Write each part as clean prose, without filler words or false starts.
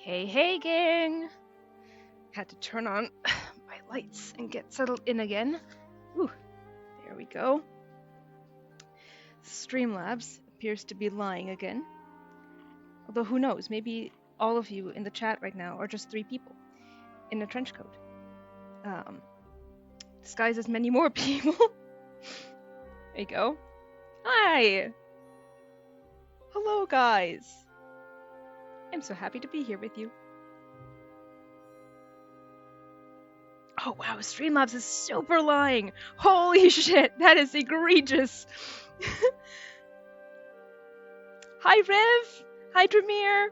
Hey, hey, gang! Had to turn on my lights and get settled in again. Ooh, there we go. Streamlabs appears to be lying again. Although who knows, maybe all of you in the chat right now are just 3 people in a trench coat. Disguised as many more people. There you go. Hi! Hello, guys! I'm so happy to be here with you. Oh wow, Streamlabs is super lying! Holy shit, that is egregious! Hi Rev! Hi Dramir!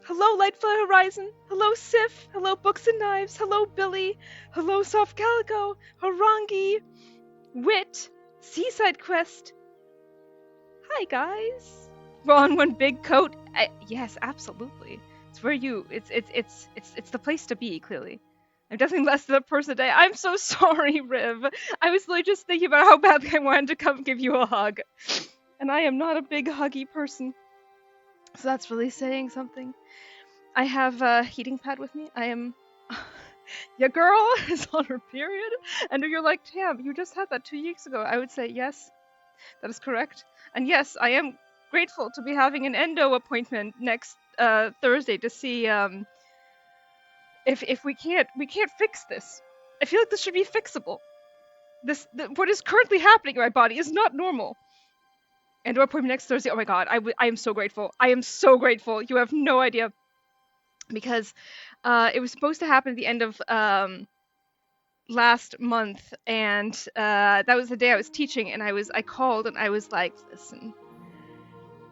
Hello Lightflower Horizon! Hello Sif! Hello Books and Knives! Hello Billy! Hello Soft Calico! Harangi! Wit! Seaside Quest! Hi guys! We're on one big coat. Yes, absolutely. It's where you. It's the place to be. Clearly, I'm definitely less than a person today. I'm so sorry, Riv. I was literally just thinking about how badly I wanted to come give you a hug, and I am not a big huggy person. So that's really saying something. I have a heating pad with me. I am. Your girl is on her period, and you're like, Tam, you just had that 2 weeks ago. I would say yes, that is correct, and yes, I am grateful to be having an endo appointment next Thursday to see if we can't fix this. I feel like this should be fixable. What is currently happening in my body is not normal. Endo appointment next Thursday. Oh my god, I am so grateful. I am so grateful. You have no idea, because it was supposed to happen at the end of last month, and that was the day I was teaching, and I called and I was like, listen.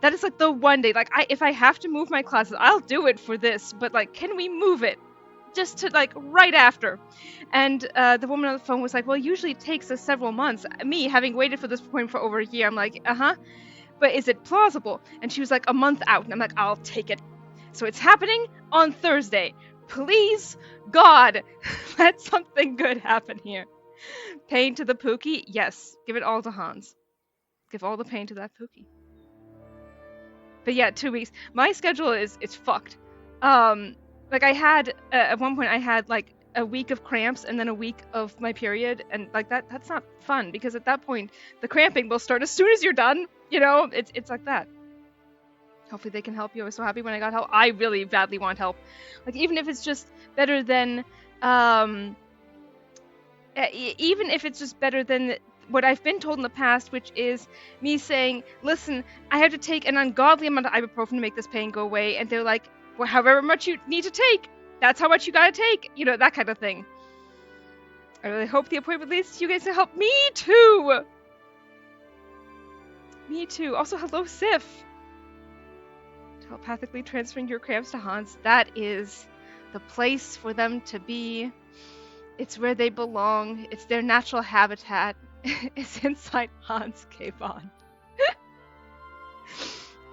That is like the one day, like if I have to move my classes, I'll do it for this, but like, can we move it just to like right after? And the woman on the phone was like, well, usually it takes us several months. Me, having waited for this point for over a year, I'm like, but is it plausible? And she was like, a month out, and I'm like, I'll take it. So it's happening on Thursday. Please, God, let something good happen here. Pain to the Pookie? Yes, give it all to Hans. Give all the pain to that Pookie. But yeah, 2 weeks. My schedule is fucked. Like I had at one point I had like a week of cramps and then a week of my period, and like that's not fun, because at that point the cramping will start as soon as you're done. You know, it's like that. Hopefully they can help you. I was so happy when I got help. I really badly want help. Like even if it's just better than even if it's just better than what I've been told in the past, which is me saying, listen, I have to take an ungodly amount of ibuprofen to make this pain go away, and they're like, well, however much you need to take, that's how much you gotta take, you know, that kind of thing. I really hope the appointment leads to you guys to help. Me too! Me too. Also, hello, Sif. Telepathically transferring your cramps to Hans. That is the place for them to be. It's where they belong. It's their natural habitat. It's inside Hans Kayvon.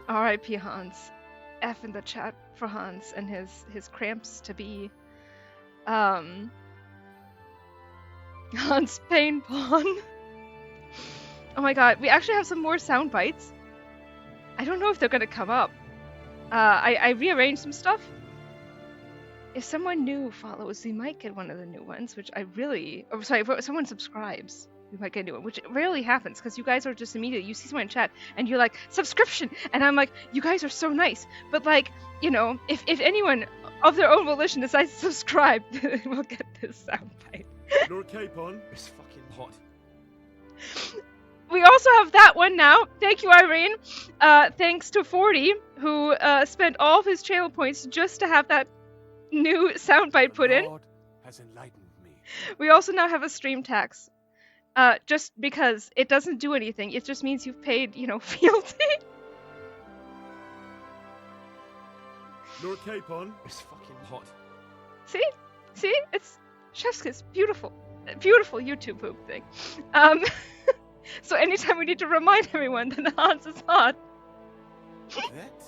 R.I.P. Hans. F in the chat for Hans and his cramps to be. Hans Pain Pawn. Oh my god, we actually have some more sound bites. I don't know if they're gonna come up. I rearranged some stuff. If someone new follows, we might get one of the new ones, which I really... Oh, sorry, if someone subscribes, we might get a new one, which rarely happens, because you guys are just immediately... You see someone in chat, and you're like, subscription! And I'm like, you guys are so nice. But, like, you know, if anyone of their own volition decides to subscribe, we'll get this soundbite. Lord Capon is fucking hot. We also have that one now. Thank you, Irene. Thanks to 40, who spent all of his channel points just to have that new soundbite put in. Lord has enlightened me. We also now have a stream tax. Just because it doesn't do anything. It just means you've paid, you know, fealty. Lord Capon is fucking hot. See? See? It's chef's kiss. Beautiful. Beautiful YouTube poop thing. So anytime we need to remind everyone that Hans is hot. That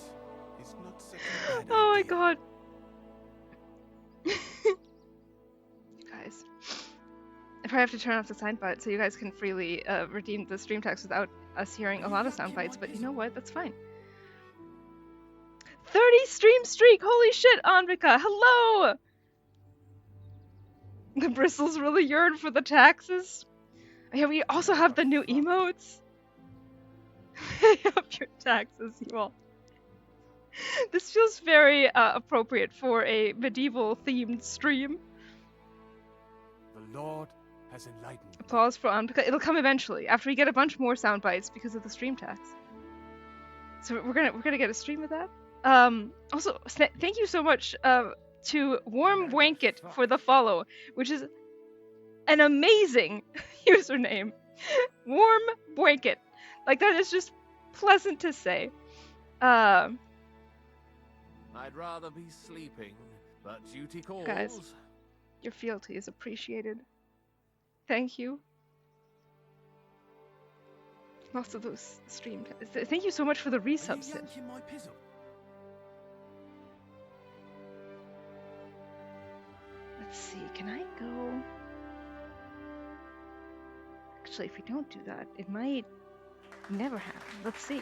is not such a bad Oh my idea. god. Guys. I probably have to turn off the soundbite so you guys can freely redeem the stream text without us hearing a lot of sound bites, but you know what? That's fine. 30 stream streak! Holy shit, Anvika! Hello! The bristles really yearn for the taxes. Yeah, we also have the new emotes. Pay up your taxes, you all. This feels very appropriate for a medieval-themed stream. The Lord has enlightened me. Applause for Anvika. It'll come eventually, after we get a bunch more sound bites because of the stream tax. So we're gonna get a stream of that. Also, thank you so much to Warm Blanket for the follow, which is an amazing username. Warm Blanket. Like, that is just pleasant to say. I'd rather be sleeping, but duty calls. Guys, your fealty is appreciated. Thank you. Lots of those stream. Thank you so much for the resubs. Let's see, can I go? Actually, if we don't do that, it might never happen. Let's see.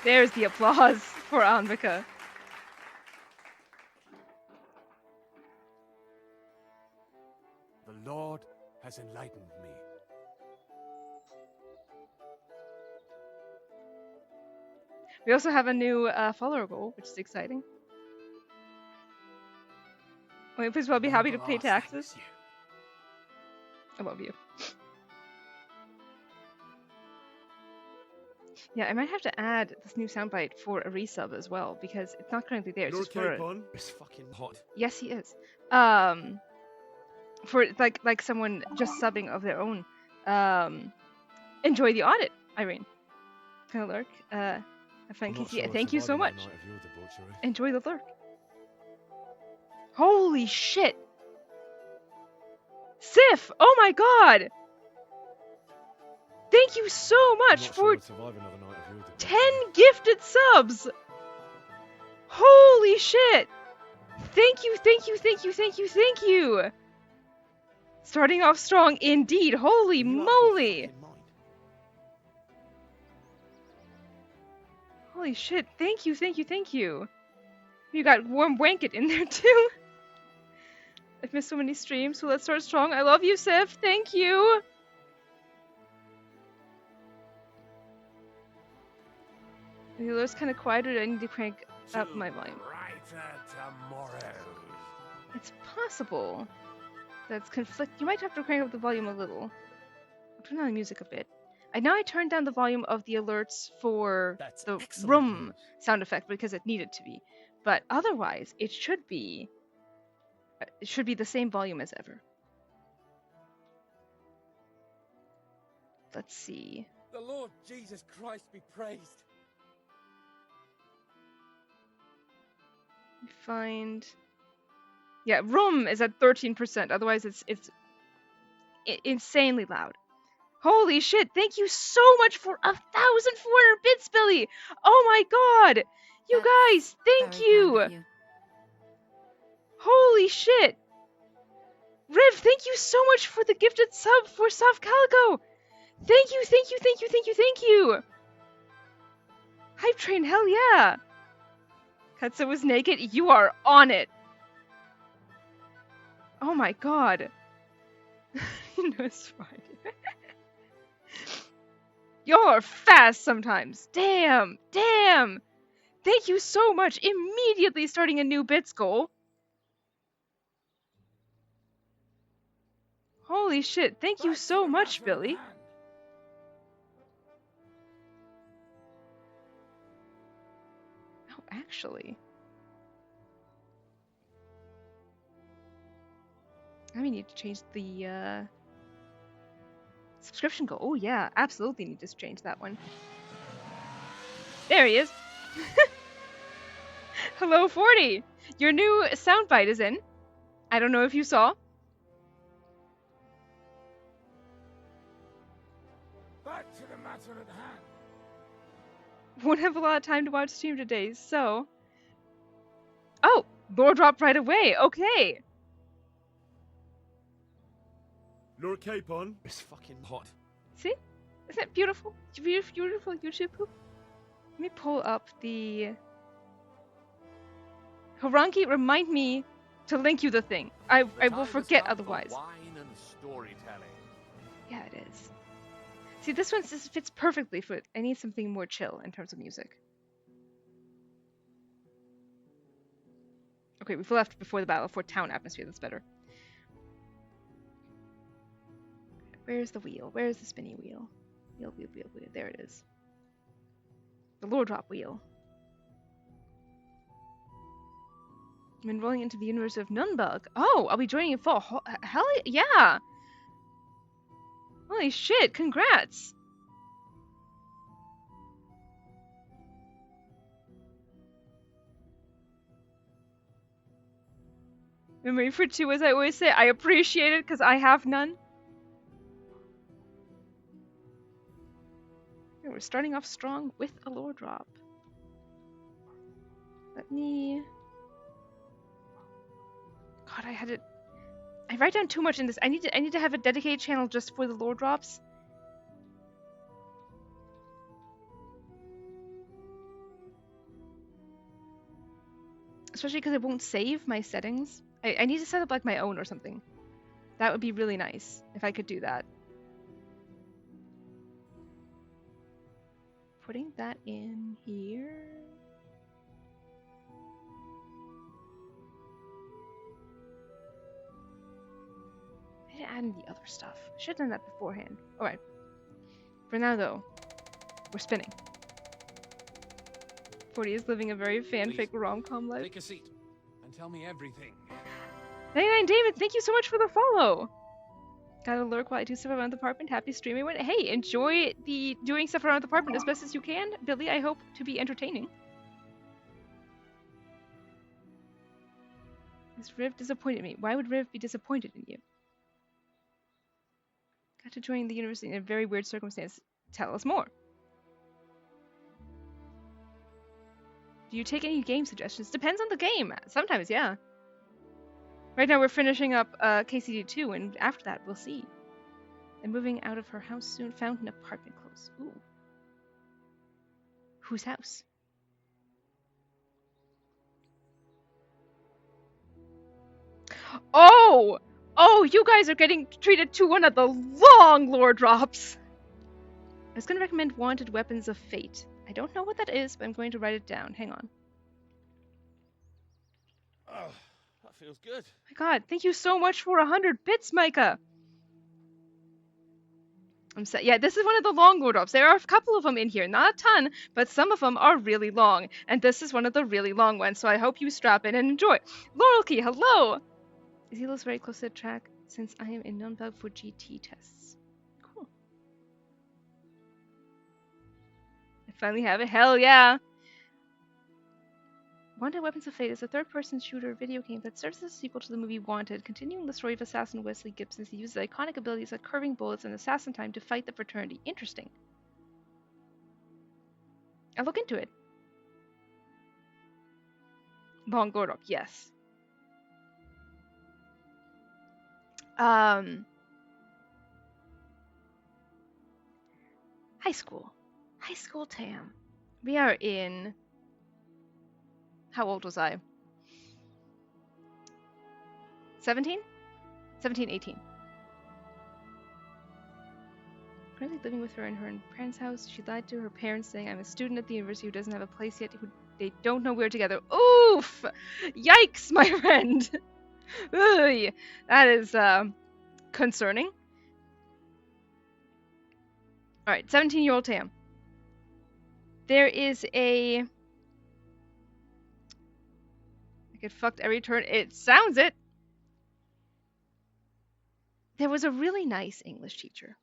There's the applause for Anvika. The Lord has enlightened me. We also have a new follower goal, which is exciting. Wait, please, well, be happy to pay taxes. I love you. Yeah, I might have to add this new soundbite for a resub as well, because it's not currently there. It's just for It's fucking hot. Yes, he is. For like someone just subbing of their own. Enjoy the audit, Irene. Kind of lurk. Thank you so much. Enjoy the lurk. Holy shit! Sif! Oh my god! Thank you so much for 10 gifted subs! Holy shit! Thank you, thank you, thank you, thank you, thank you! Starting off strong indeed, holy moly! Holy shit, thank you, thank you, thank you. You got Warm Blanket in there too. I've missed so many streams, so let's start strong. I love you, Sif, thank you! The alert's kind of quieter, I need to crank up my volume. It's possible. That's conflict. You might have to crank up the volume a little. I'll turn down the music a bit. I turned down the volume of the alerts for the room sound effect because it needed to be. But otherwise, it should be the same volume as ever. Let's see. The Lord Jesus Christ be praised. Find. Yeah, room is at 13%. Otherwise, it's insanely loud. Holy shit! Thank you so much for 1,400 bits, Billy. Oh my god! You guys, thank you. Holy shit! Riv, thank you so much for the gifted sub for Soft Calico. Thank you, thank you, thank you, thank you, thank you. Hype train, hell yeah! Katsu was naked. You are on it. Oh my god. You know it's fine. Y'all are fast sometimes. Damn. Damn. Thank you so much. Immediately starting a new bits goal. Holy shit. Thank you so much, Billy. Oh, actually. I may need to change the subscription goal. Oh yeah, absolutely need to change that one. There he is. Hello 40. Your new soundbite is in. I don't know if you saw. Back to the matter at hand. Won't have a lot of time to watch stream today, so. Oh, lore dropped right away. Okay. Lure cape on. It's fucking hot. See? Isn't it beautiful? Beautiful YouTube poop? Let me pull up the... Harangi, remind me to link you the thing. I will forget otherwise. Wine and storytelling. Yeah, it is. See, this one fits perfectly for it. I need something more chill in terms of music. Okay, we've left before the battle for town atmosphere. That's better. Where's the wheel? Where's the spinny wheel? Wheel, wheel, wheel, wheel. There it is. The lore drop wheel. I'm enrolling into the University of Nunbug. Oh, I'll be joining in fall. Hell yeah! Holy shit, congrats! Memory for 2, as I always say, I appreciate it because I have none. Okay, we're starting off strong with a lore drop. Let me... God, I write down too much in this. I need to have a dedicated channel just for the lore drops. Especially because it won't save my settings. I need to set up like my own or something. That would be really nice if I could do that. Putting that in here. I didn't add in the other stuff. I should have done that beforehand. Alright. For now though, we're spinning. 40 is living a very fanfic rom-com life. Take a seat and tell me everything. 99 David, thank you so much for the follow. Gotta lurk while I do stuff around the apartment. Happy streaming. Hey, enjoy the doing stuff around the apartment as best as you can. Billy, I hope to be entertaining. This Riv disappointed me. Why would Riv be disappointed in you? Got to join the university in a very weird circumstance. Tell us more. Do you take any game suggestions? Depends on the game. Sometimes, yeah. Right now we're finishing up KCD2, and after that we'll see. I'm moving out of her house soon. Found an apartment close. Ooh. Whose house? Oh! Oh, you guys are getting treated to one of the long lore drops! I was going to recommend Wanted Weapons of Fate. I don't know what that is, but I'm going to write it down. Hang on. Oh, that feels good. My god, thank you so much for 100 bits, Micah! Yeah, this is one of the long lore drops. There are a couple of them in here. Not a ton, but some of them are really long. And this is one of the really long ones, so I hope you strap in and enjoy. Laurel Key, hello! Is Elos very close to the track since I am in Nunbug for GT tests? Cool. I finally have it. Hell yeah! Wanted Weapons of Fate is a third-person shooter video game that serves as a sequel to the movie Wanted, continuing the story of assassin Wesley Gibson. He uses iconic abilities like curving bullets and assassin time to fight the fraternity. Interesting. I'll look into it. Long Gordok, yes. High school. High school Tam. We are in... How old was I? 17? 17, 18. Currently living with her in her parents' house. She lied to her parents saying I'm a student at the university who doesn't have a place yet. They don't know we're together. Oof! Yikes, my friend! Ugh, that is concerning. Alright, 17-year-old Tam. There is a... I get fucked every turn. It sounds it! There was a really nice English teacher.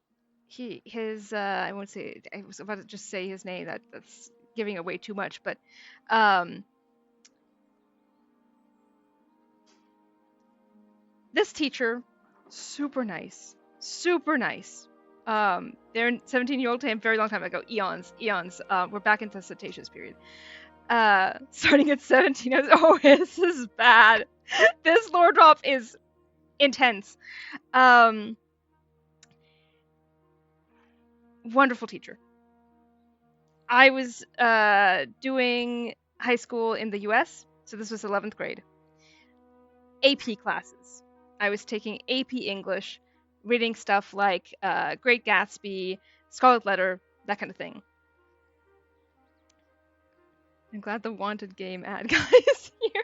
I won't say, I was about to just say his name, that's giving away too much, but, this teacher, super nice. Super nice. They're 17-year-old Tam, very long time ago, eons. We're back into the cetaceous period. Starting at 17, I was, oh, this is bad. This lore drop is intense. Wonderful teacher. I was doing high school in the US, so this was 11th grade. AP classes. I was taking AP English, reading stuff like Great Gatsby, Scarlet Letter, that kind of thing. I'm glad the Wanted game ad guy is here.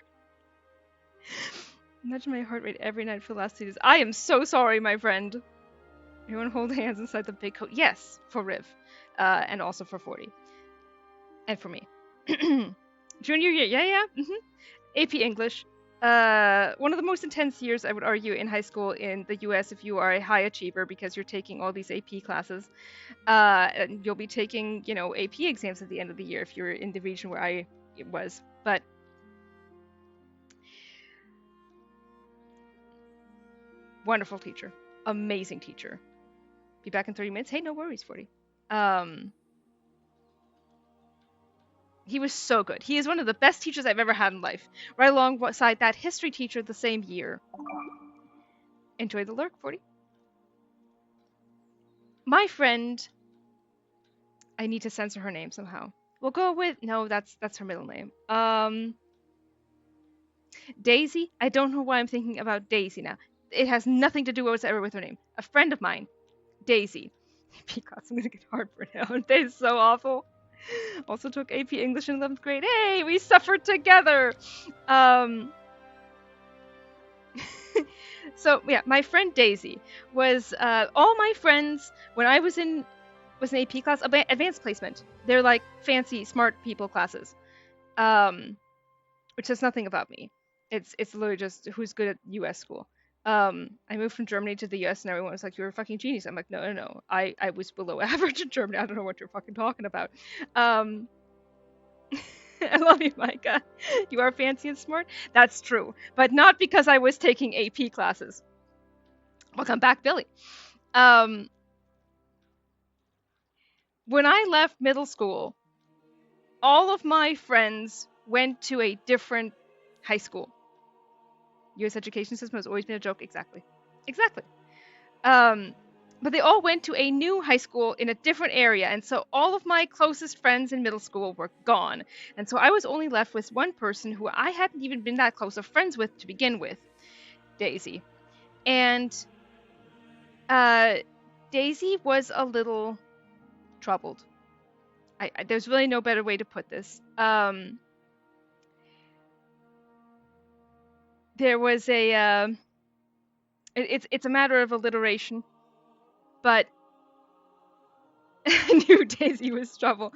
Imagine my heart rate every night for the last 2 days. I am so sorry, my friend. Everyone hold hands inside the big coat. Yes, for Riv. And also for 40. And for me. Junior year, yeah. AP English. One of the most intense years, I would argue, in high school in the US if you are a high achiever because you're taking all these AP classes. And you'll be taking, AP exams at the end of the year if you're in the region where I was. But wonderful teacher. Amazing teacher. Be back in 30 minutes. Hey, no worries, 40. He was so good. He is one of the best teachers I've ever had in life. Right alongside that history teacher the same year. Enjoy the lurk, 40. My friend... I need to censor her name somehow. We'll go with... No, that's her middle name. Daisy? I don't know why I'm thinking about Daisy now. It has nothing to do whatsoever with her name. A friend of mine. Daisy. Because I'm gonna get heartburn now. That is so awful. Also took AP English in 11th grade. Hey, we suffered together. So yeah, my friend Daisy was all my friends when I was in an AP class, advanced placement. They're like fancy, smart people classes, which says nothing about me. It's literally just who's good at U.S. school. I moved from Germany to the US and everyone was like, you're a fucking genius. I'm like, no. I was below average in Germany. I don't know what you're fucking talking about. I love you, Micah. You are fancy and smart. That's true. But not because I was taking AP classes. Welcome back, Billy. When I left middle school, all of my friends went to a different high school. U.S. education system has always been a joke. Exactly. But they all went to a new high school in a different area, and so all of my closest friends in middle school were gone. And so I was only left with one person who I hadn't even been that close of friends with to begin with, Daisy. And Daisy was a little troubled. There's really no better way to put this. There was a... It's a matter of alliteration, but I knew Daisy was trouble.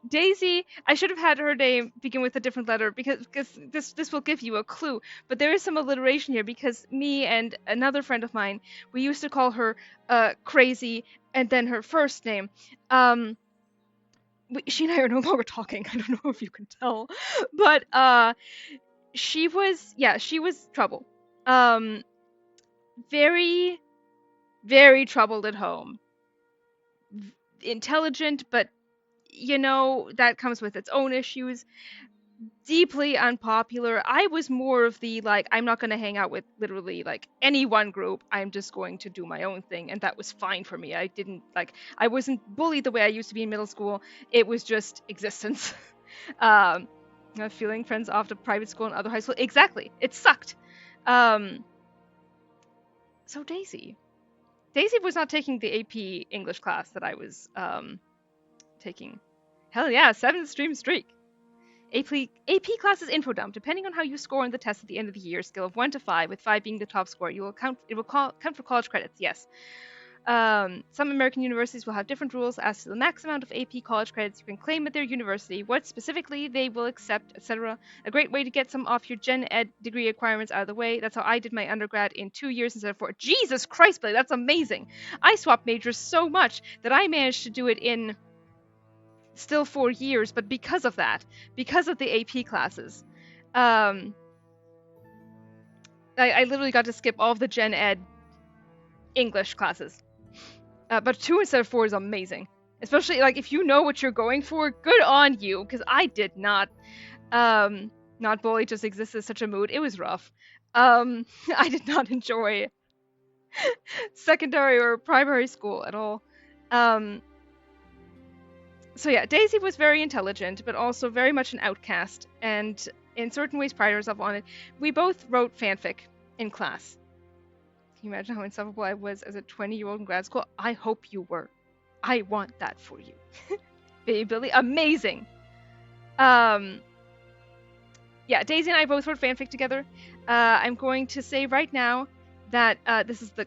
Daisy, I should have had her name begin with a different letter because this will give you a clue. But there is some alliteration here because me and another friend of mine, we used to call her Crazy and then her first name. She and I are no longer talking. I don't know if you can tell, but she was trouble. Very, very troubled at home. Intelligent, but that comes with its own issues. Deeply unpopular. I was more of the I'm not going to hang out with literally any one group. I'm just going to do my own thing, and that was fine for me. I wasn't bullied the way I used to be in middle school. It was just existence. Feeling friends off to private school and other high school. Exactly. It sucked. So Daisy was not taking the AP English class that I was taking. Hell yeah, 7-stream streak. AP class is info dump. Depending on how you score on the test at the end of the year, scale of 1 to 5, with 5 being the top score, it will count for college credits. Yes. Some American universities will have different rules as to the max amount of AP college credits you can claim at their university, what specifically they will accept, etc. A great way to get some off your gen ed degree requirements out of the way. That's how I did my undergrad in 2 years instead of 4. Jesus Christ, Billy, that's amazing. I swapped majors so much that I managed to do it in still 4 years, but because of the AP classes, I literally got to skip all of the gen ed English classes. But 2 instead of 4 is amazing. Especially, if you know what you're going for, good on you, because I did not. Not bully, just existed as such a mood. It was rough. I did not enjoy secondary or primary school at all. So yeah, Daisy was very intelligent, but also very much an outcast, and in certain ways prided herself on it. We both wrote fanfic in class. Can you imagine how insufferable I was as a 20-year-old in grad school? I hope you were. I want that for you. Baby Billy, amazing. Yeah, Daisy and I both wrote fanfic together. I'm going to say right now that this is the...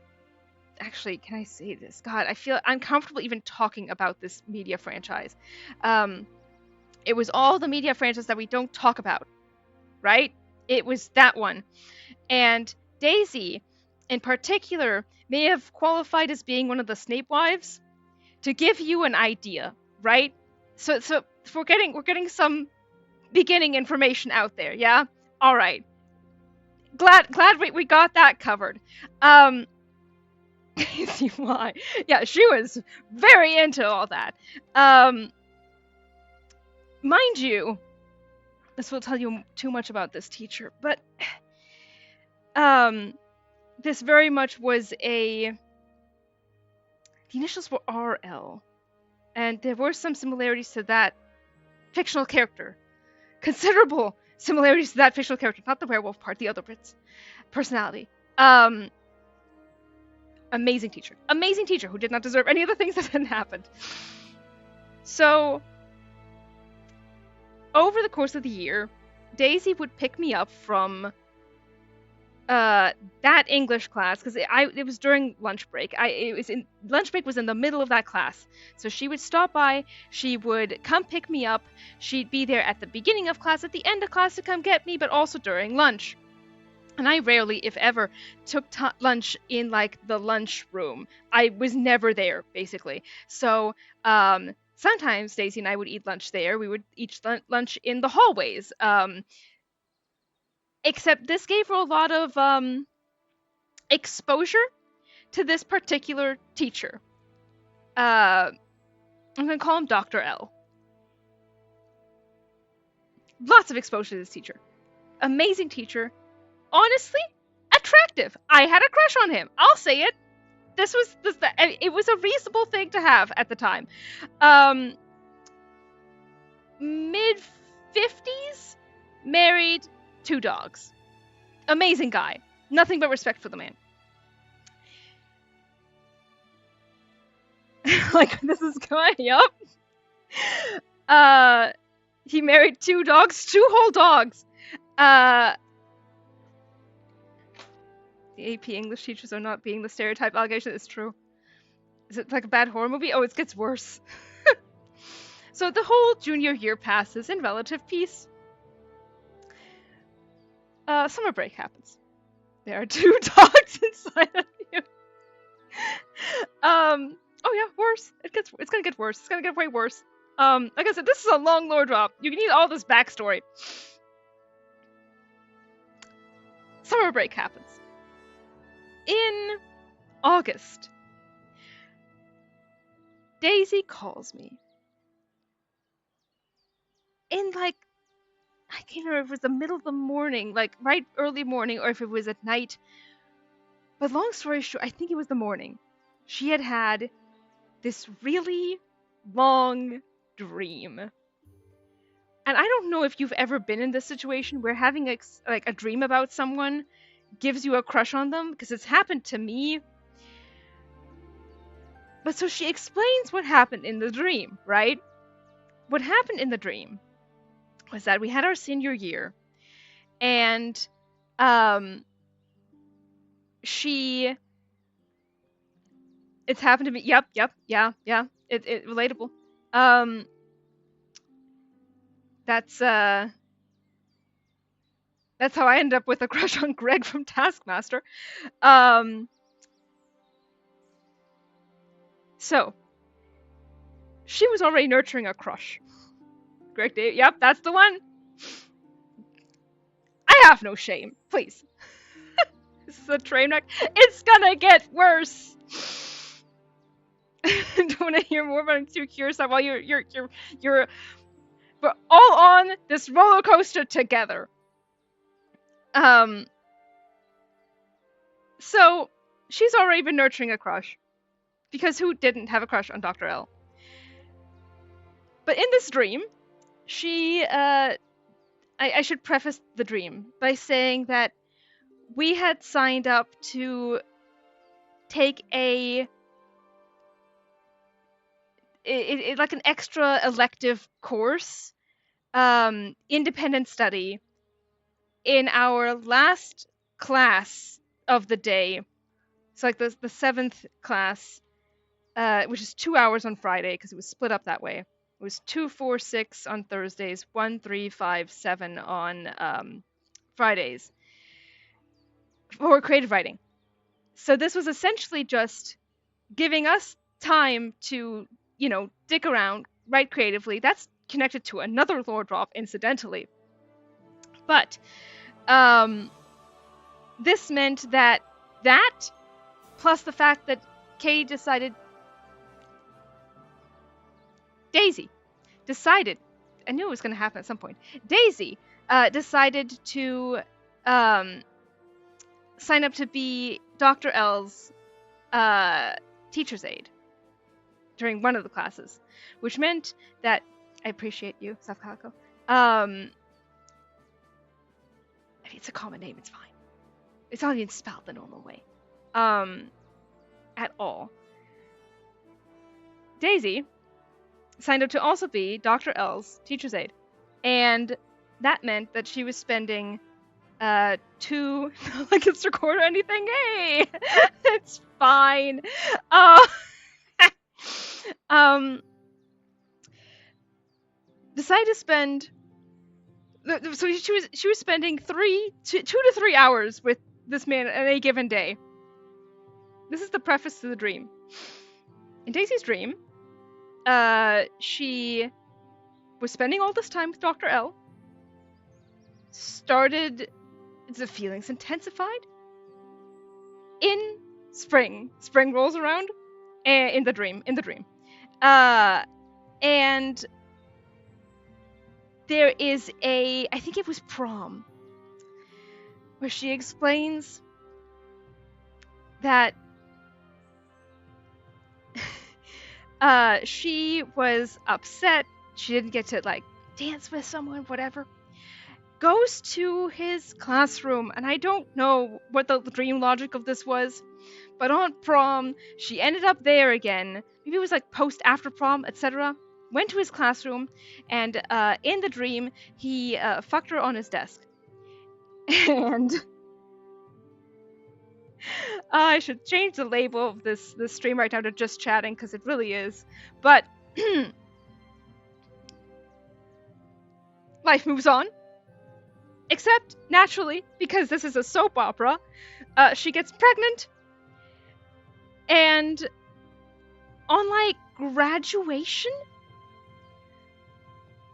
Actually, can I say this? God, I feel uncomfortable even talking about this media franchise. It was all the media franchise that we don't talk about, right? It was that one. And Daisy, in particular, may have qualified as being one of the Snape wives. To give you an idea, right? So we're getting some beginning information out there, yeah? All right. Glad we got that covered. See why? Yeah, she was very into all that. Mind you, this will tell you too much about this teacher, but this very much was the initials were RL, and there were some similarities to that fictional character. Considerable similarities to that fictional character, not the werewolf part, the other bits. Personality. Amazing teacher who did not deserve any of the things that had happened. So, over the course of the year, Daisy would pick me up from that English class, because it was during lunch break. Lunch break was in the middle of that class, so she would stop by. She would come pick me up. She'd be there at the beginning of class, at the end of class to come get me, but also during lunch. And I rarely, if ever, took lunch in like the lunch room. I was never there, basically. So sometimes Daisy and I would eat lunch there. We would eat lunch in the hallways. Except this gave her a lot of exposure to this particular teacher. I'm going to call him Dr. L. Lots of exposure to this teacher. Amazing teacher. Honestly, attractive. I had a crush on him. I'll say it. It was a reasonable thing to have at the time. Mid-50s, married, 2 dogs. Amazing guy. Nothing but respect for the man. Like, this is going up. He married 2 dogs, 2 whole dogs. The AP English teachers are not being the stereotype allegation. It's true. Is it like a bad horror movie? Oh, it gets worse. So the whole junior year passes in relative peace. Summer break happens. There are 2 dogs inside of you. Oh yeah, worse. It's gonna get worse. It's gonna get way worse. Like I said, this is a long lore drop. You need all this backstory. Summer break happens. In August, Daisy calls me. In like, I can't remember if it was the middle of the morning, like right early morning, or if it was at night. But long story short, I think it was the morning. She had had this really long dream. And I don't know if you've ever been in this situation where having a dream about someone gives you a crush on them, because it's happened to me. But so she explains what happened in the dream, right? What happened in the dream was that we had our senior year, and it's happened to me. Yep, yeah. It relatable. That's how I ended up with a crush on Greg from Taskmaster. So she was already nurturing a crush. Greg, yep, that's the one. I have no shame, please. This is a train wreck. It's gonna get worse. Don't want to hear more about it. I'm too curious while we're all on this roller coaster together. So she's already been nurturing a crush, because who didn't have a crush on Dr. L? But in this dream, she, I should preface the dream by saying that we had signed up to take like an extra elective course, independent study, in our last class of the day. It's like the seventh class, which is 2 hours on Friday because it was split up that way. It was 2, 4, 6 on Thursdays, 1, 3, 5, 7 on Fridays for creative writing. So this was essentially just giving us time to, dick around, write creatively. That's connected to another lore drop, incidentally. But this meant that plus the fact that Daisy decided, I knew it was going to happen at some point. Daisy decided to sign up to be Dr. L's teacher's aide during one of the classes, which meant that I appreciate you, Safkako. I mean, it's a common name, it's fine. It's not even spelled the normal way. At all. Daisy signed up to also be Dr. L's teacher's aide. And that meant that she was spending not like it's record or anything. Hey! It's fine. Decided to spend. So she was spending 2 to 3 hours with this man on a given day. This is the preface to the dream. In Daisy's dream, she was spending all this time with Dr. L. The feelings intensified. In spring rolls around, in the dream. And there is I think it was prom, where she explains that she was upset. She didn't get to dance with someone, whatever. Goes to his classroom, and I don't know what the dream logic of this was, but on prom, she ended up there again. Maybe it was after prom, etc. Went to his classroom, and in the dream, he fucked her on his desk. And I should change the label of this stream right now to just chatting, because it really is. But life moves on. Except, naturally, because this is a soap opera, she gets pregnant. And on, graduation,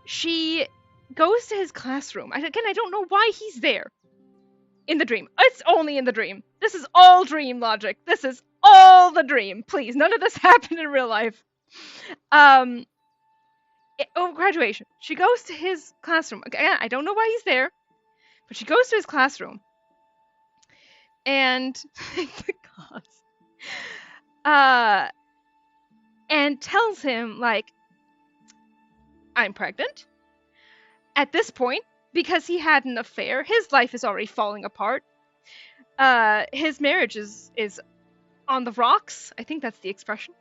she goes to his classroom. I don't know why he's there. In the dream. It's only in the dream. This is all dream logic. This is all the dream. Please, none of this happened in real life. Graduation. She goes to his classroom. Again, I don't know why he's there. But she goes to his classroom, and and tells him, I'm pregnant. At this point, because he had an affair, his life is already falling apart. His marriage is on the rocks. I think that's the expression.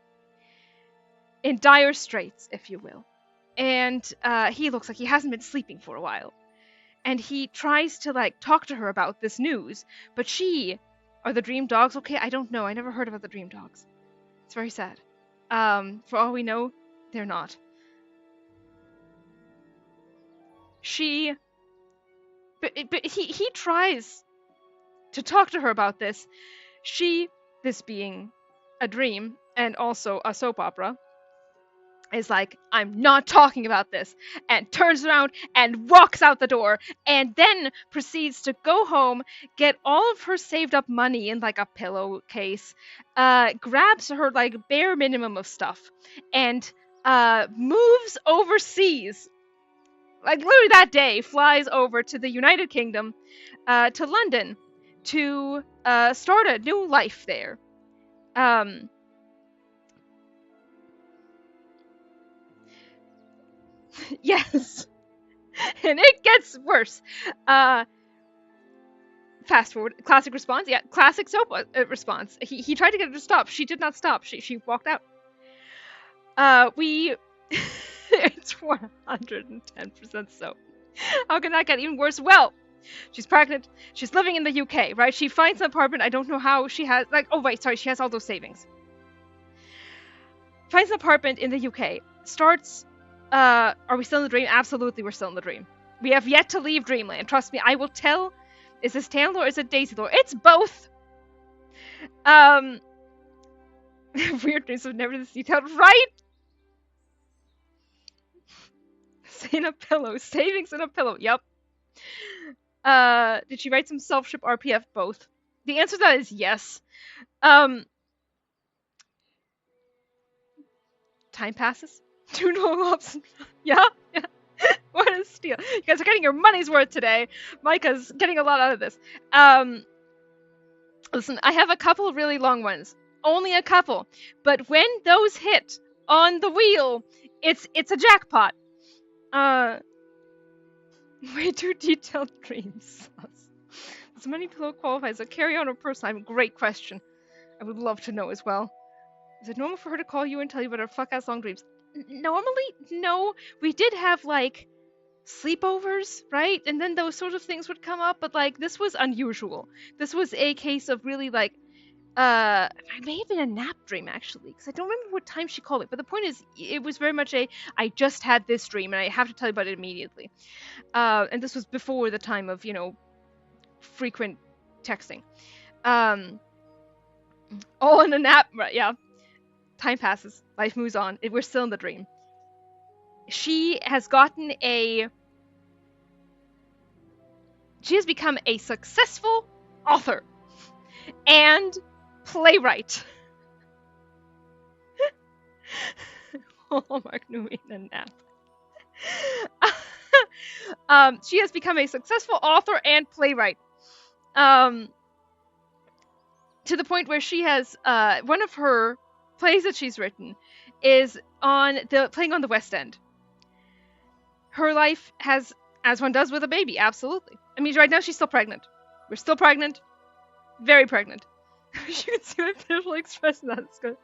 In dire straits, if you will. And he looks like he hasn't been sleeping for a while. And he tries to, talk to her about this news. But are the dream dogs okay? I don't know. I never heard about the dream dogs. It's very sad. For all we know, they're not. But he tries to talk to her about this. This being a dream, and also a soap opera, is I'm not talking about this, and turns around and walks out the door, and then proceeds to go home, get all of her saved up money in a pillowcase, grabs her bare minimum of stuff, and moves overseas. Literally that day, flies over to the United Kingdom, to London, to start a new life there. Yes. And it gets worse. Fast forward. Classic response. Yeah, classic soap response. He tried to get her to stop. She did not stop. She walked out. It's 110% soap. How can that get even worse? Well, she's pregnant. She's living in the UK, right? She finds an apartment. I don't know how she has, like, oh, wait, sorry, she has all those savings. Finds an apartment in the UK. Starts, are we still in the dream? Absolutely, we're still in the dream. We have yet to leave Dreamland. Trust me, I will tell. Is this Tail or is it Daisy Lore? It's both! Weird dreams of never this detailed, right? In a pillow. Savings in a pillow. Yep. Did she write some self-ship RPF? Both. The answer to that is yes. Time passes. 2 no ups. Yeah. What a steal. You guys are getting your money's worth today. Micah's getting a lot out of this. Listen, I have a couple of really long ones. Only a couple. But when those hit on the wheel, it's a jackpot. Way too detailed dreams. Does money pillow qualify as a carry-on or personal? Great question. I would love to know as well. Is it normal for her to call you and tell you about her fuck-ass long dreams? Normally, no. We did have, like, sleepovers, right? And then those sort of things would come up, but, like, this was unusual. This was a case of really, like, it may have been a nap dream, actually, because I don't remember what time she called it, but the point is, it was very much I just had this dream, and I have to tell you about it immediately. And this was before the time of, frequent texting. All in a nap, right, yeah. Time passes. Life moves on. We're still in the dream. She has become a successful author and playwright. Hallmark knew in a nap. She has become a successful author and playwright. To the point where she has one of her plays that she's written is playing on the West End. Her life has, as one does with a baby, absolutely. I mean, right now she's still pregnant. We're still pregnant. Very pregnant. You can see my facial expression. That's good.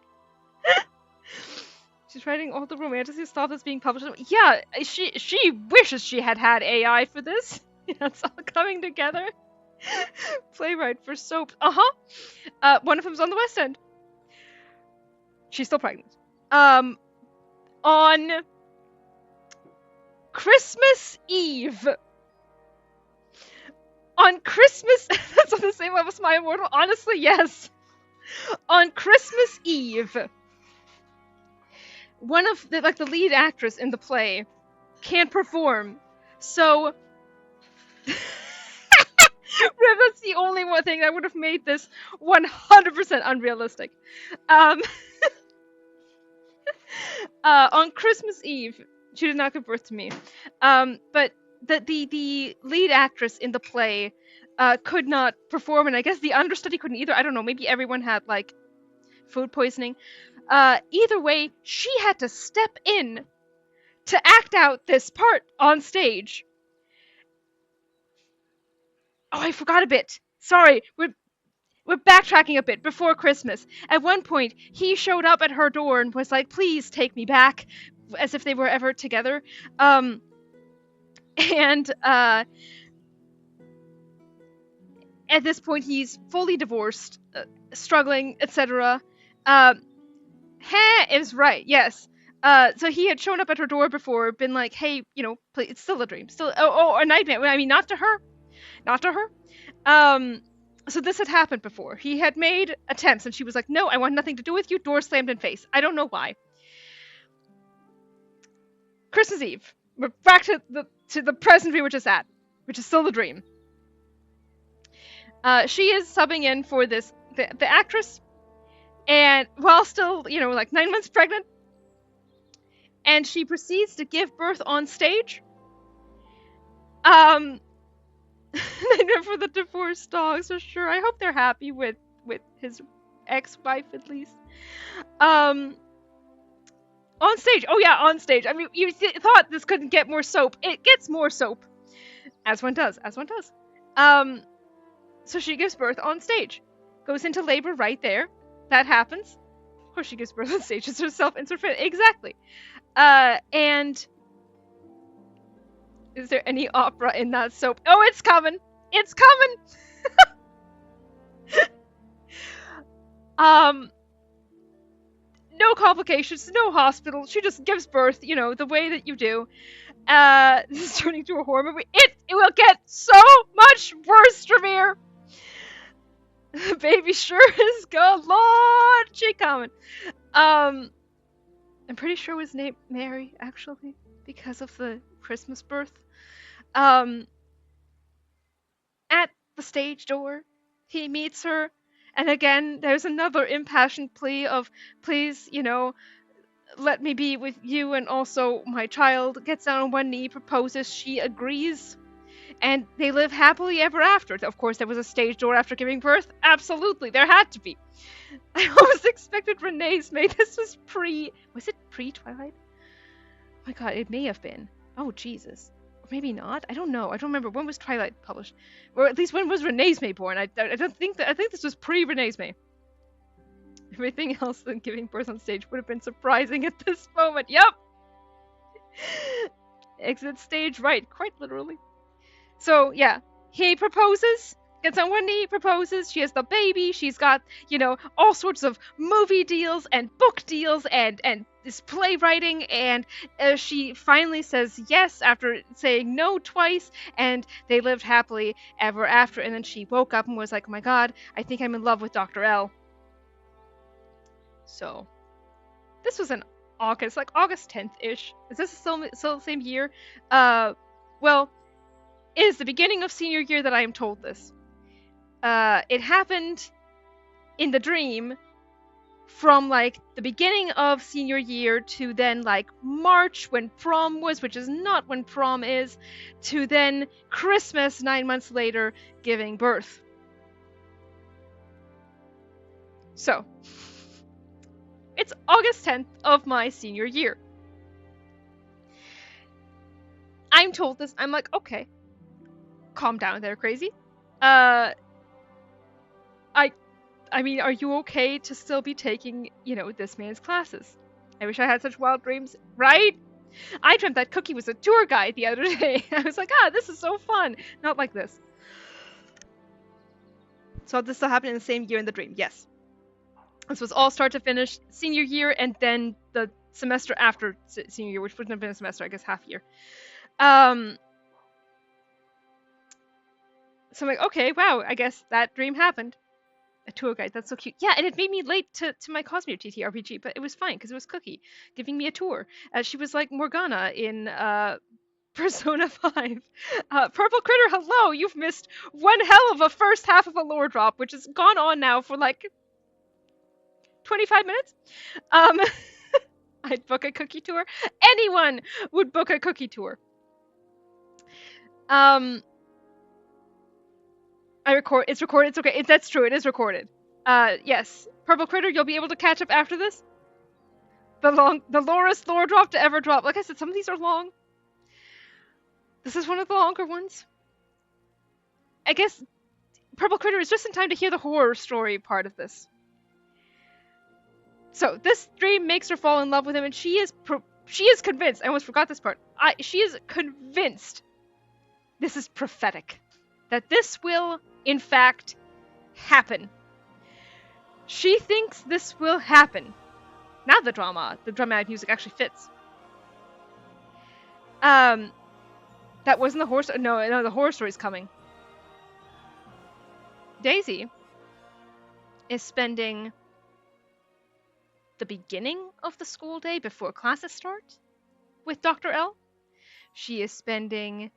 She's writing all the romantic stuff that's being published. Yeah, she wishes she had AI for this. It's all coming together. Playwright for soap. One of them's on the West End. She's still pregnant. On Christmas Eve. On Christmas... That's on the same level as My Immortal? Honestly, yes. On Christmas Eve, one of the lead actress in the play can't perform. So... That's the only one thing that would have made this 100% unrealistic. On Christmas Eve, she did not give birth to me. But the lead actress in the play could not perform, and I guess the understudy couldn't either. I don't know, maybe everyone had, like, food poisoning. Either way, she had to step in to act out this part on stage. Oh, I forgot a bit. Sorry, we're backtracking a bit. Before Christmas, at one point, he showed up at her door and was like, "Please take me back," as if they were ever together. And at this point, he's fully divorced, struggling, etc. Is right, yes. So he had shown up at her door before, been like, "Hey, please, it's still a dream, still, a nightmare." I mean, not to her. So this had happened before. He had made attempts, and she was like, "No, I want nothing to do with you." Door slammed in face. I don't know why. Christmas Eve. We're back to the present we were just at, which is still the dream. She is subbing in for the actress, and while still, 9 months pregnant, and she proceeds to give birth on stage. Nightmare for the divorced dog, so sure, I hope they're happy with his ex-wife, at least. On stage. Oh yeah, on stage. I mean, you thought this couldn't get more soap. It gets more soap. As one does. As one does. So she gives birth on stage. Goes into labor right there. That happens. Of course she gives birth on stage. It's herself insert. Exactly. And is there any opera in that soap? Oh, it's coming. It's coming. No complications, no hospital. She just gives birth, you know, the way that you do. This is turning to a horror movie. It will get so much worse, Tremere. Baby sure is good. Lord, she coming. I'm pretty sure it was named Mary, actually, because of the Christmas birth. At the stage door, he meets her, and again, there's another impassioned plea of, please, you know, let me be with you and also my child. Gets down on one knee, proposes, she agrees, and they live happily ever after. Of course, there was a stage door after giving birth. Absolutely, there had to be. I always expected Renee's May. This was was it pre-Twilight? Oh my god, it may have been. Oh, Jesus. Or maybe not. I don't know. I don't remember. When was Twilight published? Or at least when was Renee's May born? I don't think that. I think this was pre-Renee's May. Everything else than giving birth on stage would have been surprising at this moment. Yep! Exit stage right, quite literally. So, yeah. He proposes, gets on one knee, proposes, she has the baby, she's got, you know, all sorts of movie deals and book deals and this playwriting, and she finally says yes after saying no twice, and they lived happily ever after, and then she woke up and was like, oh my god, I think I'm in love with Dr. L. So, this was in August, like August 10th-ish. Is this still the same year? Well, it is the beginning of senior year that I am told this. It happened in the dream from, like, the beginning of senior year to then, like, March when prom was, which is not when prom is, to then Christmas 9 months later, giving birth. So, it's August 10th of my senior year. I'm told this. I'm like, okay. Calm down there, crazy. I mean, are you okay to still be taking, you know, this man's classes? I wish I had such wild dreams, right? I dreamt that Cookie was a tour guide the other day. I was like, this is so fun. Not like this. So this still happened in the same year in the dream, yes. This was all start to finish senior year, and then the semester after senior year, which wouldn't have been a semester, I guess half year. So I'm like, okay, wow, I guess that dream happened. A tour guide, that's so cute. Yeah, and it made me late to my Cosmere TTRPG, but it was fine, because it was Cookie giving me a tour. She was like Morgana in Persona 5. Purple Critter, hello! You've missed one hell of a first half of a lore drop, which has gone on now for like 25 minutes. I'd book a Cookie tour. Anyone would book a Cookie tour. It's recorded, it's okay. That's true, it is recorded. Yes. Purple Critter, you'll be able to catch up after this. The lorest lore drop to ever drop. Like I said, some of these are long. This is one of the longer ones. I guess Purple Critter is just in time to hear the horror story part of this. So, this dream makes her fall in love with him, and she is convinced. I almost forgot this part. She is convinced this is prophetic. That this will, in fact, happen. She thinks this will happen. Now the dramatic music actually fits. That wasn't the horror story. No, the horror story's coming. Daisy is spending the beginning of the school day before classes start with Dr. L. She is spending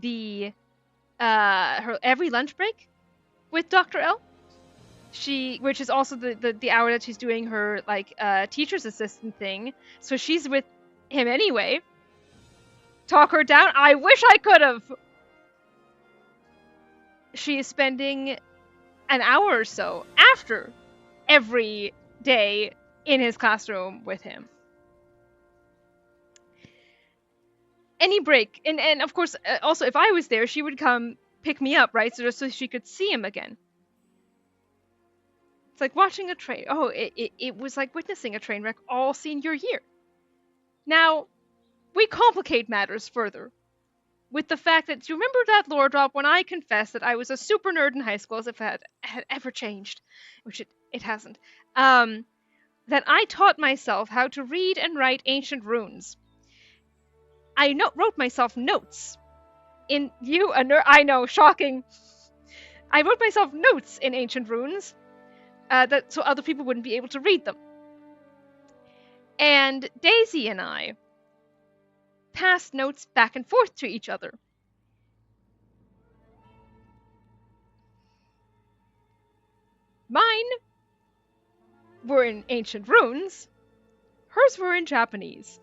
her every lunch break with Dr. L. Which is also the hour that she's doing her, like, teacher's assistant thing. So she's with him anyway. Talk her down? I wish I could have! She is spending an hour or so after every day in his classroom with him. any break. And of course, also if I was there, she would come pick me up, right? So just so she could see him again. It's like watching a train. Oh, it was like witnessing a train wreck all senior year. Now, we complicate matters further with the fact that, do you remember that lore drop when I confessed that I was a super nerd in high school, as if it had ever changed, which it hasn't. That I taught myself how to read and write ancient runes. I wrote myself notes in you a nerd. I know, shocking. I wrote myself notes in ancient runes, that so other people wouldn't be able to read them. And Daisy and I passed notes back and forth to each other. Mine were in ancient runes. Hers were in Japanese.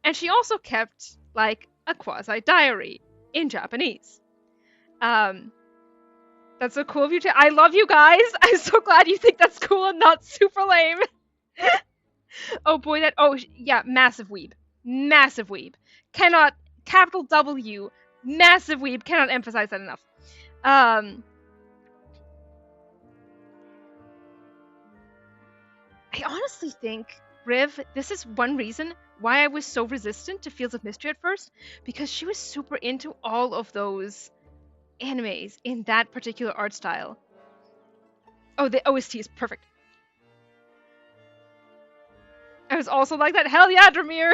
And she also kept, like, a quasi-diary in Japanese. That's so cool of you to. I love you guys! I'm so glad you think that's cool and not super lame. Oh boy, yeah, massive weeb. Massive weeb. Cannot, capital W, massive weeb, cannot emphasize that enough. I honestly think, Riv, this is one reason why I was so resistant to Fields of Mystery at first, because she was super into all of those animes in that particular art style. Oh, the OST is perfect. I was also like that. Hell yeah, Dramir!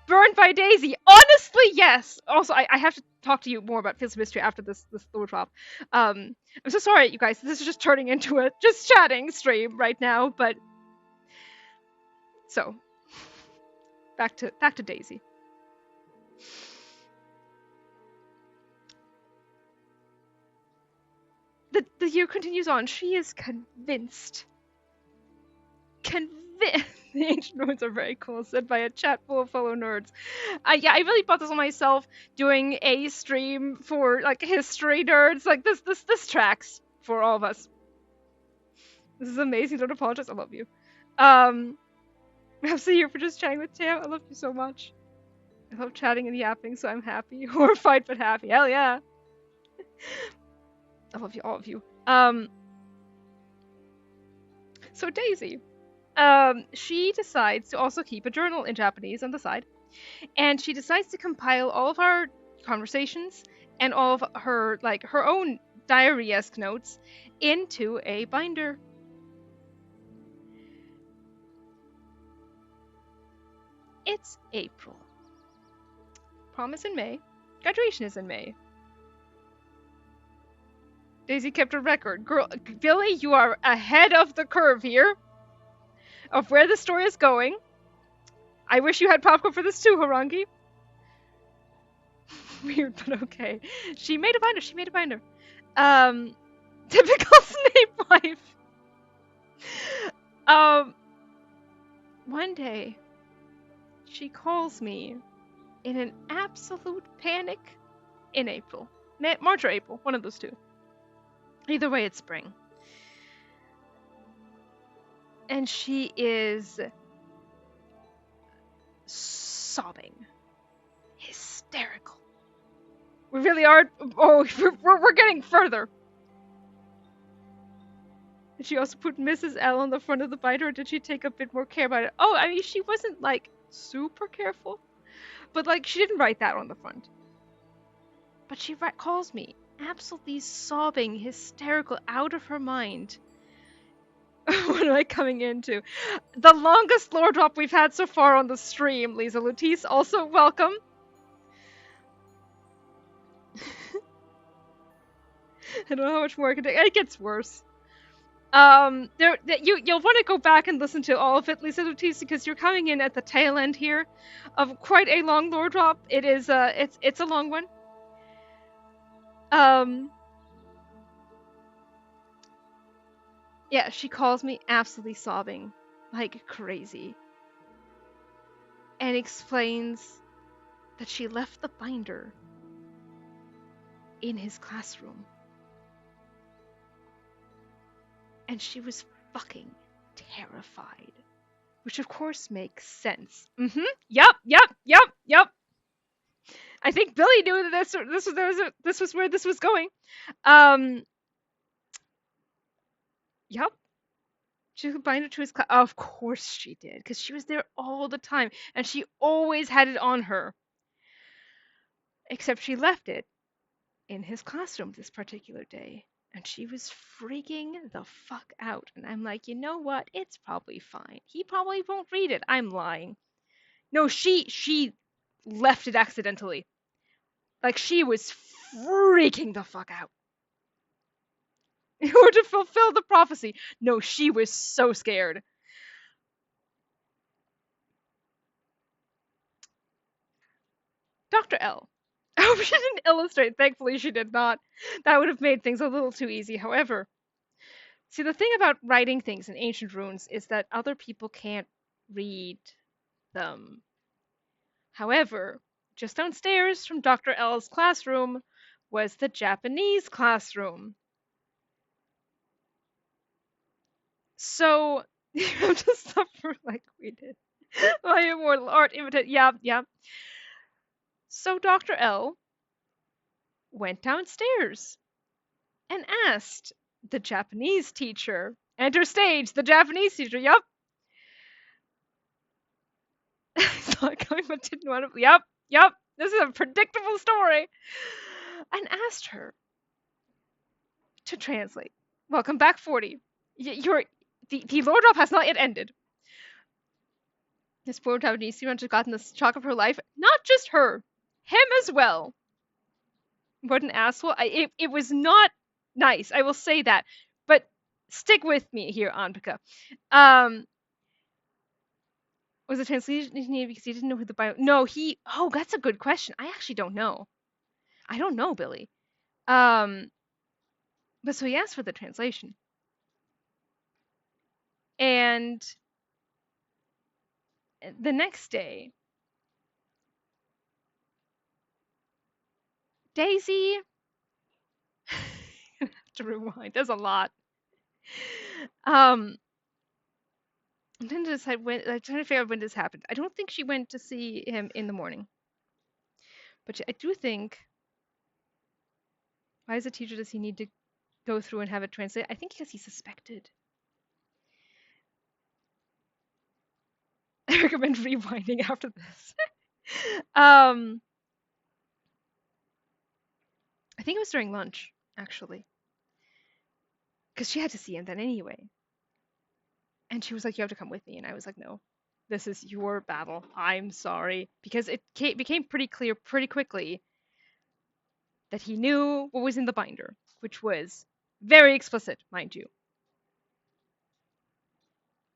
Burned by Daisy. Honestly, yes. Also, I have to talk to you more about Fields of Mystery after this lore drop. I'm so sorry, you guys. This is just turning into a just chatting stream right now, but so back to Daisy. The year continues on. She is convinced. The ancient ruins are very cool, said by a chat full of fellow nerds. Yeah, I really bought this on myself, doing a stream for, like, history nerds. Like, this tracks for all of us. This is amazing. Don't apologize. I love you. I'm so here for just chatting with Tam. I love you so much. I love chatting and yapping, so I'm happy. Horrified but happy. Hell yeah. I love you, all of you. So Daisy. She decides to also keep a journal in Japanese on the side, and she decides to compile all of our conversations and all of her, like, her own diary-esque notes into a binder. It's April. Prom is in May. Graduation is in May. Daisy kept a record. Girl, Billy, you are ahead of the curve here of where the story is going. I wish you had popcorn for this too, Harangi. Weird, but okay. She made a binder. Typical Snape wife. One day, she calls me in an absolute panic in April. March or April, one of those two. Either way, it's spring. And she is sobbing. Hysterical. We really are. Oh, we're getting further. Did she also put Mrs. L on the front of the binder, or did she take a bit more care about it? Oh, I mean, she wasn't, like, super careful. But, like, she didn't write that on the front. But she calls me absolutely sobbing, hysterical, out of her mind. What am I coming into? The longest lore drop we've had so far on the stream, Lisa Lutice. Also, welcome. I don't know how much more I can take. It gets worse. You'll want to go back and listen to all of it, Lisa Lutice, because you're coming in at the tail end here of quite a long lore drop. It is it's a long one. Yeah, she calls me absolutely sobbing like crazy and explains that she left the binder in his classroom. And she was fucking terrified. which of course makes sense. Yep. I think Billy knew that this was where this was going. Um, yep. She could bind it to his class. Of course she did, because she was there all the time, and she always had it on her. Except she left it in his classroom this particular day, and she was freaking the fuck out. And I'm like, you know what? It's probably fine. He probably won't read it. I'm lying. No, she left it accidentally. Like, she was freaking the fuck out. In order to fulfill the prophecy. No, she was so scared. Dr. L. I hope she didn't illustrate. Thankfully, she did not. That would have made things a little too easy. However, see, the thing about writing things in ancient runes is that other people can't read them. However, just downstairs from Dr. L's classroom was the Japanese classroom. So you have to suffer like we did. My immortal art imitate. Yeah. So Dr. L went downstairs and asked the Japanese teacher. Enter stage, the Japanese teacher. Yep. Saw it coming but didn't want to. Yep. This is a predictable story. And asked her to translate. Welcome back, 40. The lore drop has not yet ended. This poor Japanese student has gotten the shock of her life. Not just her, him as well. What an asshole. It was not nice, I will say that. But stick with me here, Anpika. Was the translation needed because he didn't know who the bio... No, Oh, that's a good question. I actually don't know. I don't know, Billy. But so he asked for the translation. And the next day, Daisy... I have to rewind. There's a lot. I'm trying to decide when. I'm trying to figure out when this happened. I don't think she went to see him in the morning, but I do think. Why as a teacher does he need to go through and have it translated? I think because he suspected. I recommend rewinding after this. I think it was during lunch, actually, because she had to see him then anyway. And she was like, "You have to come with me," and I was like, "No, this is your battle. I'm sorry," because it became pretty clear pretty quickly that he knew what was in the binder, which was very explicit, mind you.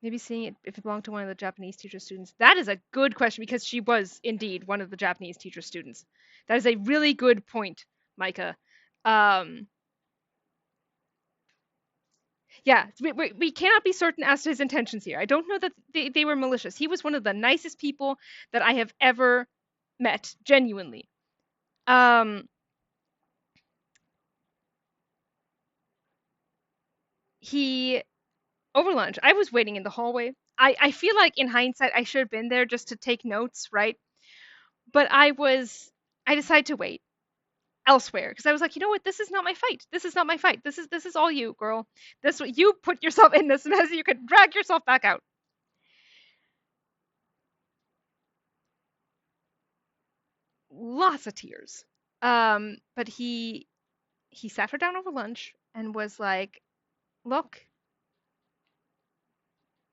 Maybe seeing it if it belonged to one of the Japanese teacher students. That is a good question because she was indeed one of the Japanese teacher students. That is a really good point, Micah. Yeah, we cannot be certain as to his intentions here. I don't know that they were malicious. He was one of the nicest people that I have ever met, genuinely. He over lunch, I was waiting in the hallway. I feel like in hindsight I should have been there just to take notes, right? But I decided to wait elsewhere because I was like, you know what, this is not my fight. This is not my fight. This is all you, girl. This you put yourself in this mess, you can drag yourself back out. Lots of tears. But he sat her down over lunch and was like, look,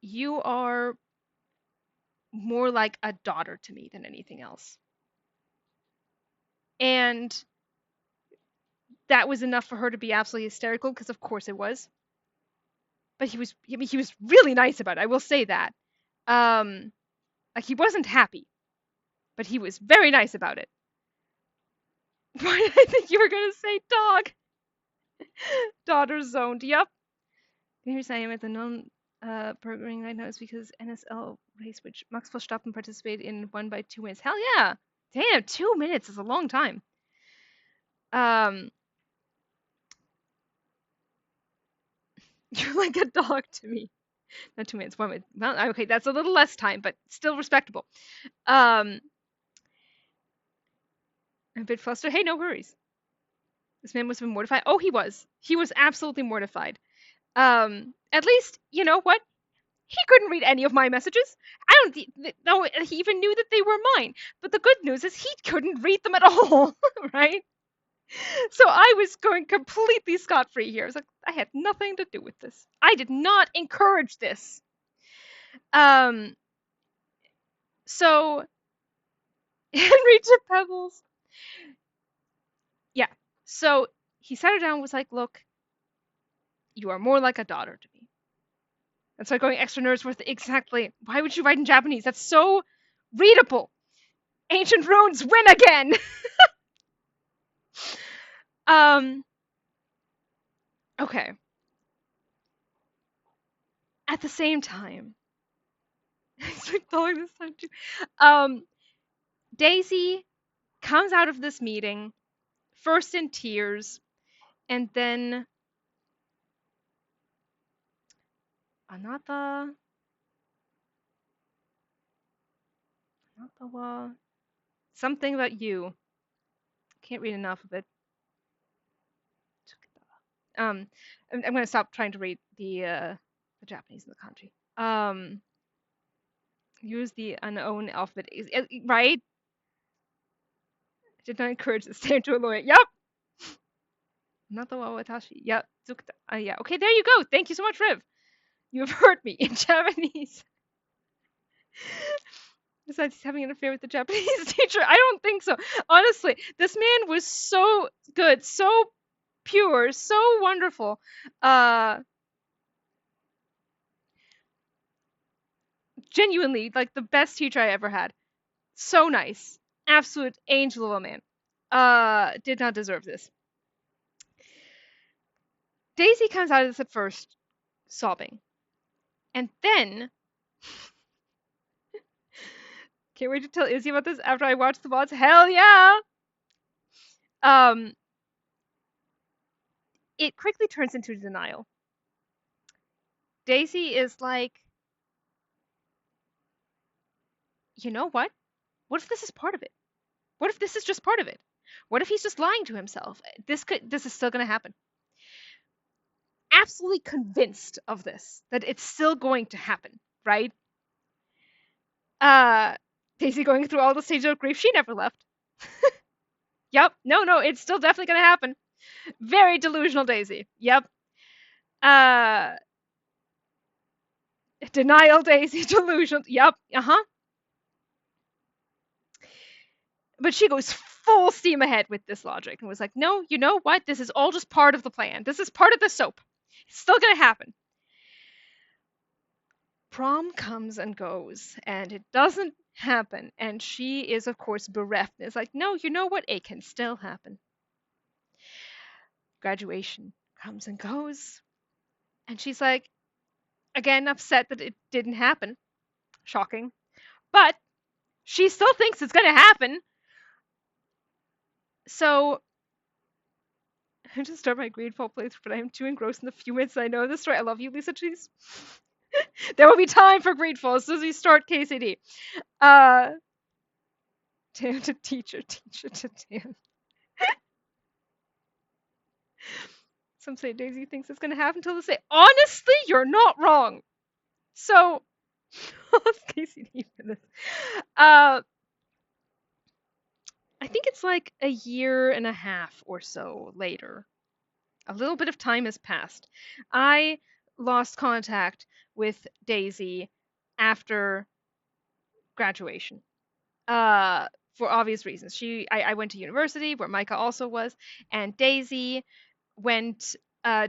you are more like a daughter to me than anything else. And that was enough for her to be absolutely hysterical, because of course it was. But he was really nice about it, I will say that. Like, he wasn't happy, but he was very nice about it. Why did I think you were going to say dog? Daughter zoned, yep. Here's I am at the non-programming right now is because NSL race, which Max Verstappen participated in, 1 by 2 minutes. Hell yeah! Damn, 2 minutes is a long time. You're like a dog to me. Not 2 minutes, 1 minute. Well, okay, that's a little less time, but still respectable. Um, a bit flustered. Hey, no worries. This man must have been mortified. Oh, he was. He was absolutely mortified. At least, you know what? He couldn't read any of my messages. I don't know he even knew that they were mine. But the good news is he couldn't read them at all, right? So I was going completely scot-free here. I was like, I had nothing to do with this. I did not encourage this. So Henry to Pebbles. Yeah. So he sat her down and was like, look, you are more like a daughter to me. And started going extra nerves with exactly. Why would you write in Japanese? That's so readable. Ancient runes win again. Okay. At the same time, this time too. Daisy comes out of this meeting first in tears, and then another something about you. Can't read enough of it. I'm gonna stop trying to read the Japanese in the kanji. Use the unknown alphabet, right? Did not encourage the same to a lawyer. Yep. Not the watashi. Yep. Yeah. Okay, there you go. Thank you so much, Riv. You have heard me in Japanese. Besides, he's having an affair with the Japanese teacher. I don't think so. Honestly, this man was so good, so pure, so wonderful. Genuinely, like the best teacher I ever had. So nice. Absolute angel of a man. Did not deserve this. Daisy comes out of this at first, sobbing. And then can't wait to tell Izzy about this after I watch the VODs. Hell yeah! It quickly turns into denial. Daisy is like, you know what? What if this is part of it? What if this is just part of it? What if he's just lying to himself? This is still gonna happen. Absolutely convinced of this, that it's still going to happen, right? Daisy going through all the stages of grief, she never left. Yep, no, it's still definitely gonna happen. Very delusional Daisy. Yep. Denial Daisy, delusional. Yep, But she goes full steam ahead with this logic and was like, no, you know what? This is all just part of the plan. This is part of the soap. It's still gonna happen. Prom comes and goes, and it doesn't happen. And she is, of course, bereft. It's like, no, you know what? It can still happen. Graduation comes and goes. And she's like, again, upset that it didn't happen. Shocking. But she still thinks it's going to happen. So I just start my Greedfall playthrough, but I am too engrossed in the few minutes I know this story. I love you, Lisa Cheese. There will be time for Greedfall as soon as we start KCD. Tan to teacher to Tan. Some say Daisy thinks it's going to happen until they say, honestly, you're not wrong. So, KCD for this. I think it's like a year and a half or so later. A little bit of time has passed. I lost contact with Daisy after graduation. For obvious reasons. I went to university where Micah also was, and Daisy went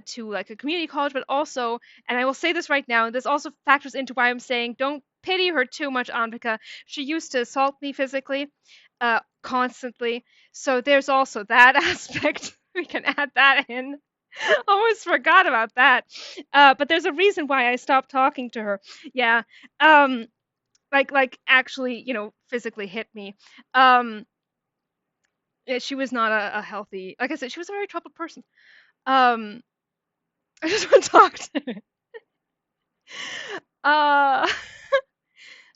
to like a community college, but also, and I will say this right now, this also factors into why I'm saying don't pity her too much, Anvika. She used to assault me physically, constantly. So there's also that aspect. We can add that in. Almost forgot about that. But there's a reason why I stopped talking to her. Yeah. Like actually, physically hit me. She was not a healthy, like I said, she was a very troubled person. I just want to talk to her. I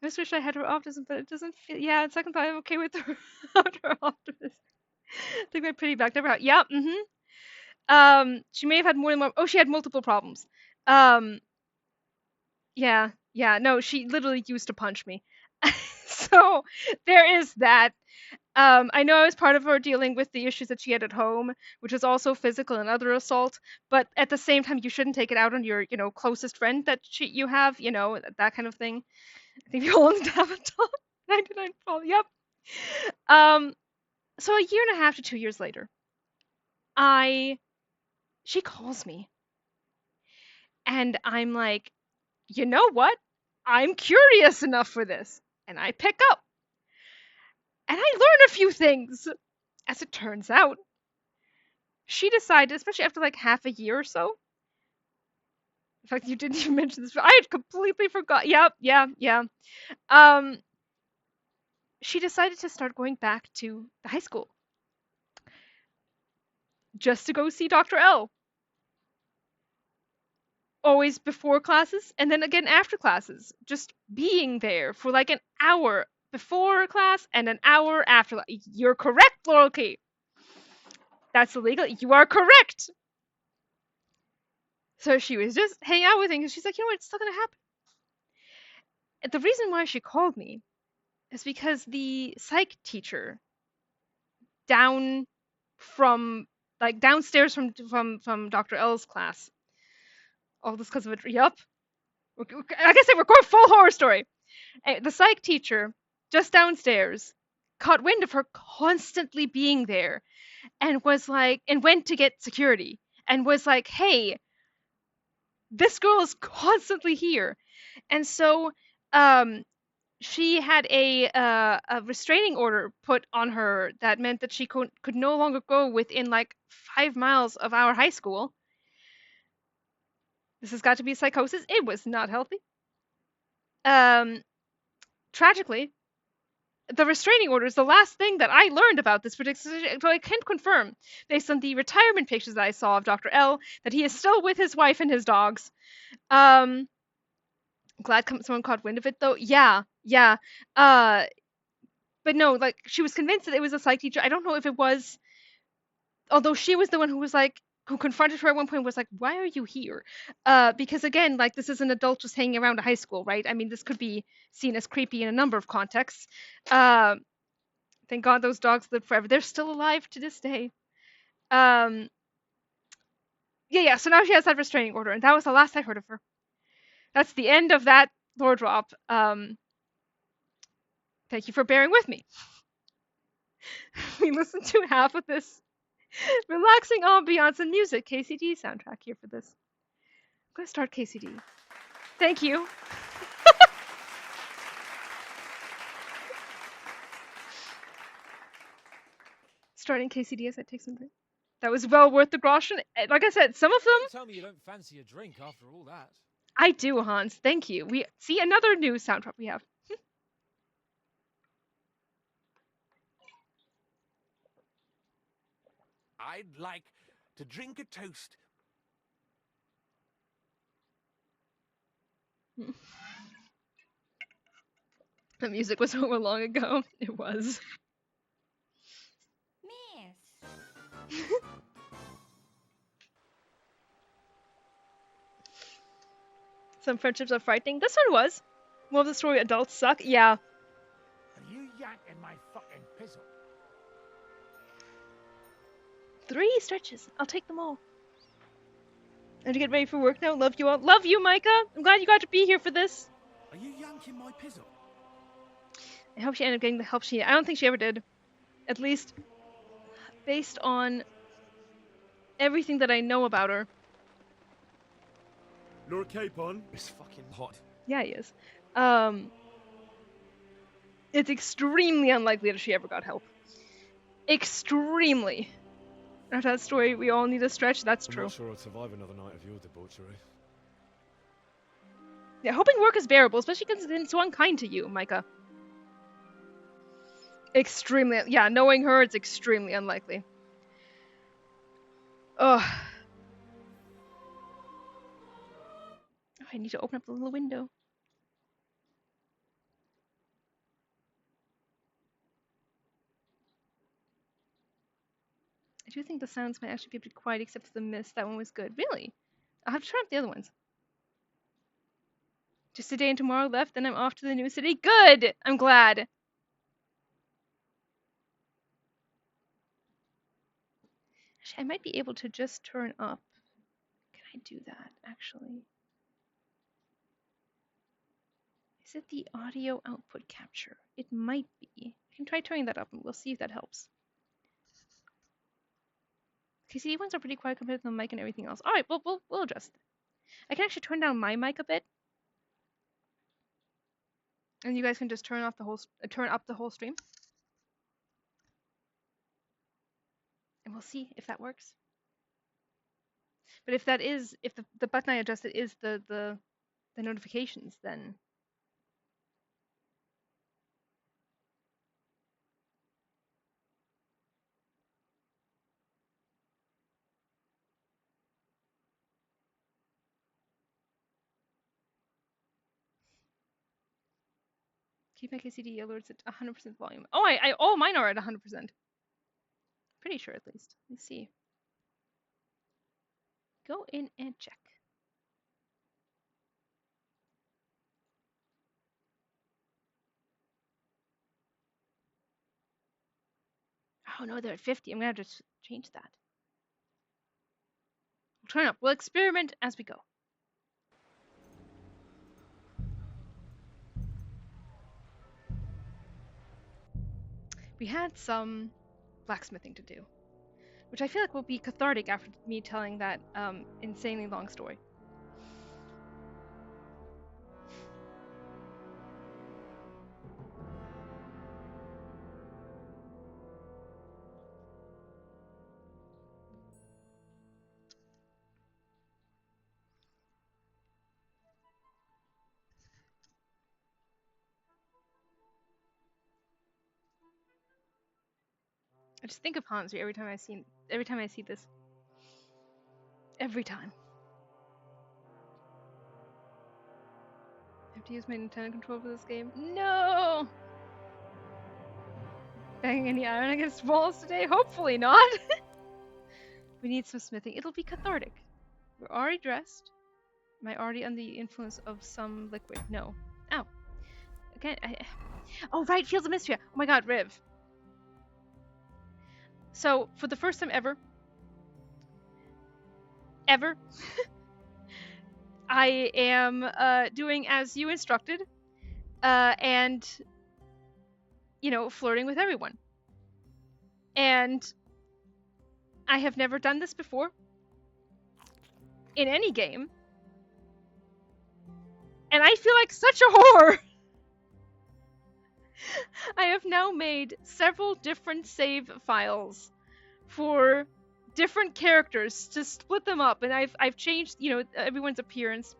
just wish I had her optimism, but it doesn't feel. Yeah, in second thought, I'm okay with her, without her optimism. Take my pity back. Never had. Yeah. She may have had more than one. Oh, she had multiple problems. Um, yeah, yeah. No, she literally used to punch me. So there is that. I know I was part of her dealing with the issues that she had at home, which is also physical and other assault. But at the same time, you shouldn't take it out on your, closest friend that you have, that kind of thing. I think we all need to have a talk. 99 fall. Yep. Um. So a year and a half to 2 years later, I she calls me, and I'm like, you know what? I'm curious enough for this, and I pick up, and I learn a few things. As it turns out, she decided, especially after like half a year or so. In fact, you didn't even mention this. I had completely forgot. Yep, yeah, yeah. Um, she decided to start going back to the high school just to go see Dr. L. Always before classes and then again after classes. Just being there for like an hour before class and an hour after. You're correct, Loyalty. That's illegal. You are correct. So she was just hanging out with me because she's like, you know what, it's still gonna happen. And the reason why she called me is because the psych teacher down from like downstairs from Dr. L's class. All this because of it. Yup. Like I said, we're going full horror story. The psych teacher just downstairs caught wind of her constantly being there and was like, and went to get security and was like, hey, this girl is constantly here. And so she had a restraining order put on her that meant that she could no longer go within like 5 miles of our high school. This has got to be psychosis. It was not healthy. Tragically, the restraining order is the last thing that I learned about this particular situation. So I can confirm, based on the retirement pictures that I saw of Dr. L, that he is still with his wife and his dogs. Glad someone caught wind of it, though. Yeah, yeah. But no, like, she was convinced that it was a psych teacher. I don't know if it was, although she was the one who was like, who confronted her at one point, was like, why are you here? Because again, like, this is an adult just hanging around a high school, right? I mean, this could be seen as creepy in a number of contexts. Thank God those dogs lived forever. They're still alive to this day. Yeah, so now she has that restraining order, and that was the last I heard of her. That's the end of that lore drop. Thank you for bearing with me. We listened to half of this relaxing ambiance and music KCD soundtrack here for this. I'm going to start KCD. Thank you. Starting KCD as I take some drink. That was well worth the groschen. Like I said, some of them. Tell me you don't fancy a drink after all that. I do, Hans. Thank you. We see another new soundtrack we have. I'd like to drink a toast. The music was over long ago. It was. Miss. Some friendships are frightening. This one was. More of the story, adults suck. Yeah. Are you yanking my fucking pizzle? 3 stretches. I'll take them all. I have to get ready for work now. Love you all. Love you, Micah. I'm glad you got to be here for this. Are you yanking my pizzle? I hope she ended up getting the help she needed. I don't think she ever did. At least, based on everything that I know about her. Laura Capon? It's fucking hot. Yeah, he is. It's extremely unlikely that she ever got help. Extremely. After that story, we all need a stretch. That's true. I'm not sure I'd survive another night of your debauchery. Yeah, hoping work is bearable, especially because it's been so unkind to you, Micah. Extremely. Yeah, knowing her, it's extremely unlikely. Ugh. I need to open up the little window. I do think the sounds might actually be a bit quiet except for the mist. That one was good. Really? I'll have to try out the other ones. Just today and tomorrow left, then I'm off to the new city. Good! I'm glad. Actually, I might be able to just turn up. Can I do that, actually? Is it the audio output capture? It might be. I can try turning that up and we'll see if that helps. KCD ones are pretty quiet compared to the mic and everything else. Alright, we'll adjust. I can actually turn down my mic a bit. And you guys can just turn up the whole stream. And we'll see if that works. But if the button I adjusted is the notifications, then keep my KCD alerts at 100% volume. Oh, all mine are at 100%. Pretty sure at least. Let's see. Go in and check. Oh no, they're at 50. I'm gonna have to change that. We'll turn up. We'll experiment as we go. We had some blacksmithing to do, which I feel like will be cathartic after me telling that insanely long story. I just think of Hansry every time I see this. Every time. I have to use my Nintendo controller for this game. No! Banging any iron against walls today? Hopefully not. We need some smithing. It'll be cathartic. We're already dressed. Am I already under the influence of some liquid? No. Ow. Again, oh right, Fields of Mystria. Oh my god, Riv. So, for the first time ever, I am doing as you instructed, and, you know, flirting with everyone. And I have never done this before in any game, and I feel like such a whore! I have now made several different save files for different characters to split them up, and I've changed, you know, everyone's appearance.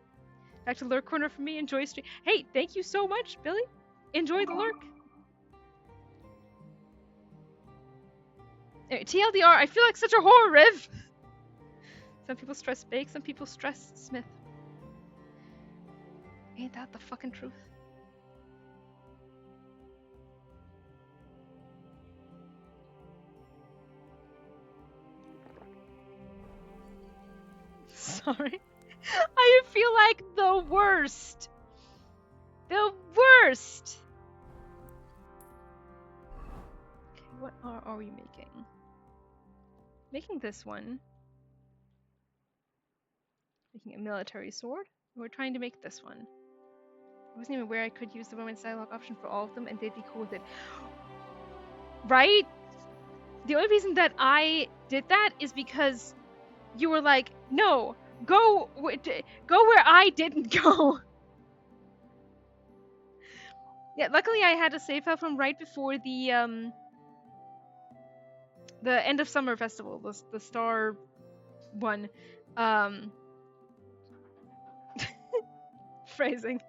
Back to lurk corner for me. Enjoy stream. Hey, thank you so much, Billy. Enjoy the lurk. Anyway, TLDR, I feel like such a whore, Riv. Some people stress bake, some people stress Smith. Ain't that the fucking truth? Sorry. I feel like the worst. The worst. Okay, what are we making? Making this one. Making a military sword. We're trying to make this one. I wasn't even aware I could use the romance dialogue option for all of them and they'd be cool with it. Right? The only reason that I did that is because you were like, no, go where I didn't go. Yeah, luckily I had a save file from right before the end of summer festival, the star one. Phrasing.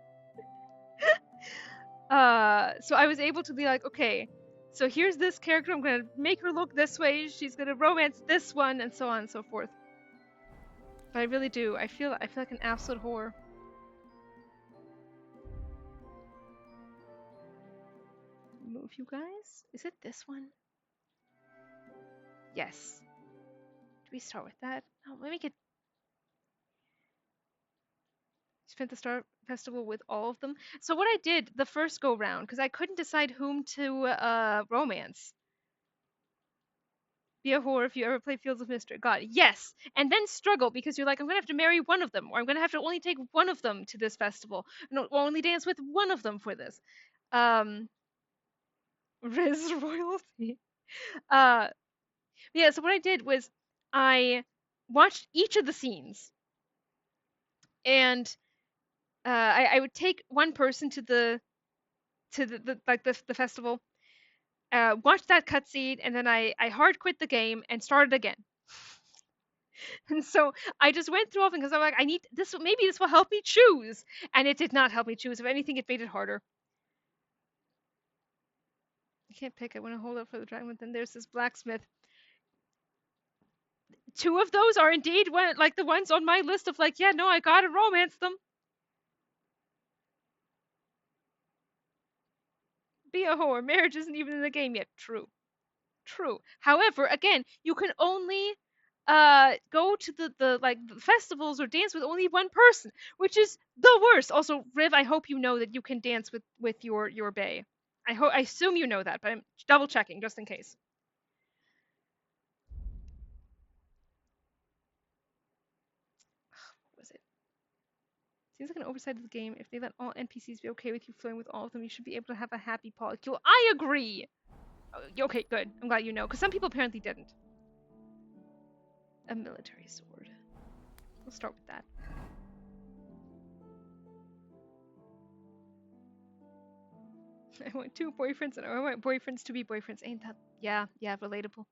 So I was able to be like, okay, so here's this character, I'm gonna make her look this way, she's gonna romance this one, and so on and so forth. But I really do. I feel like an absolute whore. of you guys. Is it this one? Yes. Do we start with that? Oh, let me get. Spent the Star Festival with all of them. So what I did the first go round, because I couldn't decide whom to romance. Be a whore if you ever play Fields of Mystery. God, yes. And then struggle because you're like, I'm gonna have to marry one of them, or I'm gonna have to only take one of them to this festival, and only dance with one of them for this. Riz royalty. Uh, yeah. So what I did was I watched each of the scenes, and I would take one person to the festival, watched that cutscene, and then I hard quit the game and started again. And so I just went through all of them because I'm like, I need this. Maybe this will help me choose, and it did not help me choose. If anything, it made it harder. I can't pick. I want to hold up for the dragon. But then there's this blacksmith. Two of those are indeed like the ones on my list of like, yeah, no, I gotta romance them. Be a whore. Marriage isn't even in the game yet. True. True. However, again, you can only go to the festivals or dance with only one person, which is the worst. Also, Riv, I hope you know that you can dance with your bae. I assume you know that, but I'm double checking just in case. What was it? Seems like an oversight of the game. If they let all NPCs be okay with you flirting with all of them, you should be able to have a happy polycule. I agree. Okay, good. I'm glad you know, because some people apparently didn't. A military sword. We'll start with that. I want two boyfriends and I want boyfriends to be boyfriends. Ain't that? Yeah, relatable.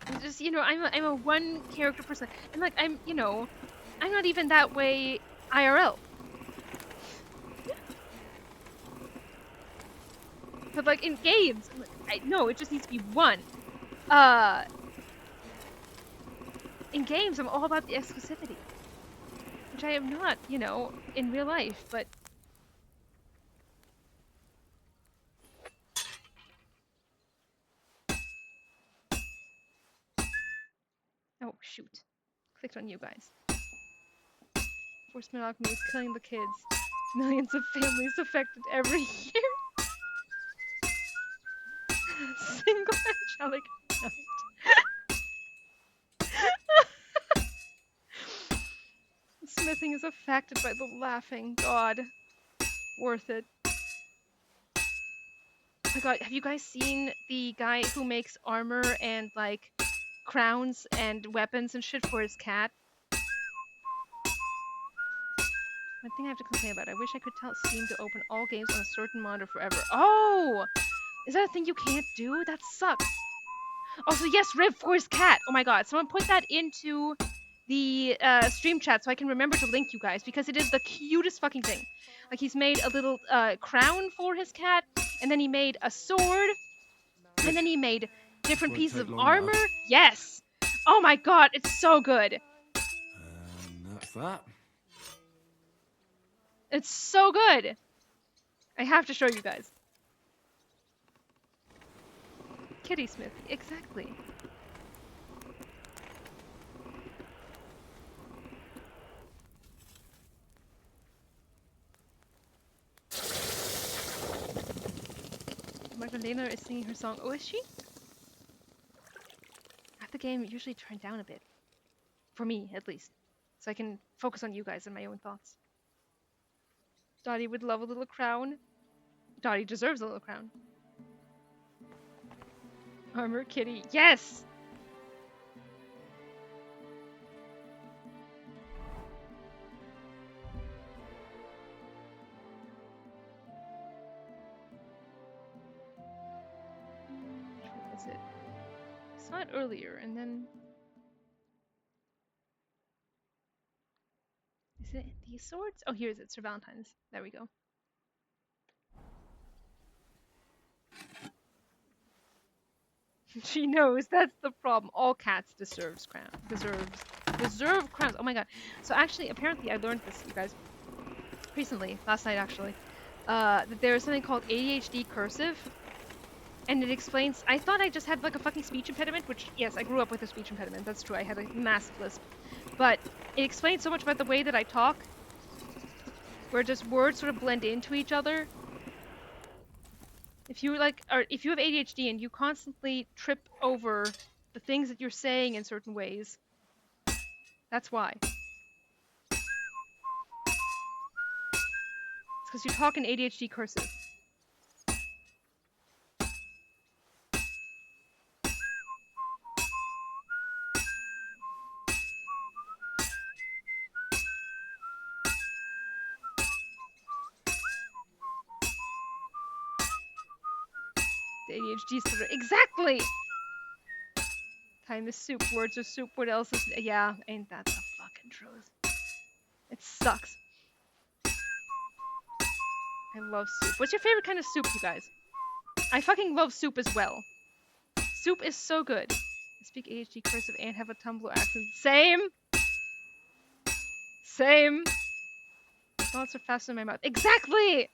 It's just, I'm a one character person. And like, I'm not even that way IRL. But like in games, no, it just needs to be one. In games, I'm all about the exclusivity, which I am not, in real life, but. Oh, shoot. Clicked on you guys. Forced monogamy is killing the kids. Millions of families affected every year. Single angelic note. Smithing is affected by the laughing. God. Worth it. Oh my god, have you guys seen the guy who makes armor and, like, crowns and weapons and shit for his cat? One thing I have to complain about, I wish I could tell Steam to open all games on a certain monitor forever. Oh! Is that a thing you can't do? That sucks. Also, yes, Riv for his cat. Oh my god, someone put that into the stream chat so I can remember to link you guys, because it is the cutest fucking thing. Like, he's made a little crown for his cat, and then he made a sword, and then he made different pieces of armor. Yes! Oh my god, it's so good. And that's that. It's so good. I have to show you guys. Kitty Smith, exactly. Magdalena is singing her song. Oh, is she? I have the game usually turned down a bit. For me, at least. So I can focus on you guys and my own thoughts. Dottie would love a little crown. Dottie deserves a little crown. Armor Kitty. Yes! What was it? I saw it earlier, and then... Is it these swords? Oh, here's it. Sir Valentine's. There we go. She knows that's the problem. All cats deserve crowns. Oh my god. So actually, apparently, I learned this, you guys, recently, last night actually, that there is something called ADHD cursive, and it explains. I thought I just had like a fucking speech impediment, which yes, I grew up with a speech impediment. That's true. I had a massive lisp, but it explains so much about the way that I talk, where just words sort of blend into each other. If you if you have ADHD and you constantly trip over the things that you're saying in certain ways, that's why. It's because you talk in ADHD cursive. The ADHD sort of exactly. Time is soup. Words are soup. What else is? Yeah, ain't that the fucking truth? It sucks. I love soup. What's your favorite kind of soup, you guys? I fucking love soup as well. Soup is so good. I speak ADHD cursive and have a Tumblr accent. Same. Same. Thoughts are faster in my mouth. Exactly.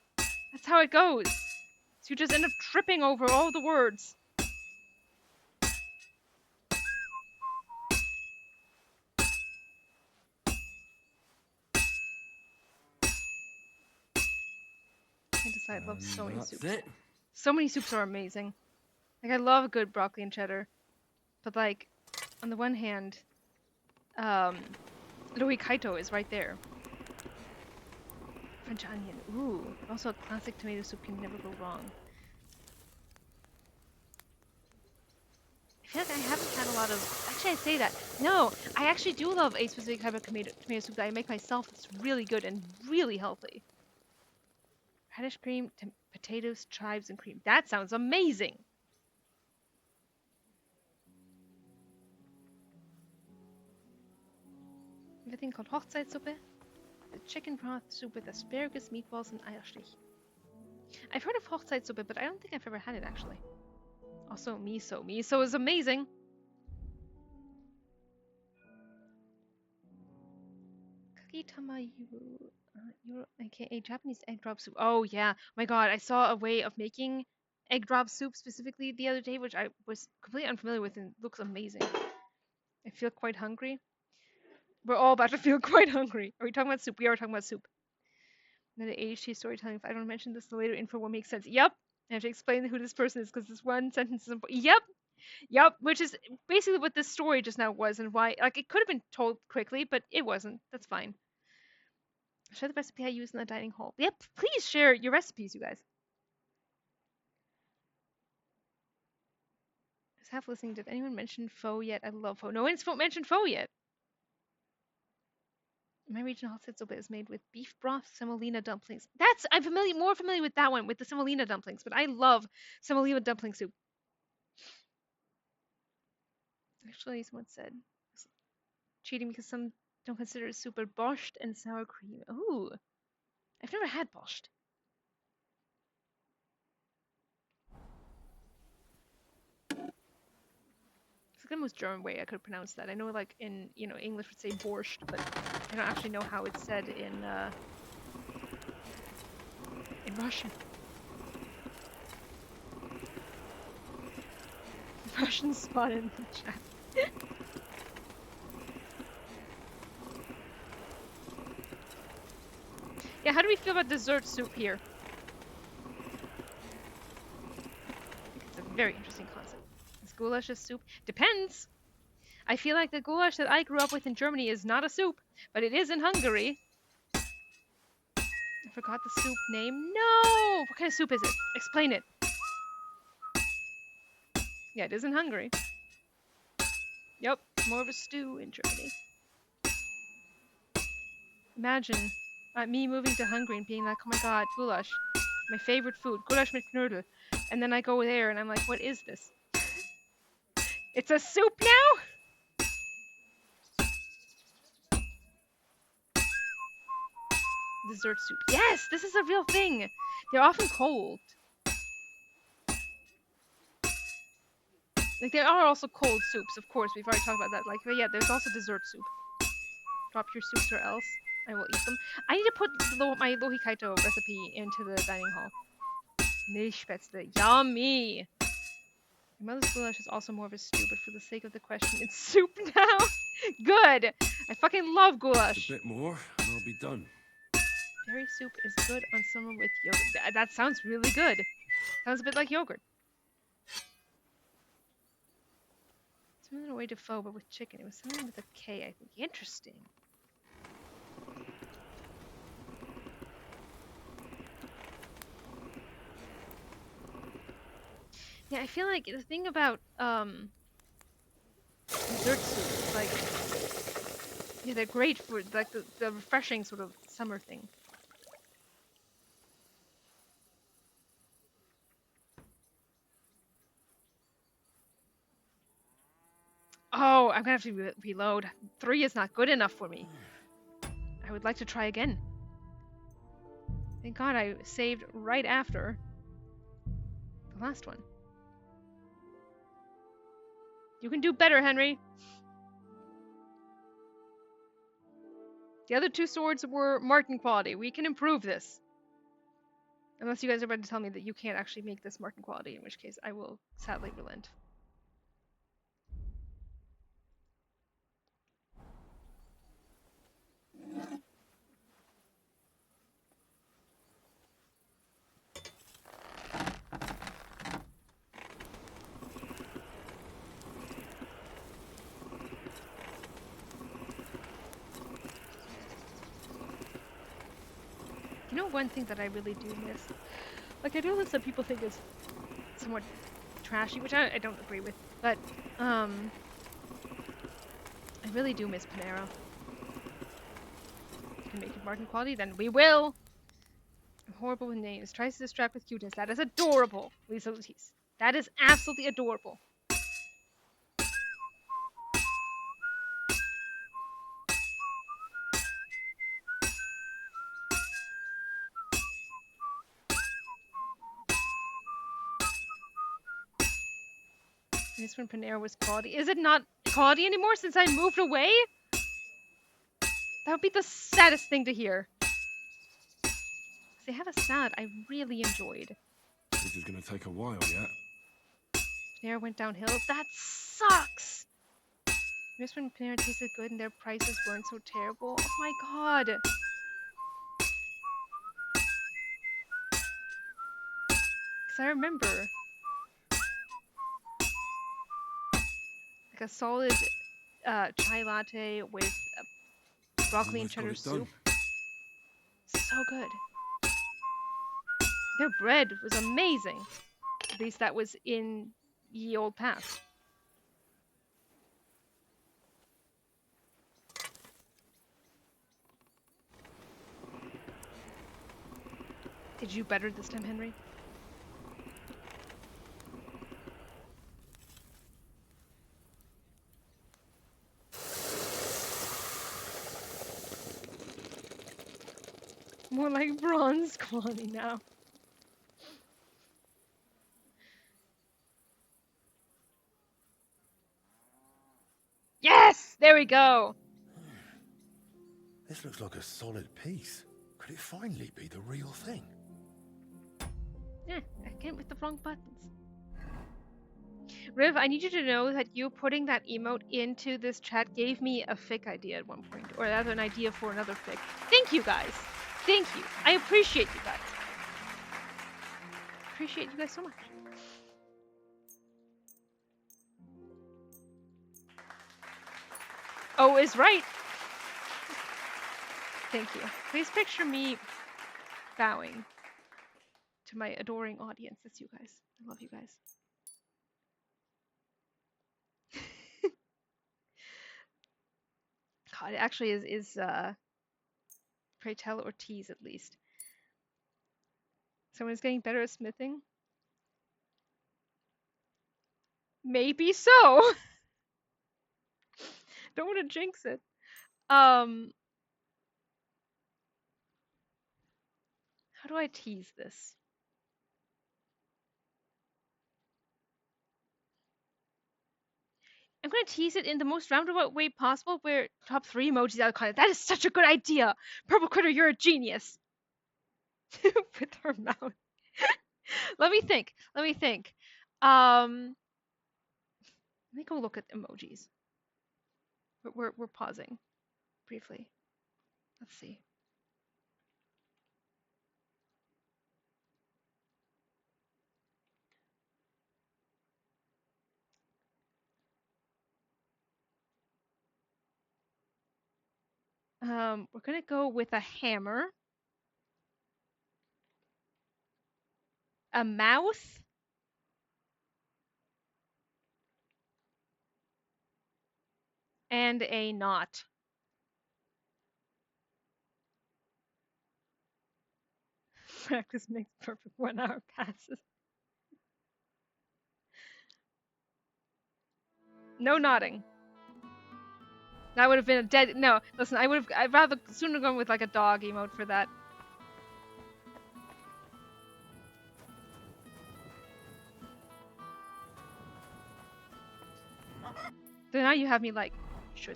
That's how it goes. So you just end up tripping over all the words. I decide I love so many soups. So many soups are amazing. Like, I love a good broccoli and cheddar. But, like, on the one hand, Louis Kaito is right there. French onion. Ooh. Also, a classic tomato soup can never go wrong. I feel like I haven't had a lot of... Actually, I say that. No, I actually do love a specific type of tomato soup that I make myself. It's really good and really healthy. Radish cream, potatoes, chives, and cream. That sounds amazing! I have a thing called Hochzeitssuppe. The chicken broth soup with asparagus, meatballs, and Eierstich. I've heard of Hochzeitssuppe, but I don't think I've ever had it, actually. Also, miso. Miso is amazing! Kakitama Yuru, aka Japanese egg drop soup. Oh, yeah. My god, I saw a way of making egg drop soup specifically the other day, which I was completely unfamiliar with and looks amazing. I feel quite hungry. We're all about to feel quite hungry. Are we talking about soup? We are talking about soup. And then the ADHD storytelling. If I don't mention this, the later info won't make sense. Yep. I have to explain who this person is because this one sentence is important. Yep. Yep. Which is basically what this story just now was and why. Like, it could have been told quickly, but it wasn't. That's fine. Share the recipe I use in the dining hall. Yep. Please share your recipes, you guys. Just half listening. Did anyone mention pho yet? I love pho. No one's mentioned pho yet. My regional Hochzeitssuppe is made with beef broth, semolina dumplings. I'm more familiar with that one, with the semolina dumplings, but I love semolina dumpling soup. Actually, someone said cheating because some don't consider it soup, but borscht and sour cream. Ooh, I've never had borscht. It's the most German way I could pronounce that. I know, like, in, English would say borscht, but I don't actually know how it's said in Russian. Russian spot in the chat. Yeah, how do we feel about dessert soup here? I think it's a very interesting concept. Is goulash a soup? Depends. I feel like the goulash that I grew up with in Germany is not a soup, but it is in Hungary. I forgot the soup name. No! What kind of soup is it? Explain it. Yeah, it is in Hungary. Yep, more of a stew in Germany. Imagine me moving to Hungary and being like, oh my god, goulash, my favorite food, goulash mit Knödel. And then I go there and I'm like, what is this? It's a soup now? Dessert soup. Yes, this is a real thing. They're often cold. Like, there are also cold soups, of course. We've already talked about that. Like, but yeah, there's also dessert soup. Drop your soups or else I will eat them. I need to put my lohikaito recipe into the dining hall. Milchspätzle. Yummy! Your mother's goulash is also more of a stew, but for the sake of the question, it's soup now. Good! I fucking love goulash. A bit more, and I'll be done. Berry soup is good on summer with yogurt. That sounds really good. Sounds a bit like yogurt. Similar way to pho, but with chicken. It was something with a K, I think. Interesting. Yeah, I feel like the thing about dessert soup, like, yeah, they're great for like the refreshing sort of summer thing. Oh, I'm gonna have to reload. 3 is not good enough for me. I would like to try again. Thank God I saved right after the last one. You can do better, Henry. The other 2 swords were Martin quality. We can improve this. Unless you guys are about to tell me that you can't actually make this Martin quality, in which case I will sadly relent. You know one thing that I really do miss? Like, I know that some people think is somewhat trashy, which I don't agree with, but I really do miss Panera. If you can make it Martin quality, then we will! I'm horrible with names. Tries to distract with cuteness. That is adorable, Lisa Lutis. That is absolutely adorable. This when Panera was quality. Is it not quality anymore since I moved away? That would be the saddest thing to hear. They have a salad I really enjoyed. This is gonna take a while, yeah? Panera went downhill. That sucks! Just when Panera tasted good and their prices weren't so terrible. Oh my god! Because I remember like a solid chai latte with broccoli and cheddar soup. So good. Their bread was amazing. At least that was in ye old past. Did you better this time, Henry? More like bronze quality now. Yes! There we go! This looks like a solid piece. Could it finally be the real thing? Yeah, again with the wrong buttons. Riv, I need you to know that you putting that emote into this chat gave me a fic idea at one point, or rather an idea for another fic. Thank you guys. Thank you. I appreciate you guys. Appreciate you guys so much. Oh is right. Thank you. Please picture me bowing to my adoring audience. It's you guys. I love you guys. God, it actually is pray tell or tease at least. Someone's getting better at smithing? Maybe so. Don't want to jinx it. How do I tease this? I'm gonna tease it in the most roundabout way possible. Where top 3 emojis out of context. That is such a good idea. Purple critter, you're a genius. With her mouth. Let me think. Let me think. Let me go look at emojis. We're pausing briefly. Let's see. We're gonna go with a hammer, a mouth, and a knot. Practice makes perfect. 1 hour passes. No nodding. That would have been a dead. No, listen. I'd rather sooner gone with like a dog emote for that. So now you have me like, should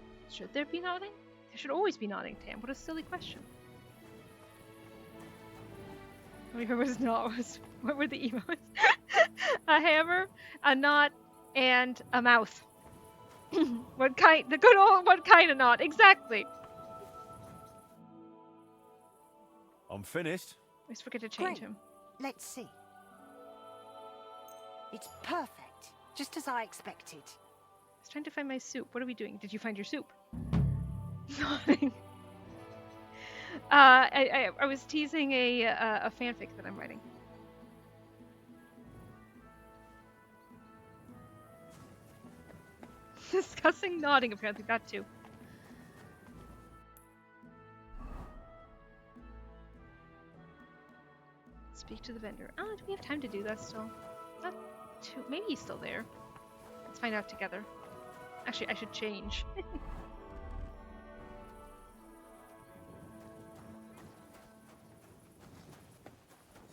there be nodding? There should always be nodding, Tam. What a silly question. What were the emotes? A hammer, a knot, and a mouth. What kind? The good old what kind of knot? Exactly. I'm finished. I always forget to change Great. him. Let's see. It's perfect, just as I expected. I was trying to find my soup. What are we doing? Did you find your soup? Nodding. I was teasing a fanfic that I'm writing. Discussing nodding, apparently that too. Speak to the vendor. Do we have time to do that still? Not too. Maybe he's still there. Let's find out together. Actually, I should change.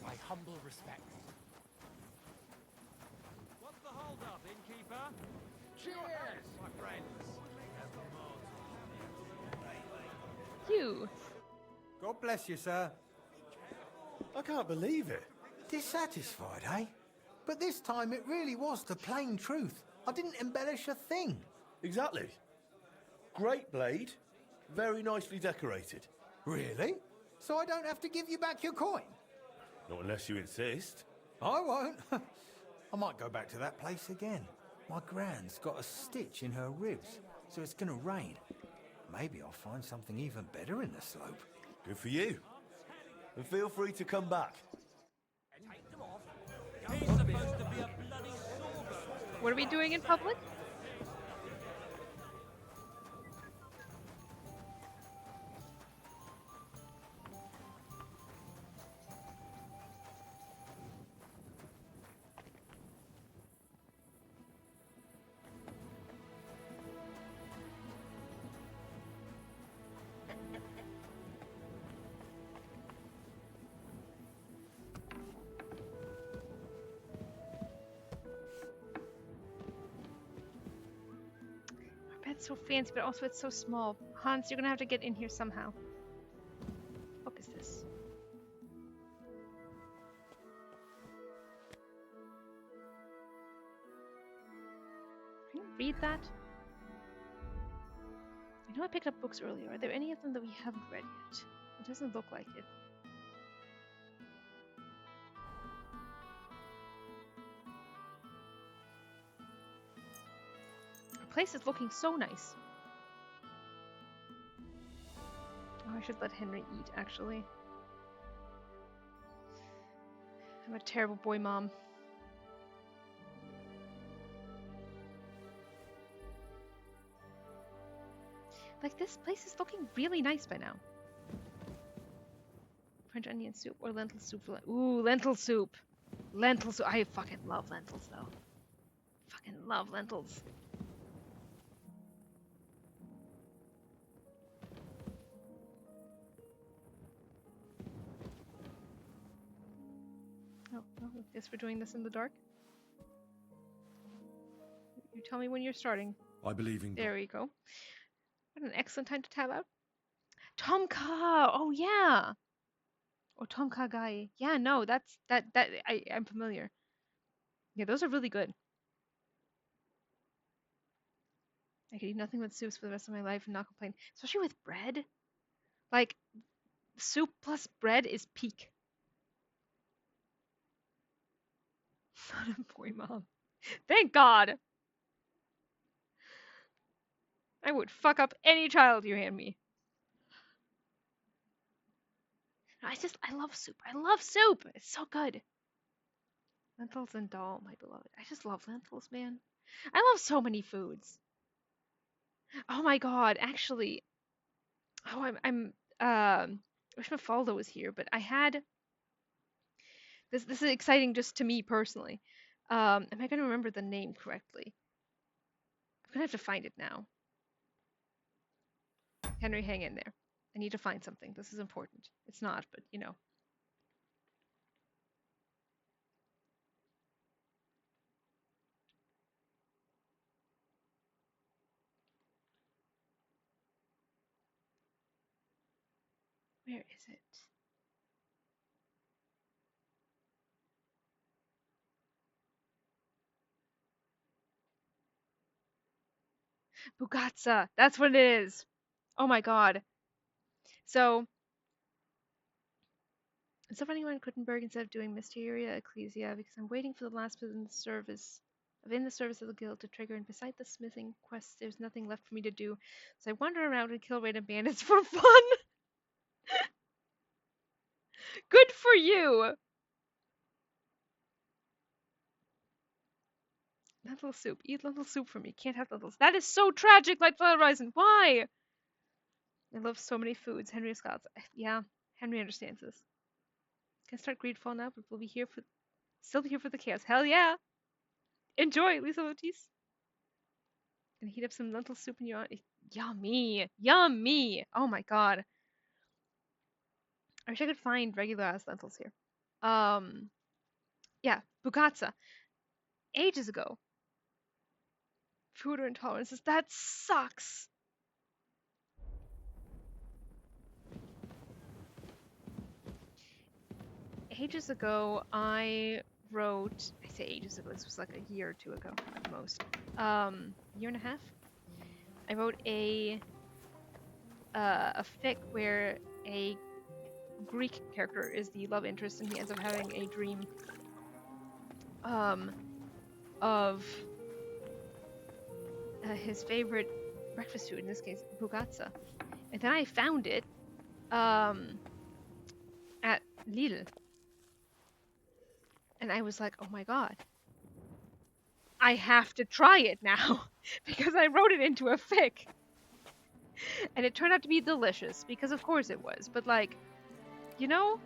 My humble respects. What's the hold up, innkeeper? Cheers, my friends. You. God bless you, sir. I can't believe it. Dissatisfied, eh? But this time it really was the plain truth. I didn't embellish a thing. Exactly. Great blade. Very nicely decorated. Really? So I don't have to give you back your coin? Not unless you insist. I won't. I might go back to that place again. My gran's got a stitch in her ribs, so it's gonna rain. Maybe I'll find something even better in the slope. Good for you. And feel free to come back. He's supposed to be a bloody sawbones. What are we doing in public? It's so fancy, but also it's so small. Hans, you're gonna have to get in here somehow. What is this? Can you read that? I know I picked up books earlier. Are there any of them that we haven't read yet? It doesn't look like it. The place is looking so nice. Oh, I should let Henry eat, actually. I'm a terrible boy mom. Like, this place is looking really nice by now. French onion soup or lentil soup. Ooh, lentil soup. Lentil soup. I fucking love lentils, though. Fucking love lentils. Oh, well, I guess we're doing this in the dark. You tell me when you're starting. I believe in God. There we go. What an excellent time to tab out. Tomka! Oh yeah! Or Tomka guy. Yeah, no, I'm familiar. Yeah, those are really good. I could eat nothing but soups for the rest of my life and not complain. Especially with bread. Like, soup plus bread is peak. Not a boy mom. Thank God! I would fuck up any child you hand me. I love soup. I love soup! It's so good. Lentils and dal, my beloved. I just love lentils, man. I love so many foods. Oh my God, actually. Oh, I wish Mafalda was here, but I had this is exciting just to me personally. Am I gonna remember the name correctly? I'm gonna have to find it now. Henry, hang in there. I need to find something. This is important. It's not, but you know. Where is it? Bugatsa. That's what it is. Oh my God. So, instead of running around Gutenberg instead of doing Mysteria Ecclesia, because I'm waiting for the last bit in the service of the guild to trigger, and beside the smithing quest, there's nothing left for me to do. So I wander around and kill random bandits for fun. Good for you. Lentil soup. Eat lentil soup for me. Can't have lentils. That is so tragic, Lightfall Horizon. Why? I love so many foods. Henry Scott's. Yeah, Henry understands this. Can I start Greedfall now, but we'll be here for, still be here for the chaos. Hell yeah! Enjoy, Lisa Otis. And heat up some lentil soup in your. Yummy, yummy. Oh my God. I wish I could find regular ass lentils here. Yeah, Bugatsa. Ages ago. Food or intolerances. That sucks. Ages ago, I wrote. I say ages ago. This was like a year or two ago at most. Year and a half. I wrote a fic where a Greek character is the love interest, and he ends up having a dream of his favorite breakfast food, in this case, bugatsa. And then I found it at Lille. And I was like, oh my God. I have to try it now because I wrote it into a fic. And it turned out to be delicious because of course it was. But like, you know,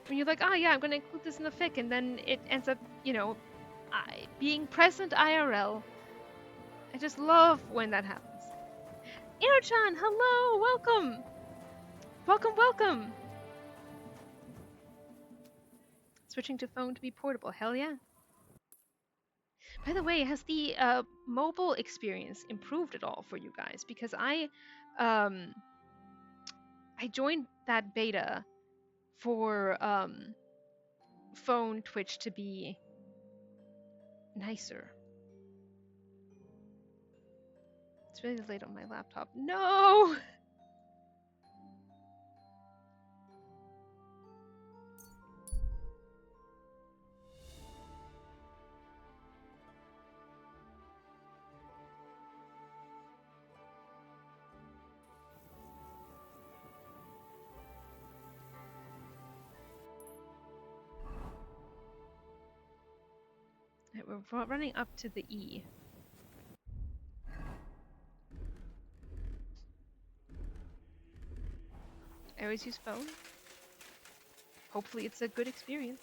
when you're like, oh yeah, I'm going to include this in the fic, and then it ends up, you know, being present IRL. I just love when that happens. Ino-chan, hello, welcome. Welcome, welcome. Switching to phone to be portable, hell yeah. By the way, has the mobile experience improved at all for you guys? Because I joined that beta for phone Twitch to be nicer. It's really late on my laptop. No! We're running up to the E. I always use phone. Hopefully it's a good experience.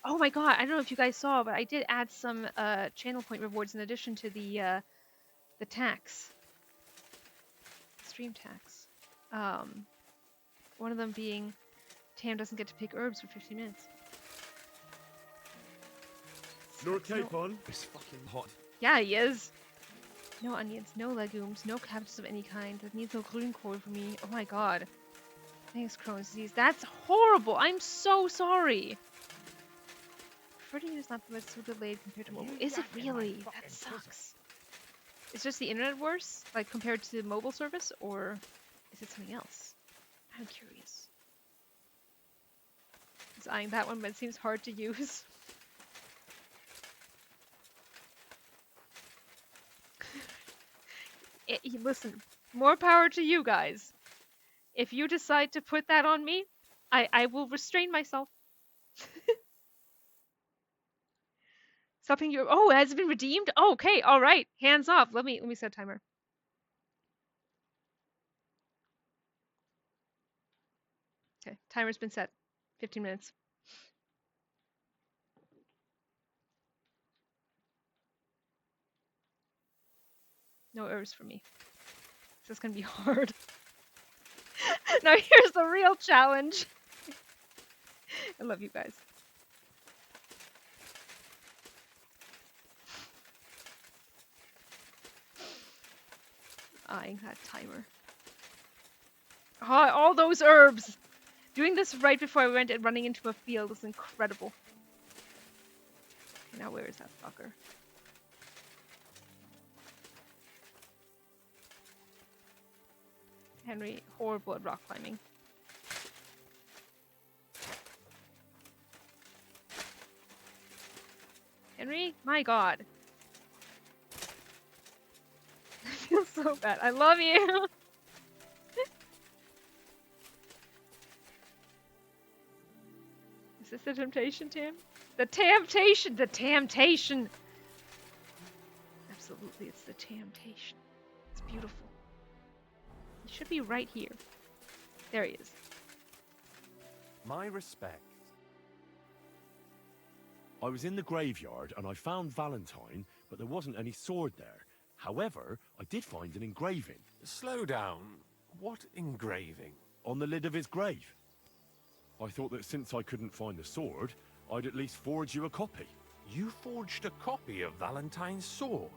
Oh my God, I don't know if you guys saw, but I did add some channel point rewards in addition to the tax. Stream tax. One of them being Tam doesn't get to pick herbs for 15 minutes. You're okay, Pon? It's fucking hot. Yeah, he is. No onions, no legumes, no cabbages of any kind. That needs no grünkohl for me. Oh my god. Thanks, Crohn's disease. That's horrible. I'm so sorry. Preferred is not the best, so delayed compared to mobile. Is it really? That sucks. Is just the internet worse, like compared to the mobile service, or is it something else? I'm curious. It's eyeing that one, but it seems hard to use. Listen, more power to you guys. If you decide to put that on me, I will restrain myself. Something you oh, it has been redeemed? Oh, okay, alright. Hands off. Let me set a timer. Okay, timer's been set. 15 minutes. No herbs for me. This is gonna be hard. Now here's the real challenge. I love you guys. Eyeing that timer. Oh, all those herbs! Doing this right before I went and running into a field is incredible. Okay, now where is that fucker? Henry, horrible at rock climbing. Henry? My god. I feel so bad. I love you! Is this the temptation, Tam? The temptation! The temptation! Absolutely, it's the temptation. It's beautiful. He should be right here. There he is. My respects. I was in the graveyard and I found Valentine, but there wasn't any sword there. However, I did find an engraving. Slow down. What engraving? On the lid of his grave. I thought that since I couldn't find the sword, I'd at least forge you a copy. You forged a copy of Valentine's sword?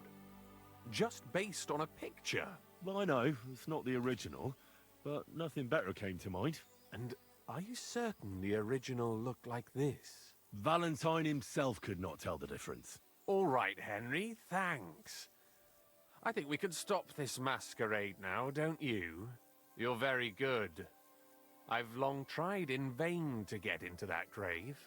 Just based on a picture? Well, I know, it's not the original, but nothing better came to mind. And are you certain the original looked like this? Valentine himself could not tell the difference. All right, Henry, thanks. I think we could stop this masquerade now, don't you? You're very good. I've long tried in vain to get into that grave.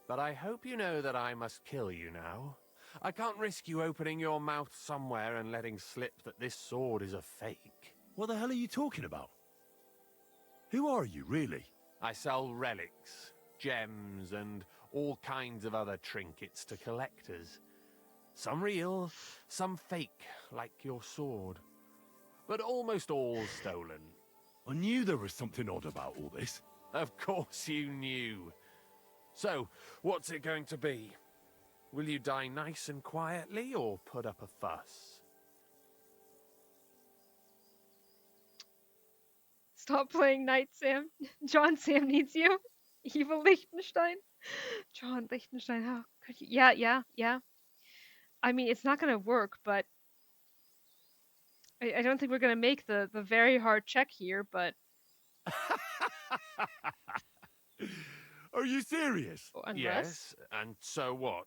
But I hope you know that I must kill you now. I can't risk you opening your mouth somewhere and letting slip that this sword is a fake. What the hell are you talking about? Who are you, really? I sell relics, gems, and all kinds of other trinkets to collectors. Some real, some fake, like your sword. But almost all stolen. I knew there was something odd about all this. Of course you knew. So, what's it going to be? Will you die nice and quietly, or put up a fuss? Stop playing Knight, Sam. John, Sam needs you. Evil Liechtenstein. John Liechtenstein, how could you? Yeah. I mean, it's not gonna work, but I don't think we're gonna make the very hard check here, but... Are you serious? Unless... Yes, and so what?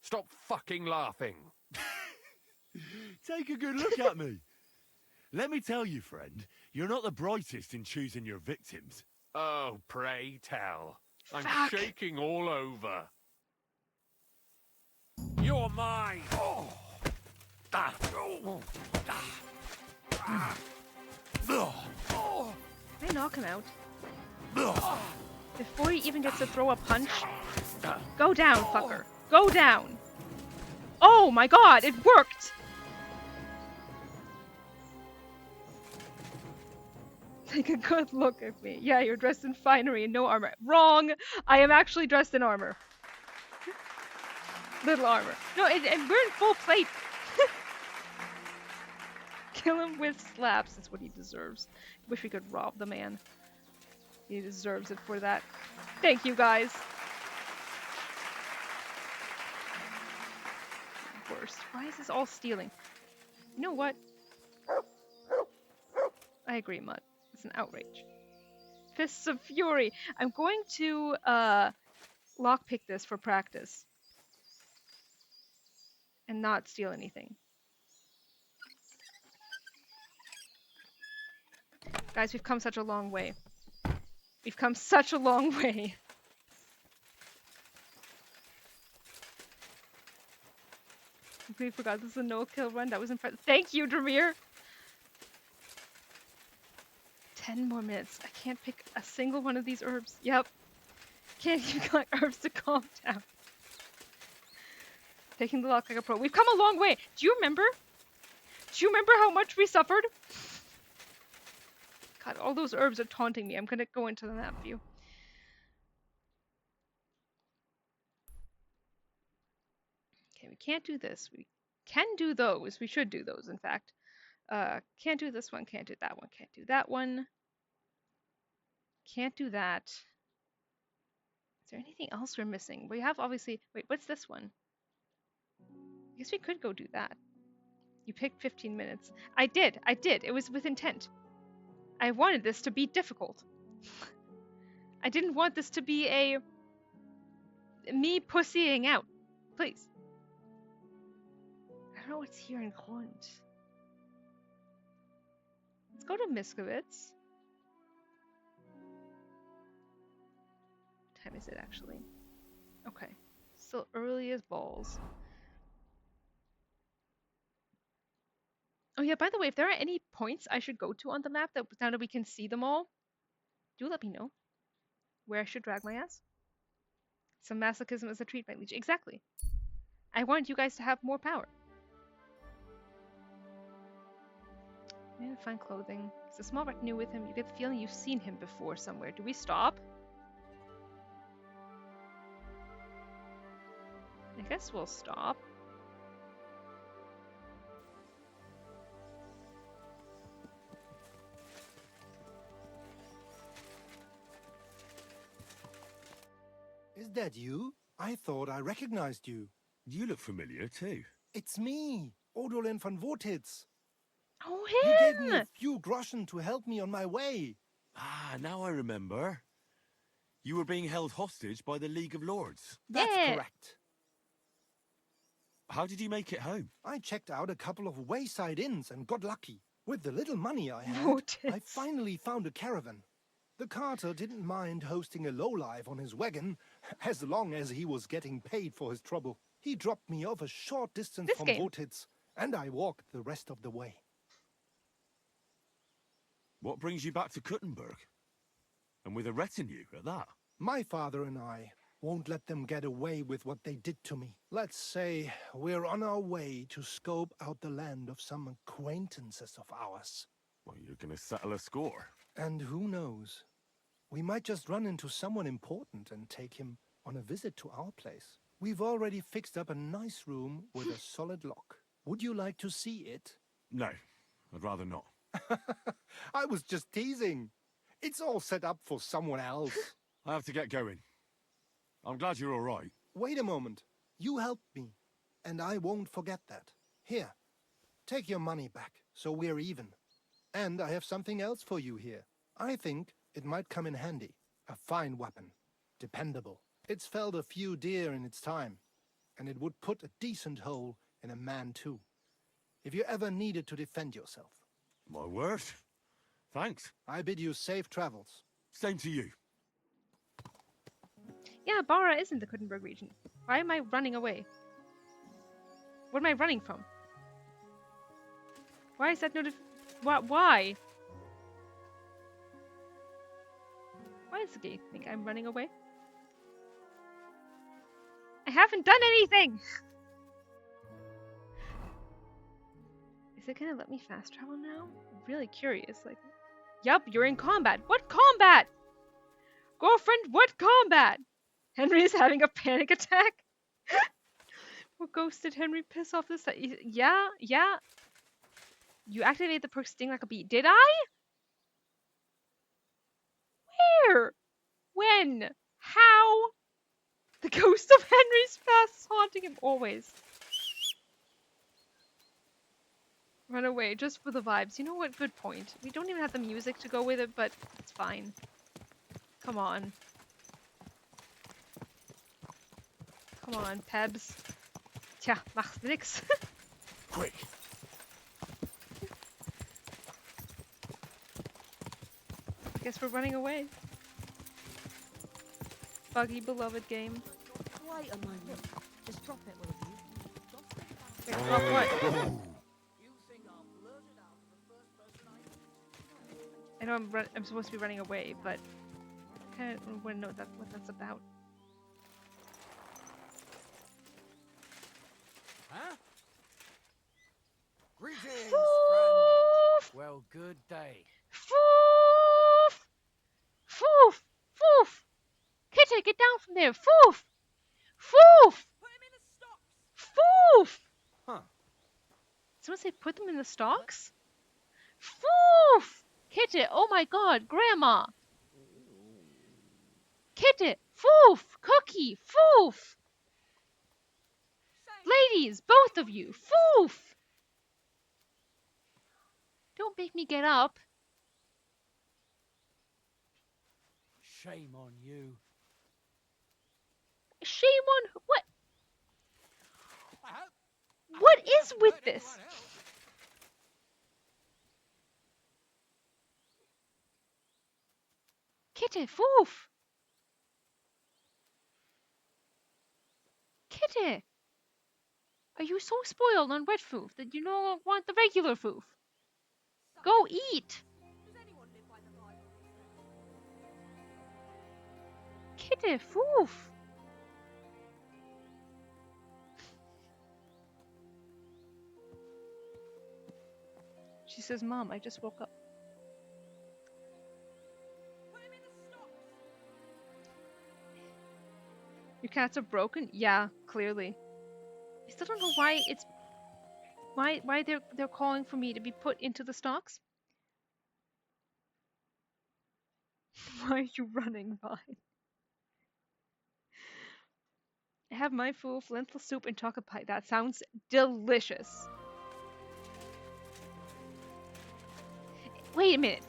Stop fucking laughing. Take a good look at me. Let me tell you, friend, you're not the brightest in choosing your victims. Oh, pray tell. I'm Fuck. shaking all over. You're mine! Oh. Ah. Oh. Ah. Can I knock him out? Before he even gets to throw a punch? Go down, fucker. Go down. Oh my god, it worked! Take a good look at me. Yeah, you're dressed in finery and no armor. Wrong! I am actually dressed in armor. Little armor. No, we're in full plate. Kill him with slaps. That's what he deserves. Wish we could rob the man. He deserves it for that. Thank you, guys. Worst. Why is this all stealing? You know what? I agree, Mutt. It's an outrage. Fists of Fury. I'm going to lockpick this for practice. And not steal anything. Guys, we've come such a long way. We've come such a long way. Completely forgot this is a no-kill run. That was impressive. Thank you, Dramir! 10 more minutes. I can't pick a single one of these herbs. Yep. Can't even collect herbs to calm down. Taking the lock like a pro. We've come a long way. Do you remember? Do you remember how much we suffered? God, all those herbs are taunting me. I'm gonna go into the map view. Okay, we can't do this. We can do those. We should do those, in fact. Can't do this one. Can't do that one. Can't do that one. Can't do that. Is there anything else we're missing? We have obviously... Wait, what's this one? I guess we could go do that. You picked 15 minutes. I did. I did. It was with intent. I wanted this to be difficult. I didn't want this to be a... me pussying out. Please. I don't know what's here in Grund. Let's go to Miskowitz. What time is it actually? Okay. Still early as balls. Oh yeah, by the way, if there are any points I should go to on the map that now that we can see them all, do let me know where I should drag my ass. Some masochism is a treat, my liege. Exactly. I want you guys to have more power. Man, find clothing. It's a small retinue with him. You get the feeling you've seen him before somewhere. Do we stop? I guess we'll stop. Is that you? I thought I recognized you. You look familiar too. It's me, Odolin von Wotitz. Oh, You gave me him! a few groschen to help me on my way. Ah, now I remember. You were being held hostage by the League of Lords. That's Yeah. correct. How did you make it home? I checked out a couple of wayside inns and got lucky. With the little money I had, Wotitz. I finally found a caravan. The carter didn't mind hosting a lowlife on his wagon, as long as he was getting paid for his trouble. He dropped me off a short distance This from game. Wotitz, and I walked the rest of the way. What brings you back to Kuttenberg? And with a retinue at that? My father and I won't let them get away with what they did to me. Let's say we're on our way to scope out the land of some acquaintances of ours. Well, you're gonna settle a score. And who knows? We might just run into someone important and take him on a visit to our place. We've already fixed up a nice room with a solid lock. Would you like to see it? No, I'd rather not. I was just teasing. It's all set up for someone else. I have to get going. I'm glad you're all right. Wait a moment. You helped me, and I won't forget that. Here, take your money back, so we're even. And I have something else for you here. I think it might come in handy. A fine weapon. Dependable. It's felled a few deer in its time, and it would put a decent hole in a man too, if you ever needed to defend yourself. My word. Thanks. I bid you safe travels. Same to you. Yeah, Bara is in the Kuttenberg region. Why am I running away? What am I running from? Why is that Why? Why does the game think I'm running away? I haven't done anything! Is it gonna let me fast travel now? I'm really curious. Like, yup, you're in combat. What combat? Girlfriend, what combat? Henry is having a panic attack? What ghost did Henry piss off this time? Yeah. You activated the perk Sting like a bee. Did I? Where? When? How? The ghost of Henry's past is haunting him always. Run away, just for the vibes. You know what? Good point. We don't even have the music to go with it, but it's fine. Come on. Come on, Pebs. Tja, macht nix. Quick! I guess we're running away. Buggy, beloved game. Wait a moment. Just drop it, will you? Wait, drop what? I know I'm supposed to be running away, but I kind of want to know what that's about. Huh? Greetings, Foof! friend. Well, good day. Foof! Foof! Foof! Kitty, get down from there! Foof! Foof! Put him in the stocks! Foof! Huh. Someone say put them in the stocks? Foof! Kitty, oh my god, Grandma! Kitty, foof! Cookie, foof! Ladies, both of you, foof! Don't make me get up. Shame on you. Shame on what? I hope What it is doesn't with hurt this? anyone else. Kitty, foof! Kitty! Are you so spoiled on wet foof that you no longer want the regular foof? Go eat! Does anyone live by the Bible? Kitty, foof! She says, Mom, I just woke up. Put him in the stocks! Your cats are broken? Yeah, clearly. I still don't know why it's why they're calling for me to be put into the stocks. Why are you running, Vine? I have my foof, lentil soup, and chocolate pie. That sounds delicious. Wait a minute.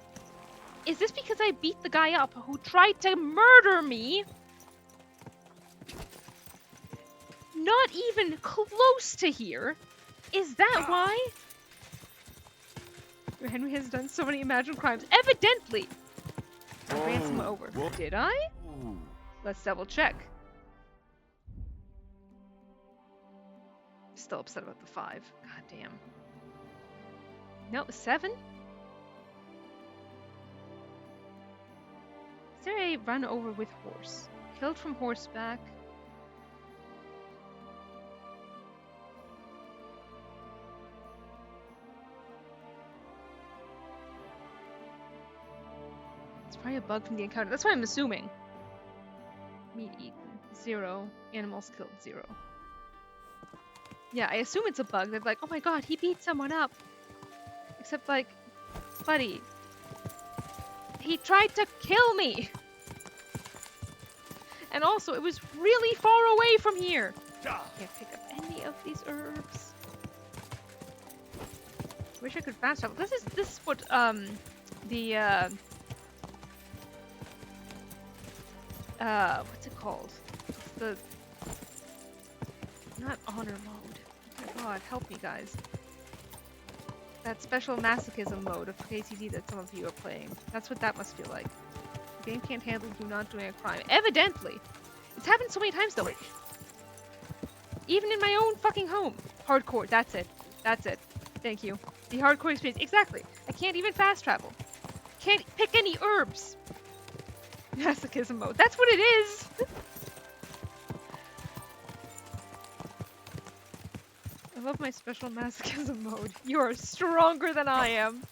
Is this because I beat the guy up who tried to murder me? Not even close to here. Is that why? Henry has done so many imagined crimes. Evidently! I ran someone over. Did I? Ooh. Let's double check. Still upset about the 5. God damn. No, 7? Is there a run over with horse? Killed from horseback. It's probably a bug from the encounter. That's what I'm assuming. Meat eaten, 0. Animals killed, 0. Yeah, I assume it's a bug. They're like, oh my god, he beat someone up. Except like, buddy, he tried to kill me. And also, it was really far away from here. Can't pick up any of these herbs. Wish I could fast travel. This is what what's it called? It's the not honor mode. Oh my god, help me guys. That special masochism mode of KCD that some of you are playing. That's what that must feel like. The game can't handle you not doing a crime. Evidently! It's happened so many times though. Even in my own fucking home. Hardcore, that's it. That's it. Thank you. The hardcore experience. Exactly. I can't even fast travel. Can't pick any herbs. Masochism mode. That's what it is! I love my special masochism mode. You are stronger than I am.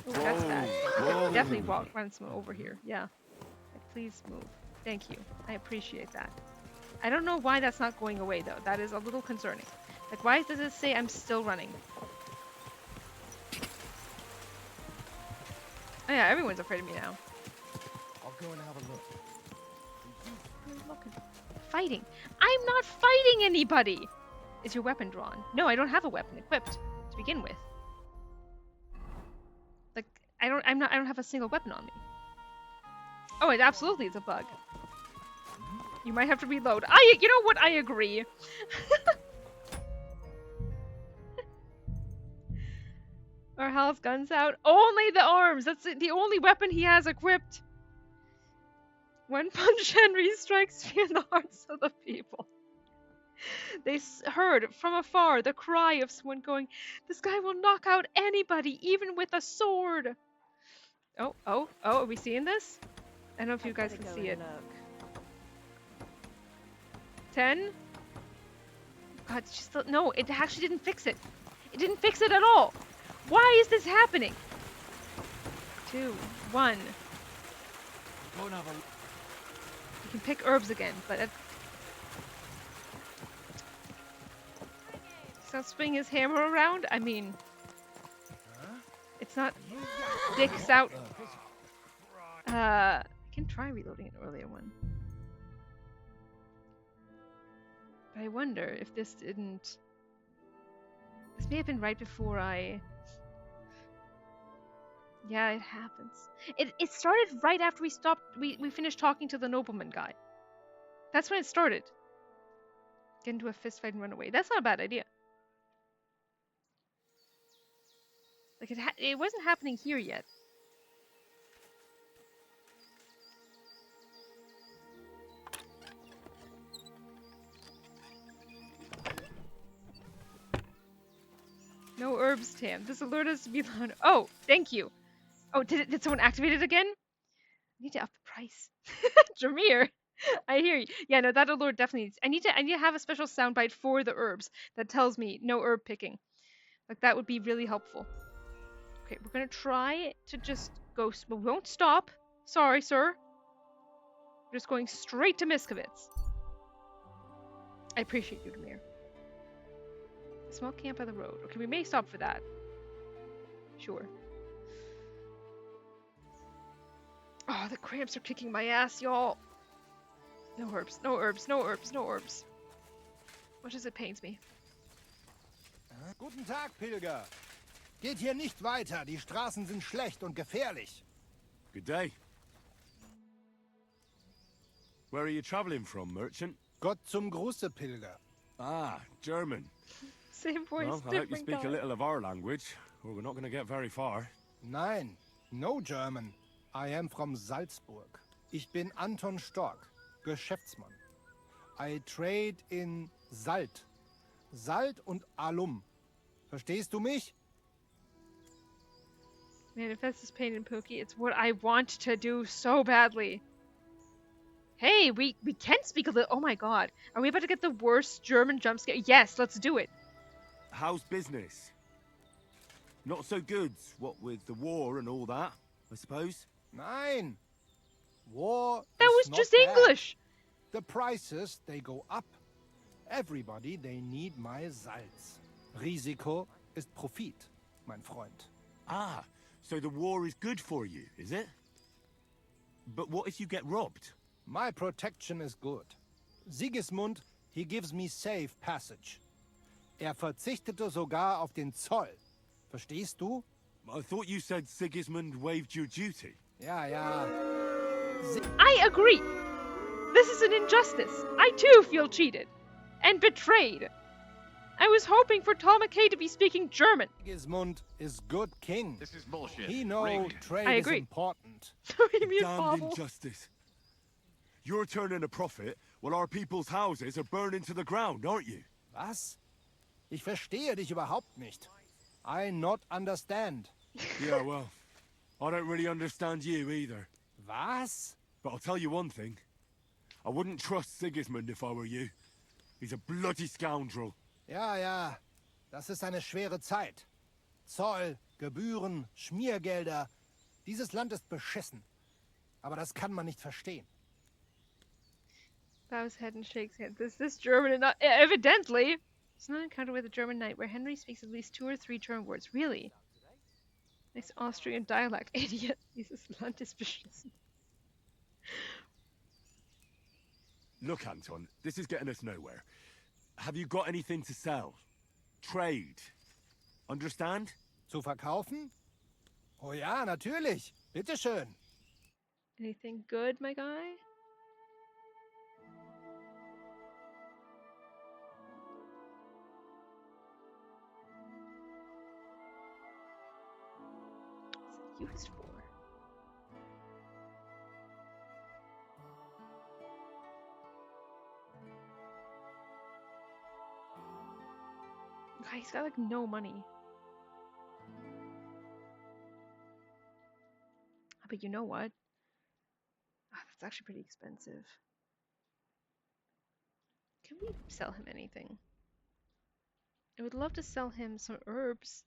Ooh, that's bad. Definitely run someone over here. Yeah. Please move. Thank you. I appreciate that. I don't know why that's not going away though. That is a little concerning. Like, why does it say I'm still running? Oh yeah, everyone's afraid of me now. I'll go and have a look. Fighting. I'm not fighting anybody! Is your weapon drawn? No, I don't have a weapon equipped to begin with. Like, I don't have a single weapon on me. Oh, it absolutely is a bug. You might have to reload. You know what? I agree. Are Hal's guns out? Only the arms. That's the only weapon he has equipped. One punch Henry strikes fear in the hearts of the people. They heard from afar the cry of someone going, "This guy will knock out anybody, even with a sword." Oh, are we seeing this? I don't know if you guys can see it. 10? God, no, it actually didn't fix it. It didn't fix it at all. Why is this happening? 2, 1. Go and have a You can pick herbs again, but he's not swinging his hammer around. I mean, it's not dicks out. I can try reloading an earlier one. But I wonder if this didn't. This may have been right before I. Yeah, it happens. It started right after we stopped. We finished talking to the nobleman guy. That's when it started. Get into a fist fight and run away. That's not a bad idea. Like it wasn't happening here yet. No herbs, Tam. This alert us to be loud. Oh, thank you. Oh, did someone activate it again? I need to up the price. Jameer, I hear you. Yeah, no, that alert definitely needs. I need to have a special soundbite for the herbs that tells me no herb picking. Like that would be really helpful. Okay, we're gonna try to just go. We won't stop. Sorry, sir. We're just going straight to Miskovitz. I appreciate you, Jameer. A small camp by the road. Okay, we may stop for that. Sure. Oh, the cramps are kicking my ass, y'all. No herbs, no herbs, no herbs, no herbs. Much as it pains me. Guten Tag, Pilger. Geht hier nicht weiter. Die Straßen sind schlecht und gefährlich. Good day. Where are you traveling from, merchant? Gott zum Gruße, Pilger. Ah, German. Same voice, Well, I hope you speak a little of our language, or we're not going to get very far. Nein, no German. I am from Salzburg. Ich bin Anton Stork, Geschäftsmann. I trade in Salt. Salt und Alum. Verstehst du mich? Manifest is pain and pokey. It's what I want to do so badly. Hey, we can speak a little. Oh my god. Are we about to get the worst German jump scare? Yes, let's do it. How's business? Not so good, what with the war and all that, I suppose? Nein. War That is was not just bad. English. The prices, they go up. Everybody, they need my Salz. Risiko ist Profit, mein Freund. Ah, so the war is good for you, is it? But what if you get robbed? My protection is good. Sigismund, he gives me safe passage. Verzichtete sogar auf den Zoll. Verstehst du? I thought you said Sigismund waived your duty. Ja, ja. I agree. This is an injustice. I too feel cheated. And betrayed. I was hoping for Ptolemy to be speaking German. Sigismund is good king. This is bullshit. He knows trade I is agree. important. Damned injustice. You're turning a profit while our people's houses are burning to the ground, aren't you? Was? Ich verstehe dich überhaupt nicht. I not understand. Yeah, well, I don't really understand you either. Was? But I'll tell you one thing. I wouldn't trust Sigismund if I were you. He's a bloody scoundrel. Ja, ja. Das ist eine schwere Zeit. Zoll, Gebühren, Schmiergelder. Dieses Land ist beschissen. Aber das kann man nicht verstehen. Bows head and shakes head. This German and not evidently. It's not an encounter with a German knight where Henry speaks at least 2 or 3 German words. Really? Nice Austrian dialect, idiot. Dieses Land ist beschissen. Look, Anton, this is getting us nowhere. have you got anything to sell? Trade. Understand? Zu verkaufen? Oh ja, natürlich. Bitteschön. Anything good, my guy? What's it used for? God, he's got like no money. But you know what? That's actually pretty expensive. Can we sell him anything? I would love to sell him some herbs.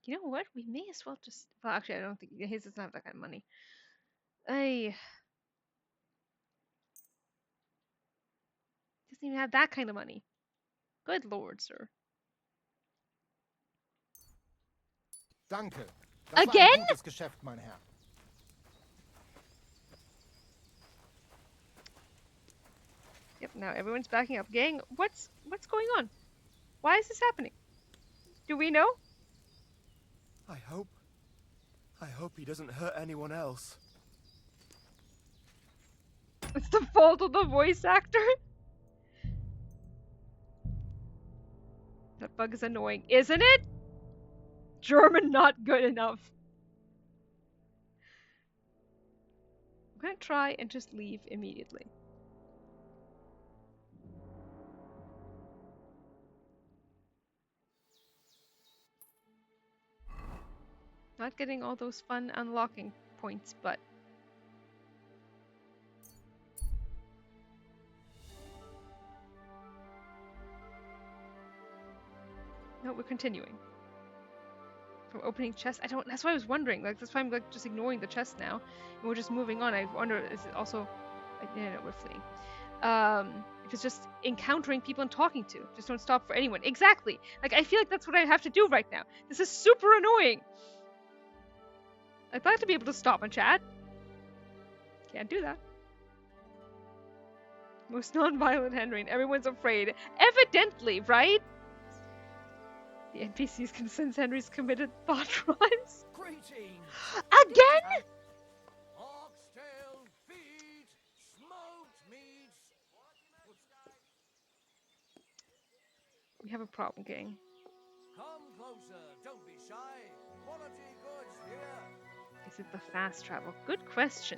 You know what? We may as well just... Well, actually, I don't think... His doesn't have that kind of money. Doesn't even have that kind of money. Good lord, sir. Danke. Das war Again? ein gutes Geschäft, mein Herr. Yep, now everyone's backing up. Gang, what's going on? Why is this happening? Do we know? I hope he doesn't hurt anyone else. It's the fault of the voice actor. That bug is annoying, isn't it? German not good enough. I'm gonna try and just leave immediately. Not getting all those fun unlocking points, but... No, we're continuing. From opening chest, I don't... That's why I was wondering. Like, that's why I'm like just ignoring the chest now. And we're just moving on. I wonder, is it also... No, we're fleeing. If it's just encountering people and talking to. Just don't stop for anyone. Exactly! Like, I feel like that's what I have to do right now. This is super annoying! I'd like to be able to stop and chat. Can't do that. Most non-violent Henry, and everyone's afraid. Evidently, right? The NPCs can sense Henry's committed thought crimes. Greetings. Again? Oxtail, feet, smoked meats. We have a problem, gang. Come closer, don't be shy. Quality goods here. Is it the fast travel? Good question.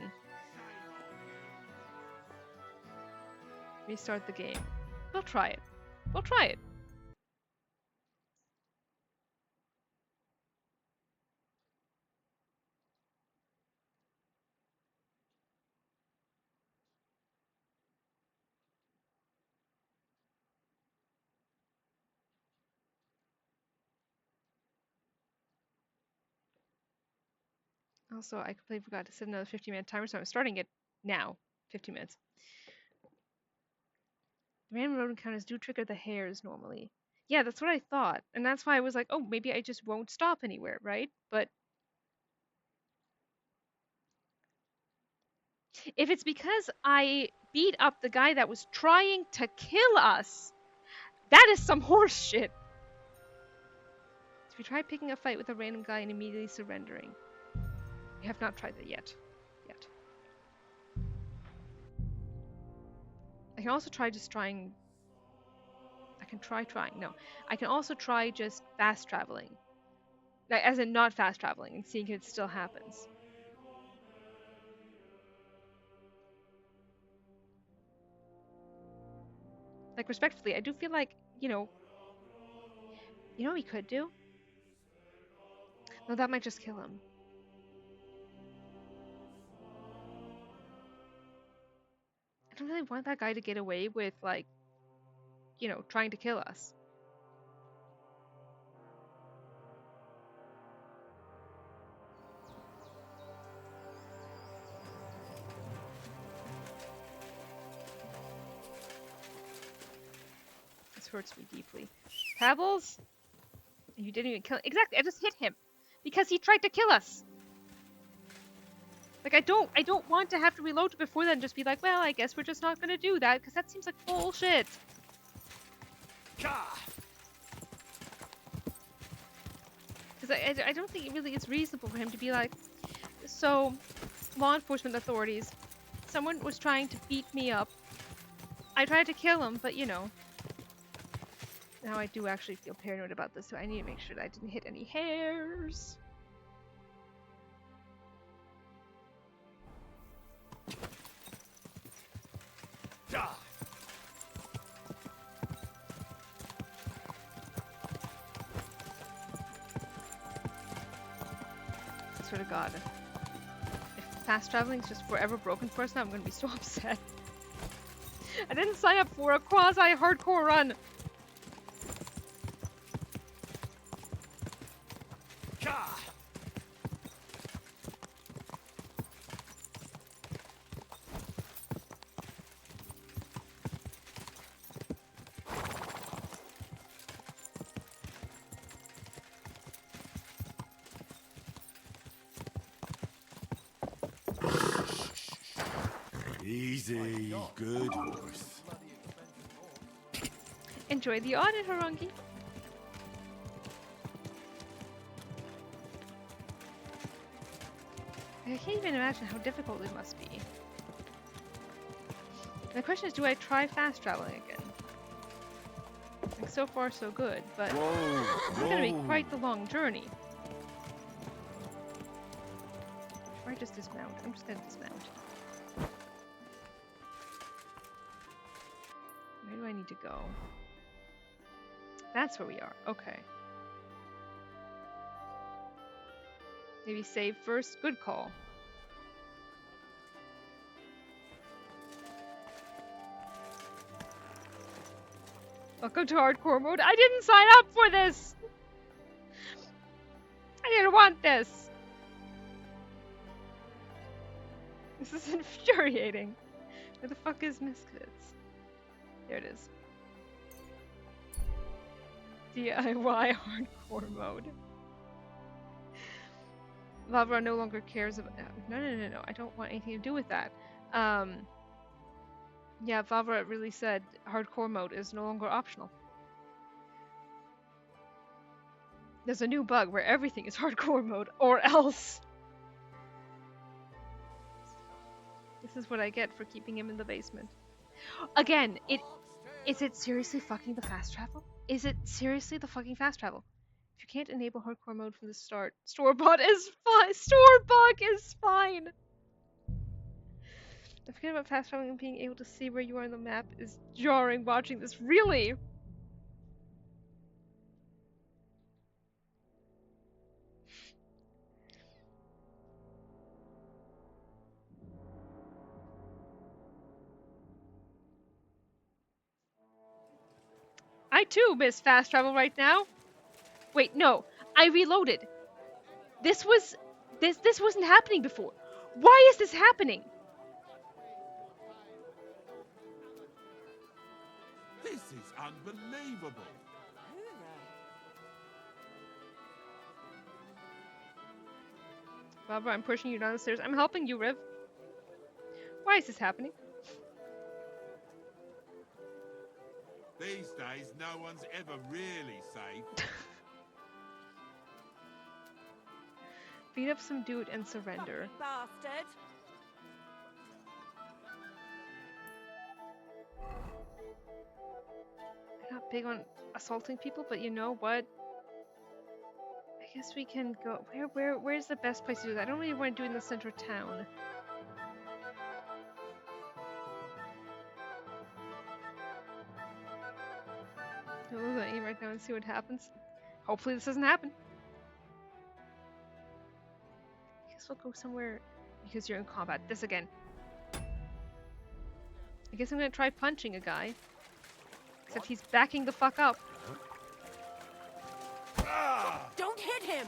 Restart the game. We'll try it. We'll try it. Also, I completely forgot to set another 15-minute timer, so I'm starting it now. 15 minutes. The random road encounters do trigger the hairs normally. Yeah, that's what I thought. And that's why I was like, oh, maybe I just won't stop anywhere, right? But if it's because I beat up the guy that was trying to kill us, that is some horse shit. So we tried picking a fight with a random guy and immediately surrendering. We have not tried that yet. I can also try just trying... I can try trying. No. I can also try just fast traveling. Like, as in not fast traveling and seeing if it still happens. Like, respectfully, I do feel like, you know what we could do? No, that might just kill him. I don't really want that guy to get away with, like, trying to kill us. This hurts me deeply. Pebbles? You didn't even kill him. Exactly, I just hit him. Because he tried to kill us. Like, I don't want to have to reload before then just be like, well, I guess we're just not gonna do that, because that seems like bullshit. Because I don't think it really is reasonable for him to be like, so, law enforcement authorities, someone was trying to beat me up. I tried to kill him, but you know. Now I do actually feel paranoid about this, so I need to make sure that I didn't hit any hairs. I swear to God. If fast traveling is just forever broken for us now, I'm gonna be so upset. I didn't sign up for a quasi-hardcore run. Easy, good horse. Enjoy the audit, Harangi. I can't even imagine how difficult it must be. The question is, do I try fast traveling again? Like, so far so good, but it's gonna be quite the long journey. Or I just dismount. I'm just gonna dismount. Where do I need to go? That's where we are. Okay. Maybe save first. Good call. Welcome to hardcore mode. I didn't sign up for this! I didn't want this! This is infuriating. Where the fuck is Misfits? There it is. DIY hardcore mode. Lavra no longer cares about. No. I don't want anything to do with that. Yeah, Vavra really said hardcore mode is no longer optional. There's a new bug where everything is hardcore mode, or else. This is what I get for keeping him in the basement. Again, is it seriously fucking the fast travel? Is it seriously the fucking fast travel? If you can't enable hardcore mode from the start, store-bought is fine. Store-bug is fine. I forget about fast traveling and being able to see where you are on the map is jarring watching this. Really? I too miss fast travel right now. Wait, no. I reloaded. This wasn't happening before. Why is this happening? This is unbelievable. Barbara, I'm pushing you down the stairs. I'm helping you, Riv. Why is this happening? These days, no one's ever really safe. Beat up some dude and surrender. Bastard. I'm not big on assaulting people, but you know what? I guess we can go. Where's the best place to do that? I don't really want to do it in the center of town. I'm gonna aim right now and see what happens. Hopefully this doesn't happen. I guess we'll go somewhere because you're in combat. This again. I guess I'm gonna try punching a guy. Except he's backing the fuck up. Don't hit him!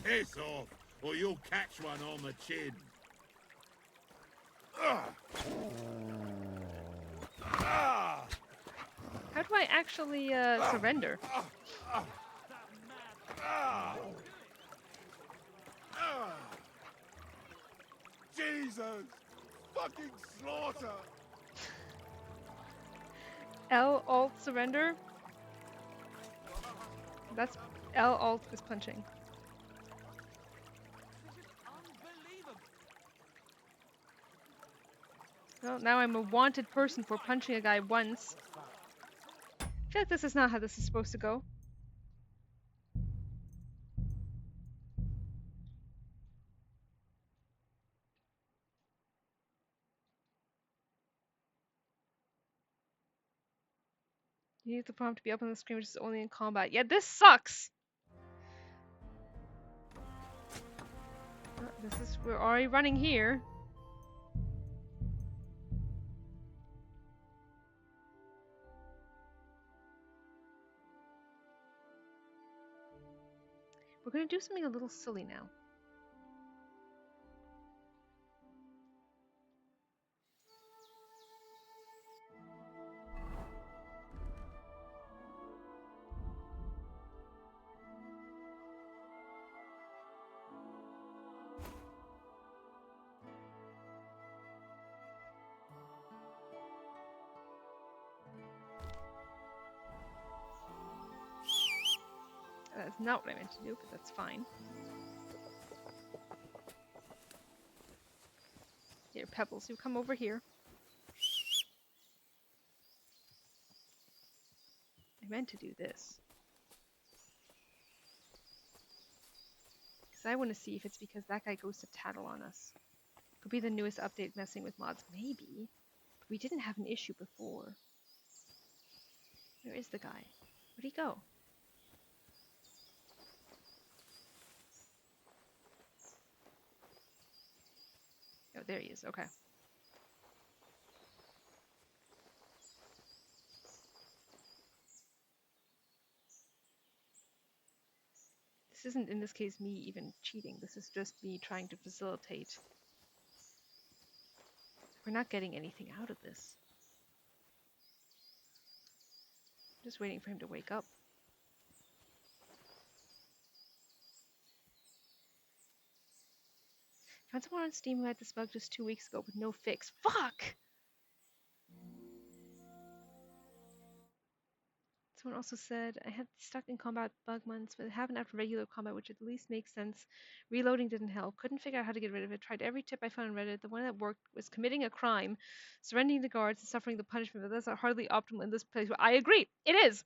Piss off, or you'll catch one on the chin. How do actually surrender. Jesus! Fucking slaughter! L alt surrender. That's L alt is punching. Well, now I'm a wanted person for punching a guy once. I feel like this is not how this is supposed to go. You need the prompt to be up on the screen, which is only in combat. Yeah, this sucks! We're already running here. We're gonna do something a little silly now. That's not what I meant to do, but that's fine. Here, Pebbles, you come over here. I meant to do this. Because I want to see if it's because that guy goes to tattle on us. Could be the newest update messing with mods. Maybe. But we didn't have an issue before. Where is the guy? Where'd he go? Oh, there he is. Okay. This isn't, in this case, me even cheating. This is just me trying to facilitate. We're not getting anything out of this. Just waiting for him to wake up. Found someone on Steam who had this bug just 2 weeks ago with no fix. Fuck! Someone also said, I had stuck in combat bug months, but it happened after regular combat, which at least makes sense. Reloading didn't help. Couldn't figure out how to get rid of it. Tried every tip I found on Reddit. The one that worked was committing a crime, surrendering the guards, and suffering the punishment, but that's hardly optimal in this place. I agree! It is!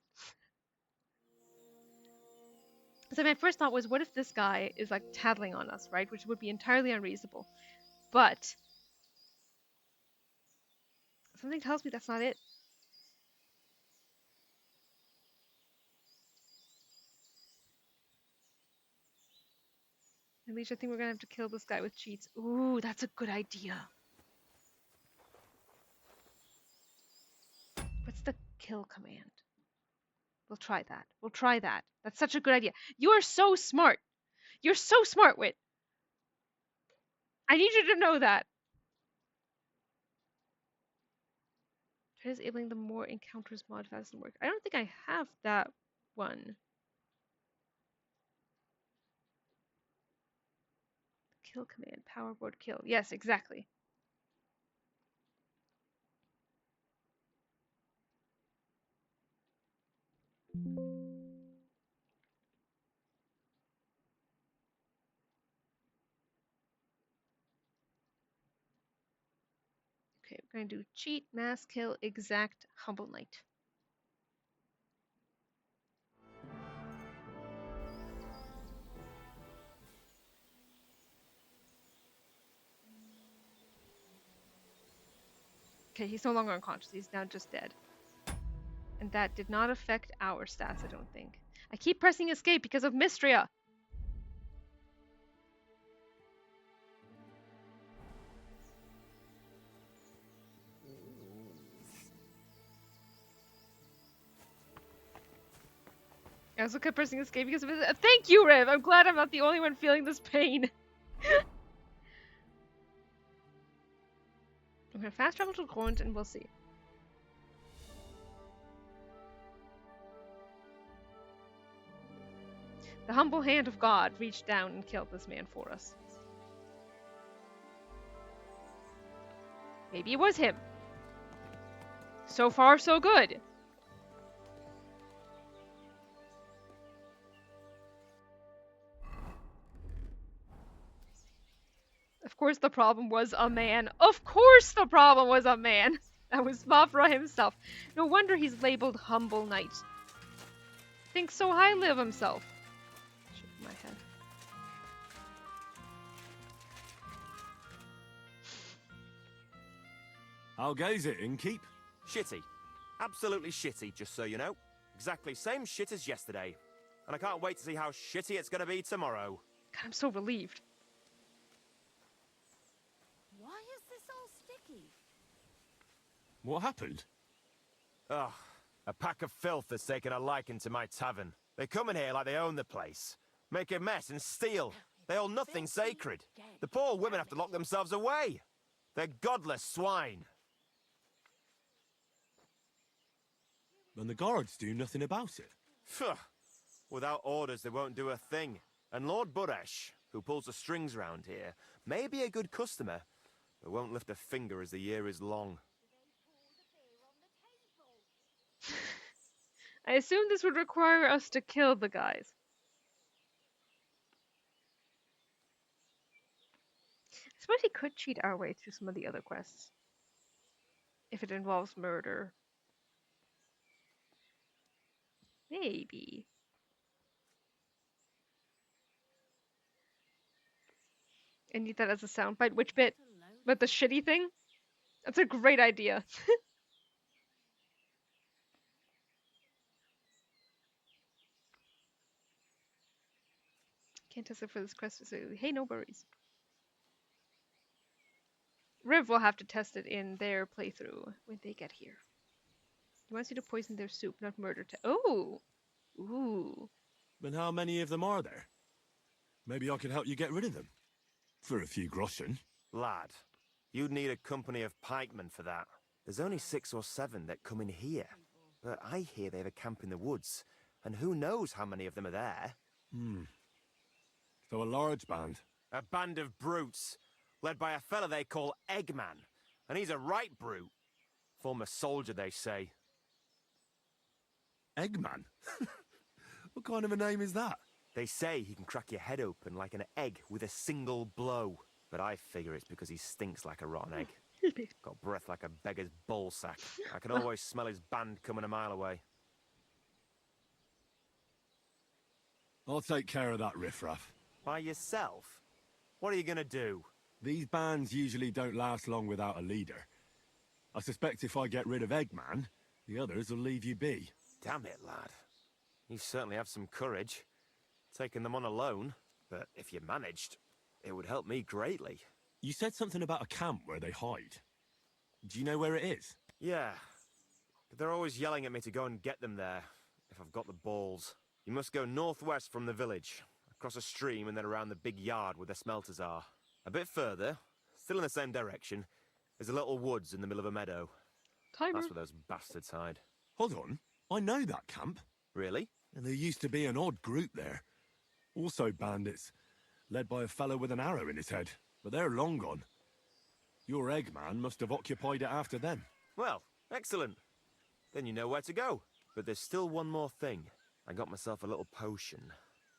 So my first thought was, what if this guy is like tattling on us, right? Which would be entirely unreasonable. But something tells me that's not it. At least I think we're gonna have to kill this guy with cheats. Ooh, that's a good idea. What's the kill command? We'll try that. We'll try that. That's such a good idea. You are so smart. You're so smart, Wit. I need you to know that. Try disabling the more encounters mod if that doesn't work. I don't think I have that one. Kill command. Power word kill. Yes, exactly. Okay, we're going to do cheat, mass kill, exact, humble knight. Okay, he's no longer unconscious. He's now just dead. And that did not affect our stats, I don't think. I keep pressing escape because of Mystria. I also kept pressing escape because of it. Thank you, Rev! I'm glad I'm not the only one feeling this pain. I'm gonna fast travel to Grund and we'll see. The humble hand of God reached down and killed this man for us. Maybe it was him. So far, so good. Of course the problem was a man. Of course the problem was a man. That was Mavra himself. No wonder he's labeled Humble Knight. Thinks so highly of himself. Shake my head. How goes it, innkeep? Shitty. Absolutely shitty, just so you know. Exactly same shit as yesterday. And I can't wait to see how shitty it's gonna be tomorrow. God, I'm so relieved. Why is this all sticky? What happened? Ugh. A pack of filth has taken a liking to my tavern. They come in here like they own the place. Make a mess and steal. They hold nothing sacred. The poor women have to lock themselves away. They're godless swine. And the guards do nothing about it. Phew. Without orders, they won't do a thing. And Lord Buresh, who pulls the strings round here, may be a good customer, but won't lift a finger as the year is long. I assume this would require us to kill the guys. I suppose he could cheat our way through some of the other quests. If it involves murder. Maybe. I need that as a soundbite. Which bit? But the shitty thing? That's a great idea. Can't test it for this quest specifically. Hey, no worries. Riv will have to test it in their playthrough when they get here. He wants you to poison their soup, not murder. Oh! Ooh. But how many of them are there? Maybe I could help you get rid of them. For a few groschen. Lad, you'd need a company of pikemen for that. There's only 6 or 7 that come in here. But I hear they have a camp in the woods. And who knows how many of them are there? So a large band. A band of brutes, led by a fella they call Eggman. And he's a right brute. Former soldier, they say. Eggman? What kind of a name is that? They say he can crack your head open like an egg with a single blow. But I figure it's because he stinks like a rotten egg. Got breath like a beggar's ballsack. I can always smell his band coming a mile away. I'll take care of that riffraff. By yourself? What are you gonna do? These bands usually don't last long without a leader. I suspect if I get rid of Eggman, the others will leave you be. Damn it, lad. You certainly have some courage. Taking them on alone, but if you managed, it would help me greatly. You said something about a camp where they hide. Do you know where it is? Yeah, but they're always yelling at me to go and get them there, if I've got the balls. You must go northwest from the village, across a stream and then around the big yard where the smelters are. A bit further, still in the same direction, there's a little woods in the middle of a meadow. Timer. That's where those bastards hide. Hold on, I know that camp. Really? And there used to be an odd group there. Also bandits, led by a fellow with an arrow in his head. But they're long gone. Your Eggman must have occupied it after them. Well, excellent. Then you know where to go. But there's still one more thing. I got myself a little potion.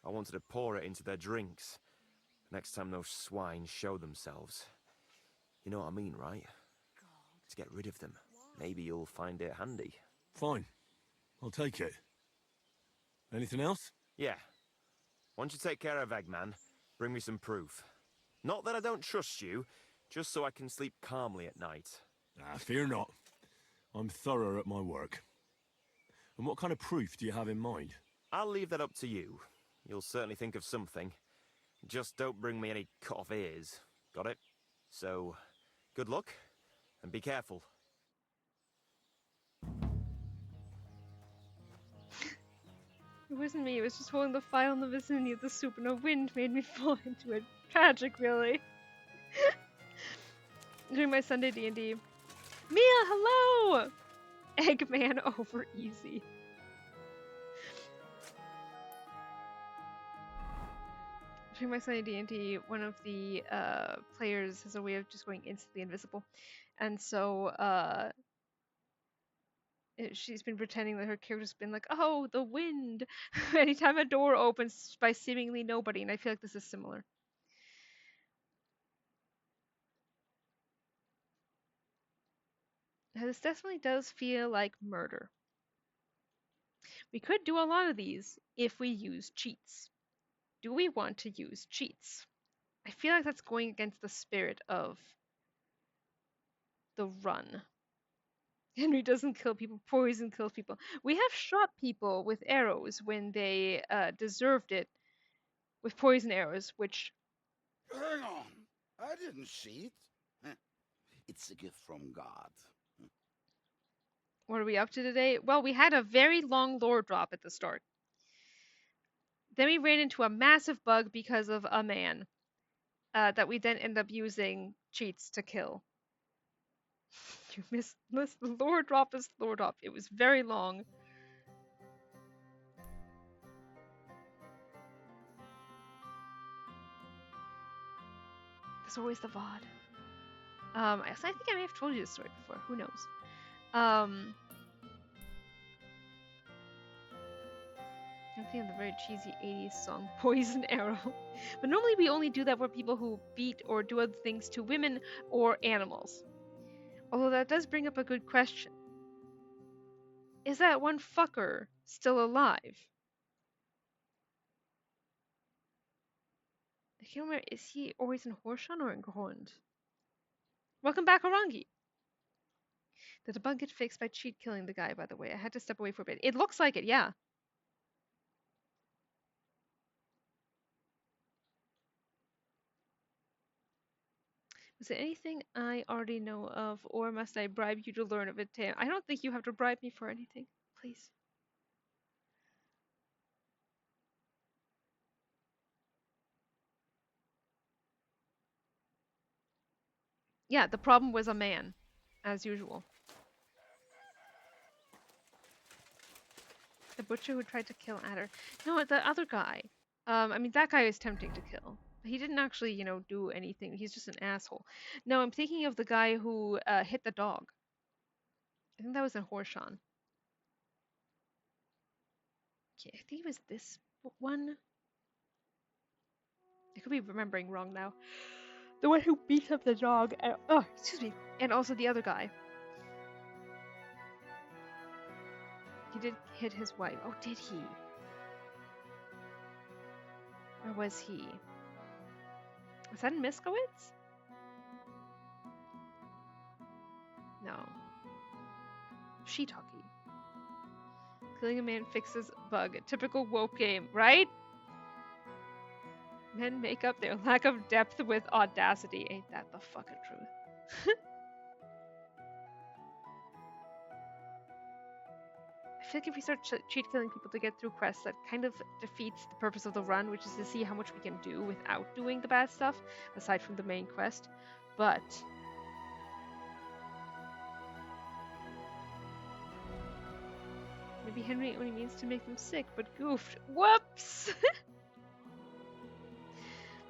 I wanted to pour it into their drinks. Next time those swine show themselves. You know what I mean, right? To get rid of them. Maybe you'll find it handy. Fine. I'll take it. Anything else? Yeah. Once you take care of Eggman, bring me some proof. Not that I don't trust you, just so I can sleep calmly at night. Fear not. I'm thorough at my work. And what kind of proof do you have in mind? I'll leave that up to you. You'll certainly think of something. Just don't bring me any cut-off ears. Got it? So, good luck, and be careful. It wasn't me, it was just holding the file in the vicinity of the soup and a wind made me fall into it. Tragic, really. During my Sunday D&D. Mia, hello! Eggman over easy. During my Sunny D&D, one of the players has a way of just going instantly invisible, and so she's been pretending that her character's been like, oh, the wind, anytime a door opens by seemingly nobody, and I feel like this is similar. This definitely does feel like murder. We could do a lot of these if we use cheats. Do we want to use cheats? I feel like that's going against the spirit of the run. Henry doesn't kill people, poison kills people. We have shot people with arrows when they deserved it with poison arrows, which... Hang on, I didn't cheat. It's a gift from God. What are we up to today? Well, we had a very long lore drop at the start. Then we ran into a massive bug because of a man that we then end up using cheats to kill. You missed the lore drop is lore drop. It was very long. There's always the VOD. I think I may have told you this story before. Who knows? I'm thinking of the very cheesy 80s song Poison Arrow. But normally we only do that for people who beat or do other things to women or animals. Although that does bring up a good question. Is that one fucker still alive? I can't remember, is he always in Horshan or in Grund? Welcome back, Orangi! Did the bug get fixed by cheat killing the guy, by the way? I had to step away for a bit. It looks like it, yeah. Was it anything I already know of, or must I bribe you to learn of it, Tam? I don't think you have to bribe me for anything. Please. Yeah, the problem was a man, as usual. The butcher who tried to kill Adder. No, the other guy. I mean, that guy is tempting to kill. He didn't actually, you know, do anything. He's just an asshole. No, I'm thinking of the guy who hit the dog. I think that was in Horshan. Okay, I think it was this one. I could be remembering wrong now. The one who beat up the dog. And, oh, excuse me. And also the other guy. He did hit his wife. Oh, did he? Or was he? Was that in Miskowitz? No. Shiitake. Killing a man fixes bug. Typical woke game, right? Men make up their lack of depth with audacity. Ain't that the fucking truth? I feel like if we start cheat killing people to get through quests, that kind of defeats the purpose of the run, which is to see how much we can do without doing the bad stuff, aside from the main quest. But maybe Henry only means to make them sick, but goofed. Whoops!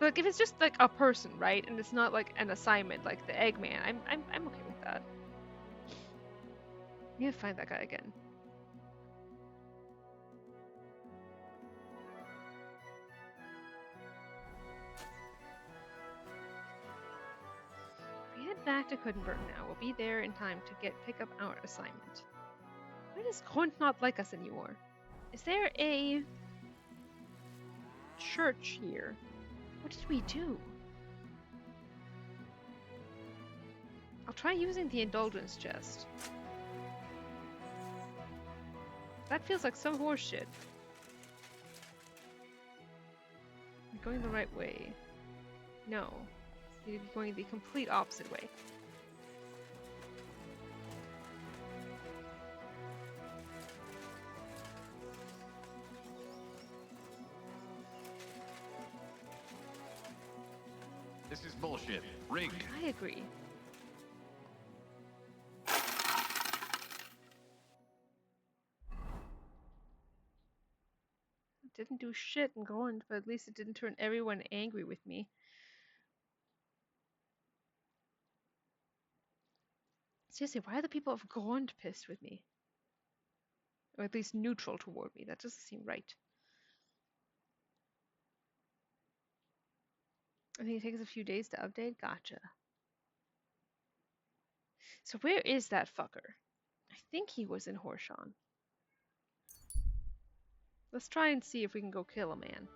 Like, if it's just like a person, right, and it's not like an assignment, like the Eggman, I'm okay with that. I need to find that guy again. If we head back to Kudenberg now, we'll be there in time to pick up our assignment. Why does Grund not like us anymore? Is there a church here? What did we do? I'll try using the indulgence chest. That feels like some horse shit. We're going the right way. No. We need to be going the complete opposite way. This is bullshit. Rigged. I agree. Didn't do shit in Grund, but at least it didn't turn everyone angry with me. Seriously, why are the people of Grund pissed with me? Or at least neutral toward me. That doesn't seem right. I think it takes a few days to update. Gotcha. So where is that fucker? I think he was in Horshan. Let's try and see if we can go kill a man.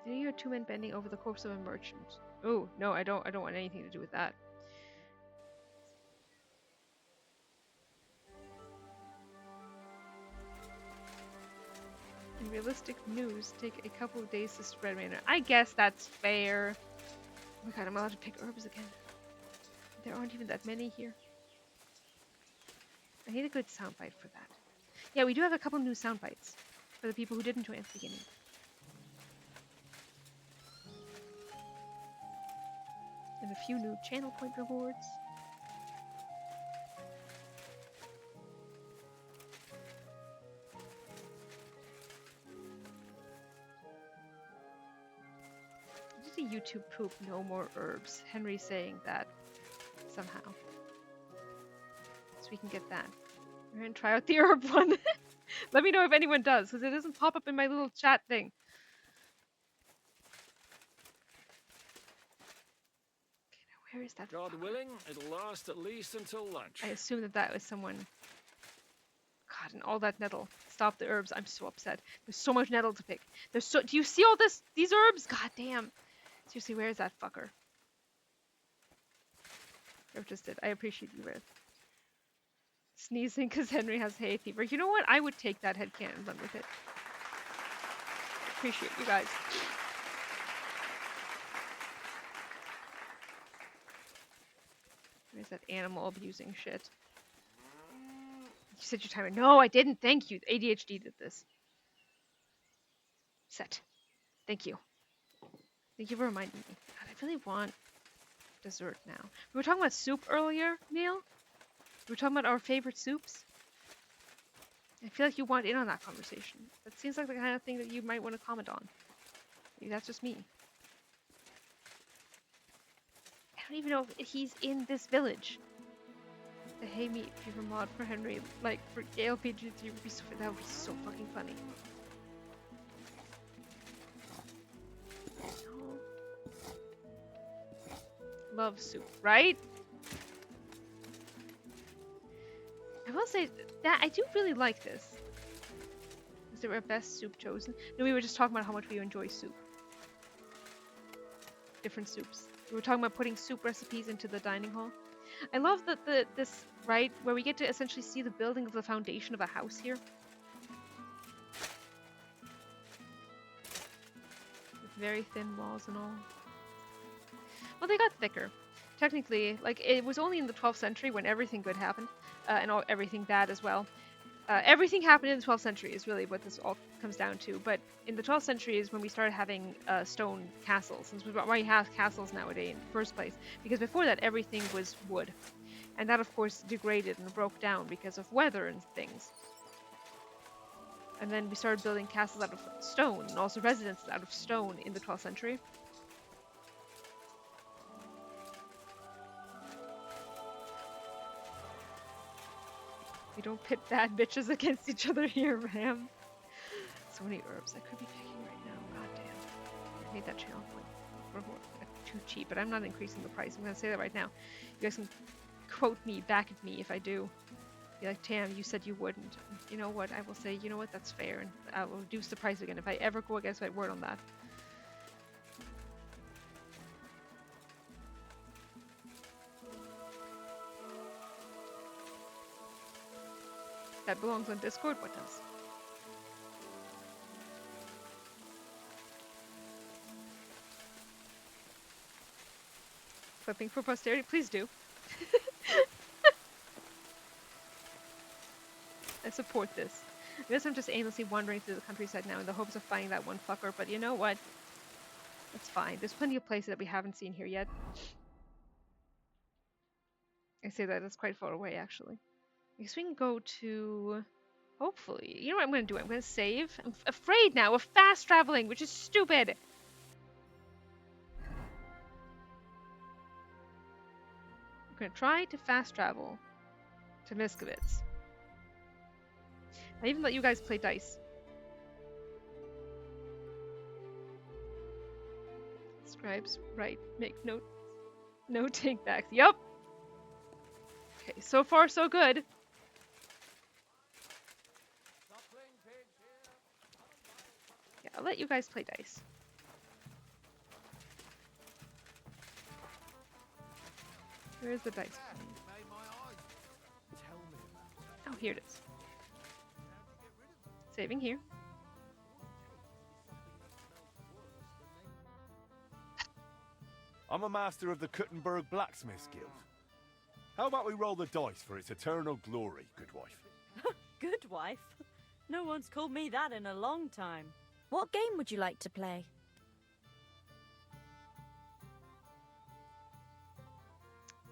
Do you hear two men bending over the corpse of a merchant? Oh, no, I don't want anything to do with that. In realistic news, take a couple of days to spread manner. I guess that's fair. Oh my god, I'm allowed to pick herbs again. There aren't even that many here. I need a good soundbite for that. Yeah, we do have a couple new soundbites for the people who didn't join at the beginning. And a few new channel point rewards. Did the YouTube poop no more herbs? Henry saying that somehow. So we can get that. We're gonna try out the herb one. Let me know if anyone does, because it doesn't pop up in my little chat thing. Okay, now where is that? God willing, it'll last at least until lunch. I assume that that was someone. God, and all that nettle. Stop the herbs. I'm so upset. There's so much nettle to pick. There's so. Do you see all this? These herbs? God damn. Seriously, where is that fucker? Riv just did. I appreciate you, Riv. Sneezing because Henry has hay fever. You know what? I would take that headcanon and run with it. Appreciate you guys. Where's that animal abusing shit? You said your timer. No, I didn't. Thank you. ADHD did this. Set. Thank you. Thank you for reminding me. God, I really want dessert now. We were talking about soup earlier, Neil. We were talking about our favorite soups. I feel like you want in on that conversation. That seems like the kind of thing that you might want to comment on. Maybe that's just me. I don't even know if he's in this village. The hay meat fever mod for Henry, like for ALPG3 would be so, that would be so fucking funny. Love soup, right? I will say that I do really like this. Is there a best soup chosen? No, we were just talking about how much we enjoy soup. Different soups. We were talking about putting soup recipes into the dining hall. I love that this right where we get to essentially see the building of the foundation of a house here. With very thin walls and all. Well, they got thicker. Technically, like, it was only in the 12th century when everything good happened, and everything bad as well. Everything happened in the 12th century is really what this all comes down to, but in the 12th century is when we started having stone castles, since why we have castles nowadays in the first place, because before that everything was wood. And that, of course, degraded and broke down because of weather and things. And then we started building castles out of stone, and also residences out of stone in the 12th century. We don't pit bad bitches against each other here, Ram. So many herbs I could be picking right now. God damn. I made that channel point. Too cheap, but I'm not increasing the price. I'm gonna say that right now. You guys can quote me back at me if I do. Be like, Tam, you said you wouldn't. You know what? I will say, you know what? That's fair, and I will reduce the price again if I ever go against my word on that. That belongs on Discord? What does? Flipping for posterity? Please do. I support this. I guess I'm just aimlessly wandering through the countryside now in the hopes of finding that one fucker, but you know what? That's fine. There's plenty of places that we haven't seen here yet. I say that it's quite far away, actually. I guess we can go to Hopefully. You know what I'm going to do? I'm going to save. I'm afraid now of fast traveling, which is stupid. I'm going to try to fast travel to Miskovitz. I even let you guys play dice. Scribes, right. Make note. No take backs. Yup. Okay, so far so good. Yeah, I'll let you guys play dice. Where's the dice? Oh, here it is. Saving here. I'm a master of the Kuttenberg Blacksmiths Guild. How about we roll the dice for its eternal glory, good wife? Good wife? No one's called me that in a long time. What game would you like to play?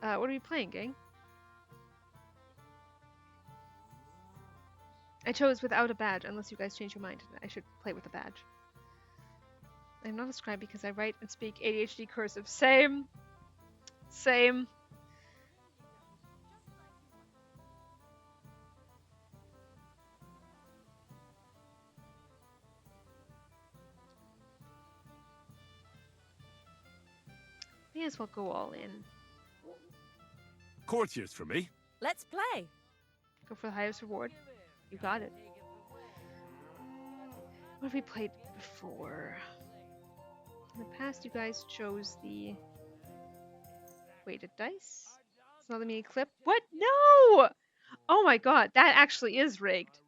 What are we playing, gang? I chose without a badge, unless you guys change your mind. I should play with a badge. I'm not a scribe because I write and speak ADHD cursive. Same. Same. May as well go all in. Courtiers for me. Let's play. Go for the highest reward. You got it. What have we played before? In the past, you guys chose the weighted dice. It's not letting me clip. What? No! Oh my god, that actually is rigged.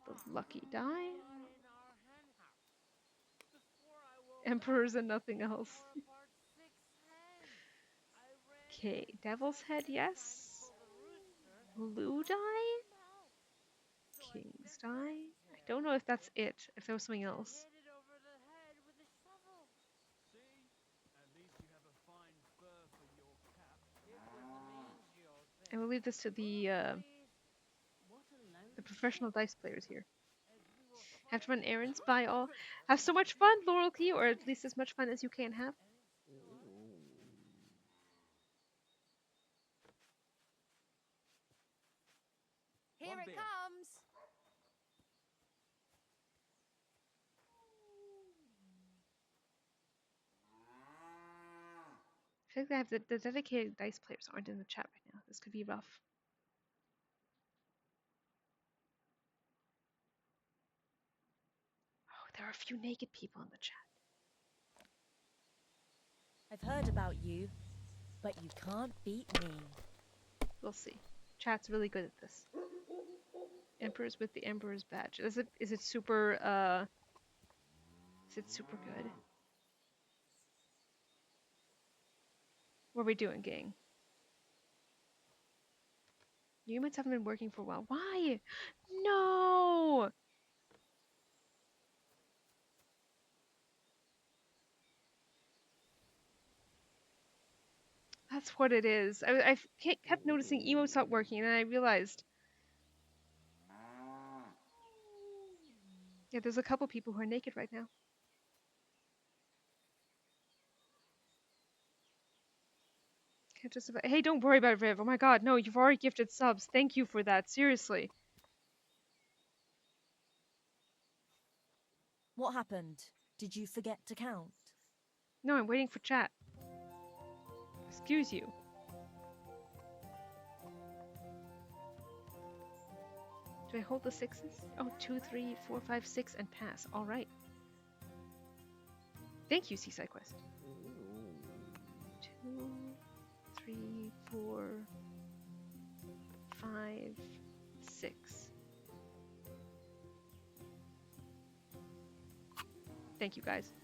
The lucky die. Emperors and nothing else. Okay, devil's head, yes. Blue die. King's die. I don't know if that's it. If there was something else. I will leave this to the professional dice players here. Have to run errands, buy all. Have so much fun, loyalty, or at least as much fun as you can have. Here it comes. I feel like they have the dedicated dice players aren't in the chat right now. This could be rough. Oh, there are a few naked people in the chat. I've heard about you, but you can't beat me. We'll see. Chat's really good at this. Emperors with the Emperor's badge. Is it super good? What are we doing, gang? Humans haven't been working for a while. Why? No! That's what it is. I kept noticing emotes not working, and then I realized. Yeah, there's a couple people who are naked right now. Can't just about. Hey, don't worry about it, Viv. Oh my god, no, you've already gifted subs. Thank you for that. Seriously. What happened? Did you forget to count? No, I'm waiting for chat. Excuse you. Do I hold the sixes? Oh, 2, 3, 4, 5, 6, and pass. All right. Thank you, Seaside Quest. 2, 3, 4, 5, 6. Thank you, guys.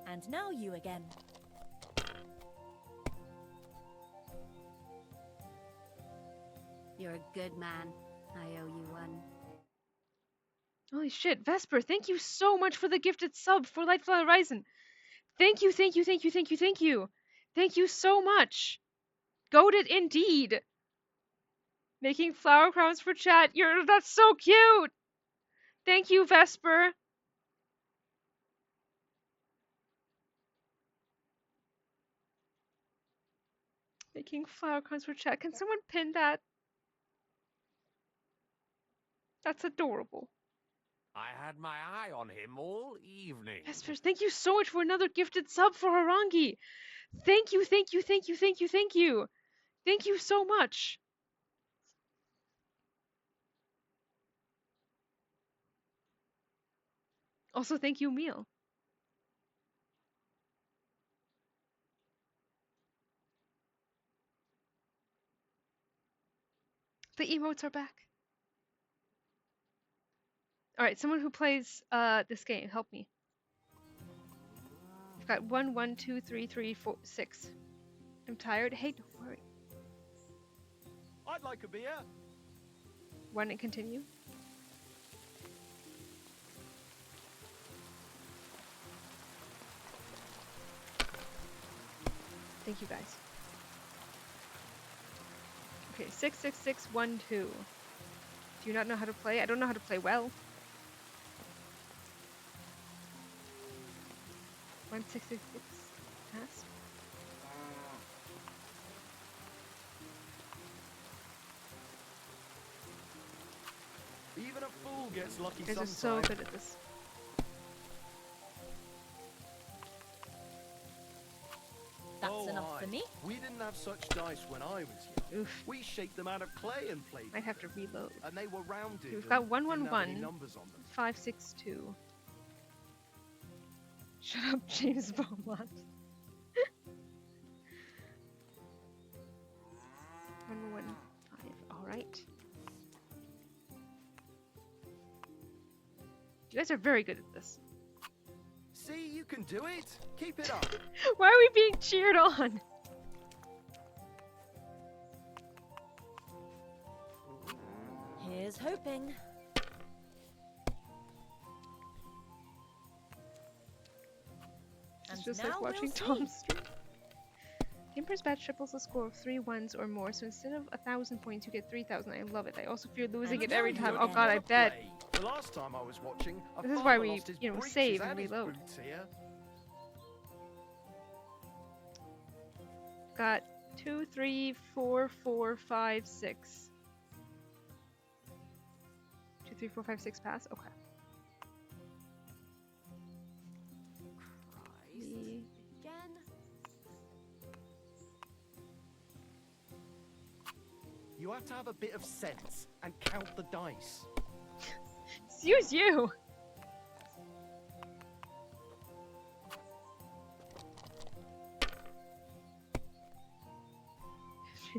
And now you again. You're a good man. I owe you one. Holy shit, Vesper, thank you so much for the gifted sub for Lightfall Horizon. Thank you, thank you, thank you, thank you, thank you. Thank you so much. Goated indeed. Making flower crowns for chat. That's so cute. Thank you, Vesper. Making flower crowns for chat. Can someone pin that? That's adorable. I had my eye on him all evening. Vesper, thank you so much for another gifted sub for Harangi. Thank you, thank you, thank you, thank you, thank you. Thank you so much. Also, thank you, Meal. The emotes are back. Alright, someone who plays this game, help me. I've got 1, 1, 2, 3, 3, 4, 6. I'm tired. Hey, don't worry. I'd like a beer. 1 and continue. Thank you guys. Okay, 6, 6, 6, 1, 2. Do you not know how to play? I don't know how to play well. 1, 6, 6, 6. Pass. Even a fool gets lucky You guys are sometimes. so good at this. That's enough for me. We didn't have such dice when I was young. Oof. We shaped them out of clay and played. Might have to reload. And they were rounded. We've got and 1, 1, didn't have any 1, numbers on them. 5, 6, 2. Shut up, James Beaumont. 1, 1, 5. Alright. You guys are very good at this. See, you can do it. Keep it up. Why are we being cheered on? Here's hoping. It's And just now like watching we'll Tom's stream. Gamer's Badge triples the score of 3 1s or more, so instead of 1,000 points, you get 3,000. I love it. I also fear losing it every time. Oh god, I bet. The last time I was watching, a This is why farmer we, lost his you know, breeches save and and his reload. boots here. Got 2, 3, 4, 4, 5, 6. 2, 3, 4, 5, 6 pass? Okay. Again. You have to have a bit of sense and count the dice. Excuse you!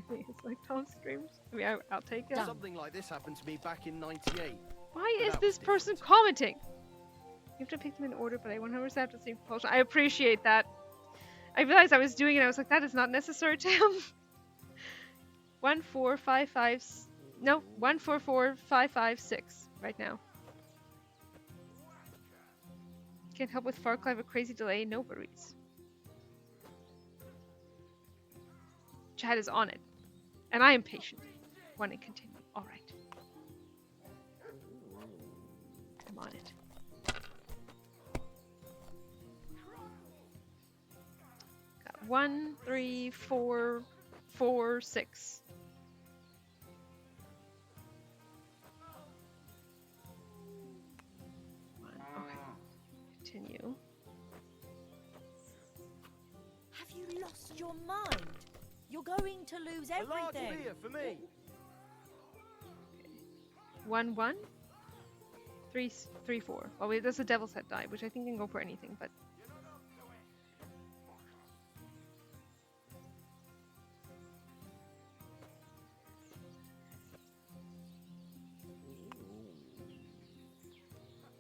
It's like Tom streams. I mean, I'll take it. Something like this happened to me back in '98. Why But is that this was person commenting? You have to pick them in order, but I 100% have to see propulsion. I appreciate that. I realized I was doing it. I was like, that is not necessary, Tim. 1, 4, 5, 5. No, 1, 4, 4, 5, 5, 6. Right now. Can't help with Far Cry, have a crazy delay. No worries. Chad is on it. And I am patient. 1 and continue. Alright. I'm on it. Got 1, 3, 4, 4, 6. Okay. Continue. Have you lost your mind? You're going to lose everything. A large beer for me. 1, 1. 3, 3, 4. Well, wait, that's a devil's head die, which I think can go for anything, but.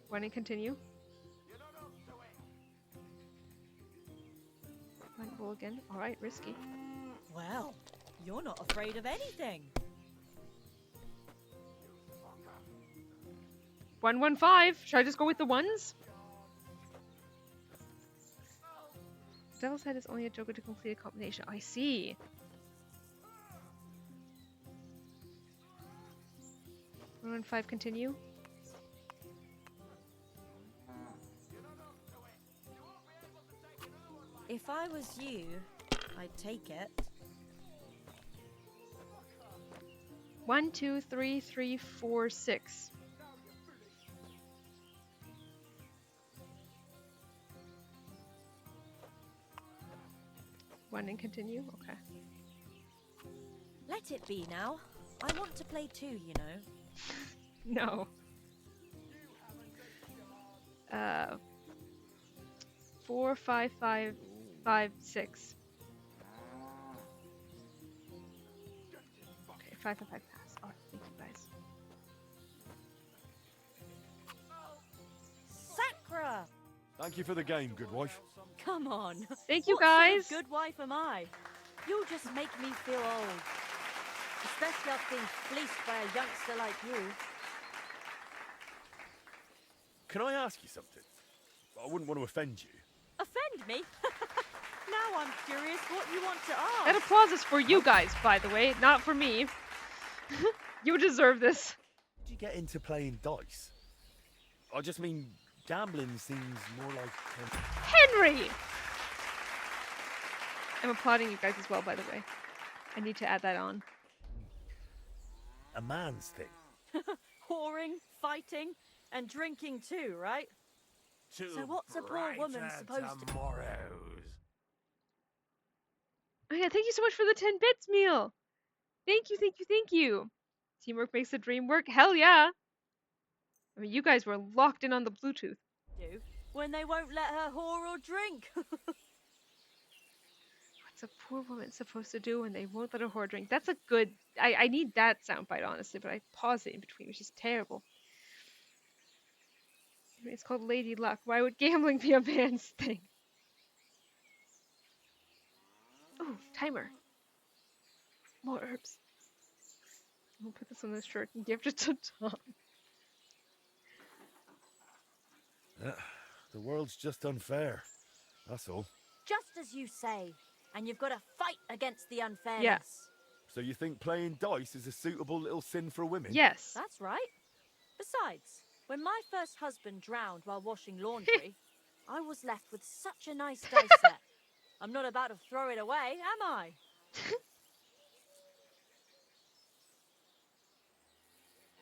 Want to continue? One roll again. Alright, risky. Well, you're not afraid of anything. 115. Should I just go with the ones? Devil's Head is only a joker to complete a combination. I see. One and five continue. If I was you, I'd take it. 1, 2, 3, 3, 4, 6. One and continue. Okay. Let it be now. I want to play too, you know. No. 4, 5, 5, 5, 6. Okay, 5 and 5 pass. Alright, thank you guys. Sakra! Thank you for the game, good wife. Come on. Thank you What guys. sort of good wife am I? You'll just make me feel old. Especially after being fleeced by a youngster like you. Can I ask you something? I wouldn't want to offend you. Offend me? Now I'm curious what you want to ask. That applause is for you guys, by the way, not for me. You deserve this. Did you get into playing dice? I just mean, gambling seems more like... Henry! I'm applauding you guys as well, by the way. I need to add that on. a man's thing. Whoring, fighting, and drinking too, right? So what's a poor woman supposed to... Oh yeah, thank you so much for the 10 bits meal. Thank you, thank you, thank you. Teamwork makes the dream work. Hell yeah. I mean, you guys were locked in on the Bluetooth. do when they won't let her whore or drink? What's a poor woman supposed to do when they won't let a whore drink? That's a good... I need that soundbite, honestly, but I pause it in between, which is terrible. It's called Lady Luck. Why would gambling be a man's thing? Oh, timer. More herbs. I'm gonna put this on this shirt and give it to Tom. The world's just unfair. That's all. Just as you say. And you've got to fight against the unfairness. Yeah. So you think playing dice is a suitable little sin for women? Yes. That's right. Besides, when my first husband drowned while washing laundry, I was left with such a nice dice set. I'm not about to throw it away, am I?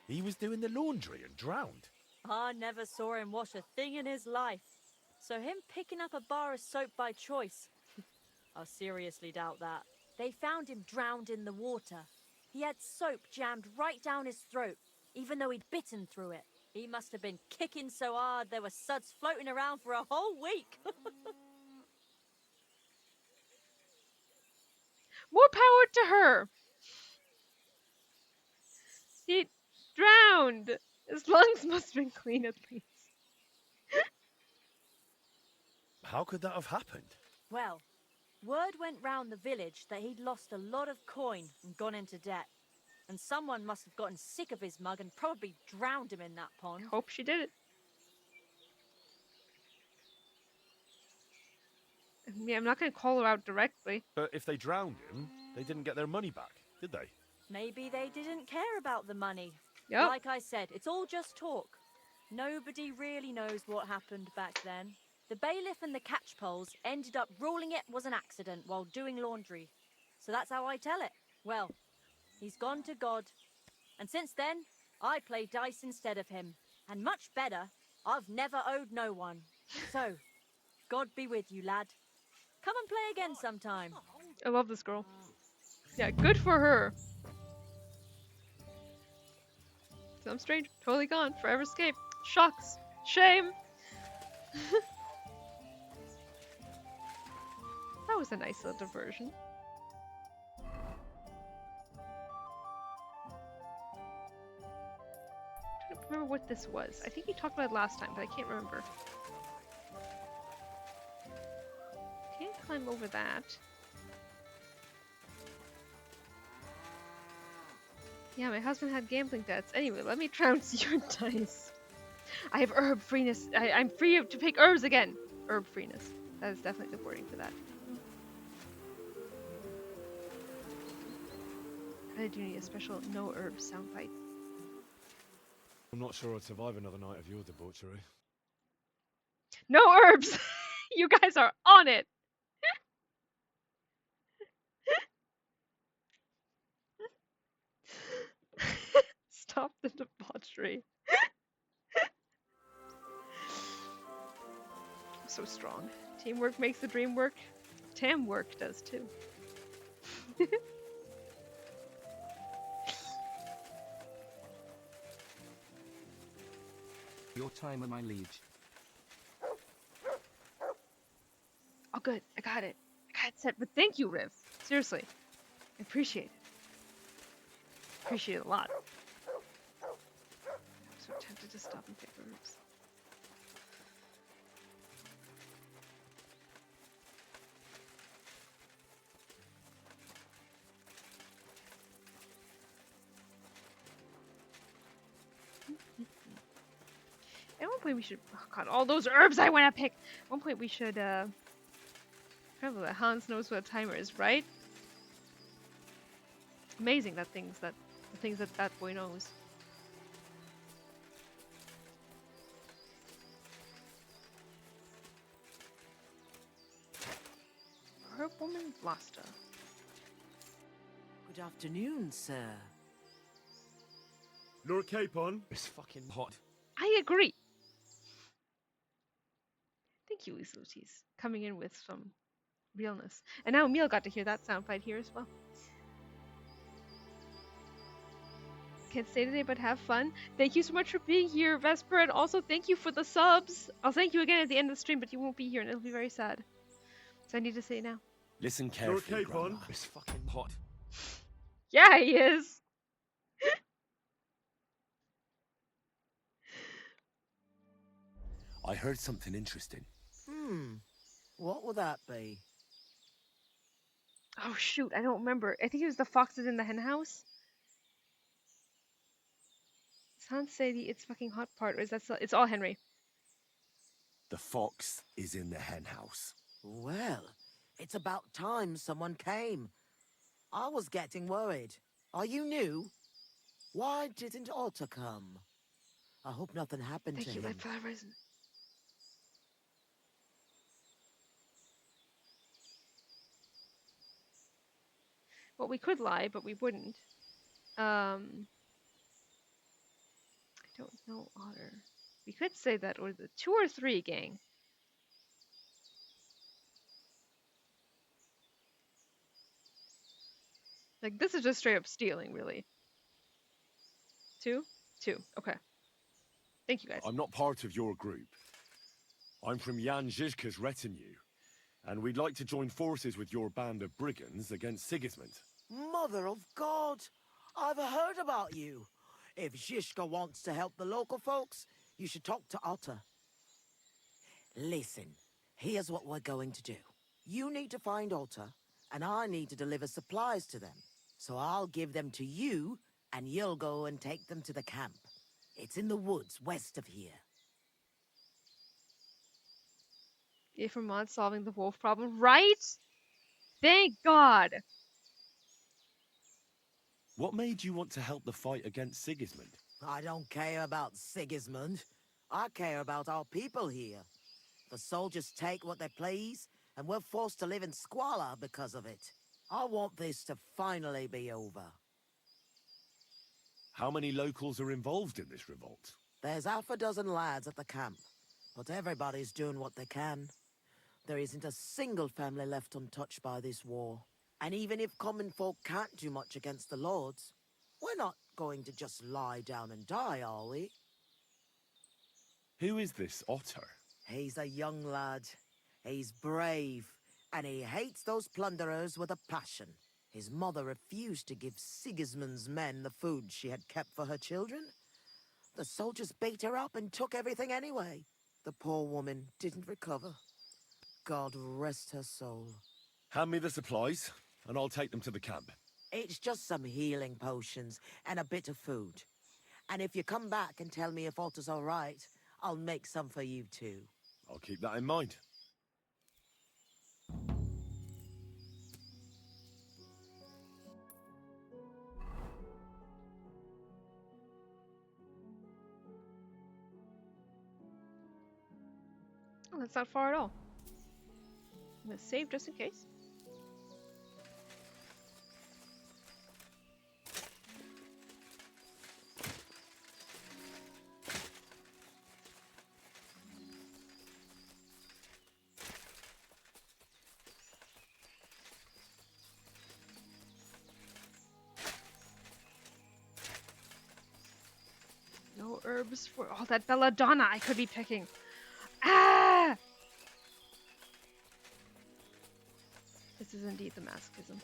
He was doing the laundry and drowned. I never saw him wash a thing in his life. So him picking up a bar of soap by choice, I seriously doubt that. They found him drowned in the water. He had soap jammed right down his throat, even though he'd bitten through it. He must have been kicking so hard there were suds floating around for a whole week. More power to her. He drowned. His lungs must have been clean at least. How could that have happened? Well, word went round the village that he'd lost a lot of coin and gone into debt. And someone must have gotten sick of his mug and probably drowned him in that pond. Hope she did it. Yeah, I'm not going to call her out directly. But if they drowned him, they didn't get their money back, did they? Maybe they didn't care about the money. Yep. Like I said, it's all just talk. Nobody really knows what happened back then. The bailiff and the catchpoles ended up ruling it was an accident while doing laundry. So that's how I tell it. Well, he's gone to God. And since then, I play dice instead of him. And much better, I've never owed no one. So, God be with you, lad. Come and play again sometime. I love this girl. Yeah, good for her. Some strange, totally gone, forever escaped. Shucks. Shame. That was a nice little diversion. I don't remember what this was. I think you talked about it last time, but I can't remember. Can't climb over that. Yeah, my husband had gambling debts. Anyway, let me trounce your dice. I have herb freeness. I'm free to pick herbs again. Herb freeness. That is definitely the wording for that. I do need a special no herbs soundbite. I'm not sure I'd survive another night of your debauchery. No herbs! You guys are on it! Stop the debauchery. So strong. Teamwork makes the dream work. Tamwork does too. Your time, my liege. Oh, good. I got it. I got it set. But thank you, Riv. Seriously. I appreciate it. Appreciate it a lot. I'm so tempted to stop and pick herbs. At one point we should, oh god, all those herbs I want to pick. At one point we should, probably that Hans knows what a timer is, right? Amazing the things that boy knows. Herb woman Vlasta. Good afternoon, sir. Lord Capon? It's fucking hot. I agree. Thank you, Islutis, coming in with some realness. And now Emil got to hear that soundbite here as well. Can't stay today, but have fun. Thank you so much for being here, Vesper, and also thank you for the subs. I'll thank you again at the end of the stream, but you won't be here, and it'll be very sad. So I need to say it now. Listen carefully, Lord Capon? Grandma. It's fucking hot. Yeah, he is. I heard something interesting. What will that be? Oh shoot, I don't remember. I think it was the foxes in the hen house. Does Hans say the it's fucking hot part, or is that still, it's all Henry? The fox is in the hen house. Well, it's about time someone came. I was getting worried. Are you new? Why didn't Otter come? I hope nothing happened to Thank you, him. my fellow resident. Well, we could lie, but we wouldn't. I don't know, Otter. We could say that, or the 2 or 3 gang. Like, this is just straight up stealing, really. 2? 2. Okay. Thank you, guys. I'm not part of your group. I'm from Jan Žižka's retinue, and we'd like to join forces with your band of brigands against Sigismund. Mother of God! I've heard about you. If Žižka wants to help the local folks, you should talk to Otter. Listen, here's what we're going to do. You need to find Otter, and I need to deliver supplies to them. So I'll give them to you, and you'll go and take them to the camp. It's in the woods west of here. Iframod solving the wolf problem, right? Thank God! What made you want to help the fight against Sigismund? I don't care about Sigismund. I care about our people here. The soldiers take what they please, and we're forced to live in squalor because of it. I want this to finally be over. How many locals are involved in this revolt? There's half a dozen lads at the camp, but everybody's doing what they can. There isn't a single family left untouched by this war. And even if common folk can't do much against the lords, we're not going to just lie down and die, are we? Who is this Otter? He's a young lad. He's brave, and he hates those plunderers with a passion. His mother refused to give Sigismund's men the food she had kept for her children. The soldiers beat her up and took everything anyway. The poor woman didn't recover. God rest her soul. Hand me the supplies, and I'll take them to the camp. It's just some healing potions and a bit of food. And if you come back and tell me if Otter's all right, I'll make some for you too. I'll keep that in mind. Oh, that's not far at all. I'm gonna save just in case. No herbs for all that belladonna I could be picking. Ah! This is indeed the masochism.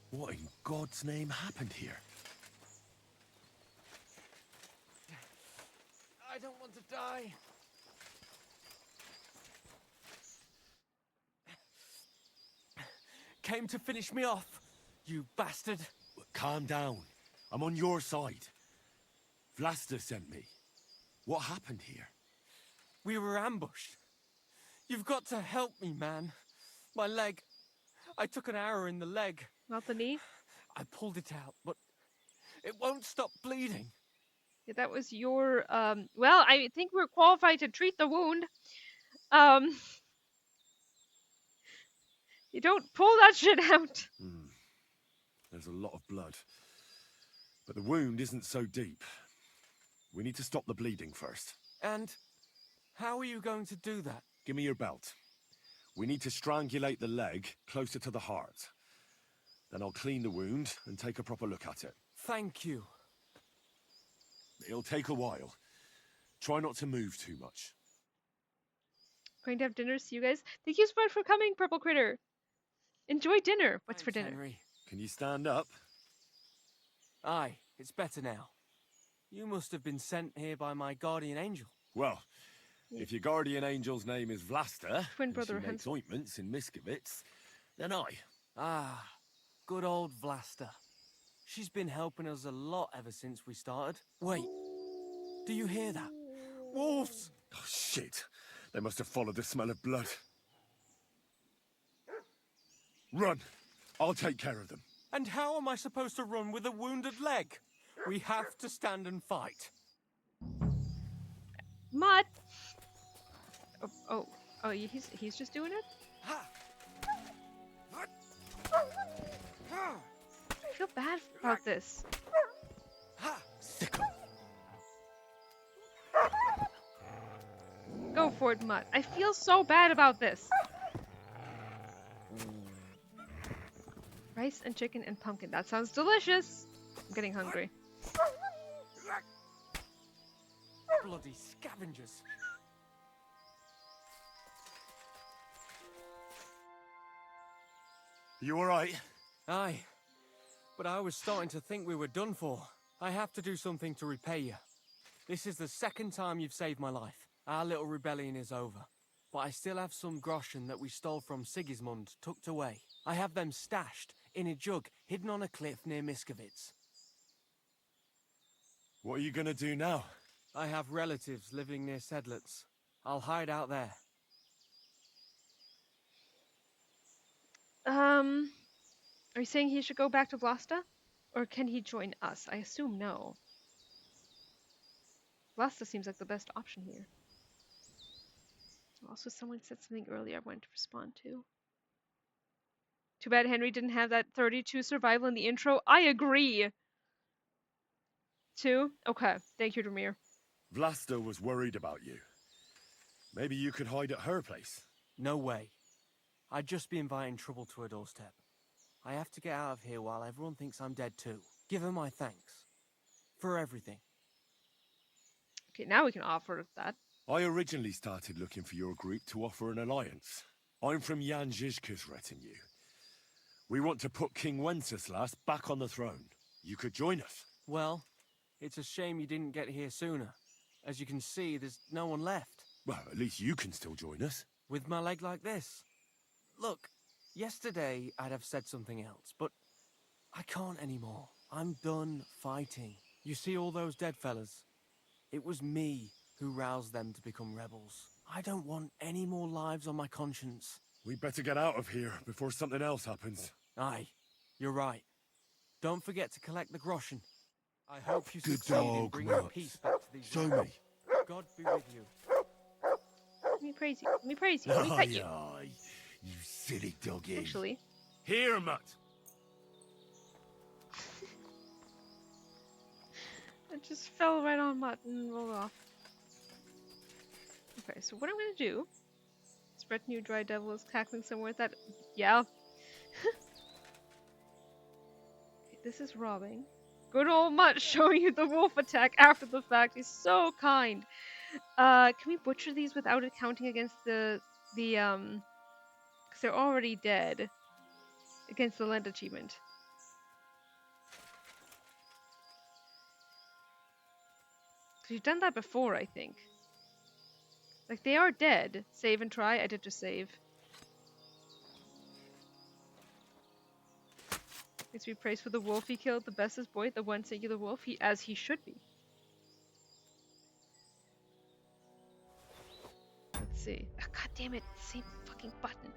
What in God's name happened here? I don't want to die. Came to finish me off, you bastard. Calm down. I'm on your side. Vlasta sent me. What happened here? We were ambushed. You've got to help me, man. My leg. I took an arrow in the leg. Not the knee? I pulled it out, but it won't stop bleeding. Yeah, that was your, well, I think we're qualified to treat the wound. You don't pull that shit out. There's a lot of blood. But the wound isn't so deep. We need to stop the bleeding first. And how are you going to do that? Give me your belt. We need to strangulate the leg closer to the heart. Then I'll clean the wound and take a proper look at it. Thank you. It'll take a while. Try not to move too much. Going to have dinner, see you guys. Thank you so much for coming, Purple Critter. Enjoy dinner. What's for dinner? Henry. Can you stand up? Aye, it's better now. You must have been sent here by my guardian angel. Well, if your guardian angel's name is Vlasta, Twin and brother she makes Hansry. ointments in Miskovitz, then I. Ah, good old Vlasta. She's been helping us a lot ever since we started. Wait, do you hear that? Wolves! Oh, shit. They must have followed the smell of blood. Run! I'll take care of them. And how am I supposed to run with a wounded leg? We have to stand and fight. Mutt! Oh, he's just doing it? I feel bad about this. Go for it, Mutt. I feel so bad about this. Rice and chicken and pumpkin. That sounds delicious. I'm getting hungry. Bloody scavengers. You alright? Aye, but I was starting to think we were done for. I have to do something to repay you. This is the second time you've saved my life. Our little rebellion is over, but I still have some groschen that we stole from Sigismund tucked away. I have them stashed in a jug hidden on a cliff near Miskovitz. What are you gonna do now? I have relatives living near Sedlitz. I'll hide out there. Are you saying he should go back to Vlasta? Or can he join us? I assume no. Vlasta seems like the best option here. Also, someone said something earlier I wanted to respond to. Too bad Henry didn't have that 32 survival in the intro. I agree! 2? Okay. Thank you, Demir. Vlasta was worried about you. Maybe you could hide at her place. No way. I'd just be inviting trouble to her doorstep. I have to get out of here while everyone thinks I'm dead too. Give her my thanks. For everything. Okay, now we can offer that. I originally started looking for your group to offer an alliance. I'm from Jan Žižka's retinue. We want to put King Wenceslas back on the throne. You could join us. Well, it's a shame you didn't get here sooner. As you can see, there's no one left. Well, at least you can still join us. With my leg like this. Look, yesterday I'd have said something else, but I can't anymore. I'm done fighting. You see all those dead fellas? It was me who roused them to become rebels. I don't want any more lives on my conscience. We better get out of here before something else happens. Aye, you're right. Don't forget to collect the groschen. I hope you Good succeed in dog, bringing Mutz. peace back to these Show realms. me. God be with you. Let me praise you. Let me praise you. Let me pet you. Aye, you silly doggy. Actually. Here, Mutt. It just fell right on Mutt and rolled off. Okay, so what I'm gonna do. This retinue dry devil is cackling somewhere with that. Yeah. Okay, this is robbing. Good old Mutt showing you the wolf attack after the fact. He's so kind. Can we butcher these without it counting against because they're already dead. Against the land achievement. Because you've done that before, I think. Like, they are dead. Save and try. I did just save. Needs to be praised for the wolf he killed. The bestest boy, the one singular wolf, as he should be. Let's see. Oh, God damn it. Same fucking button.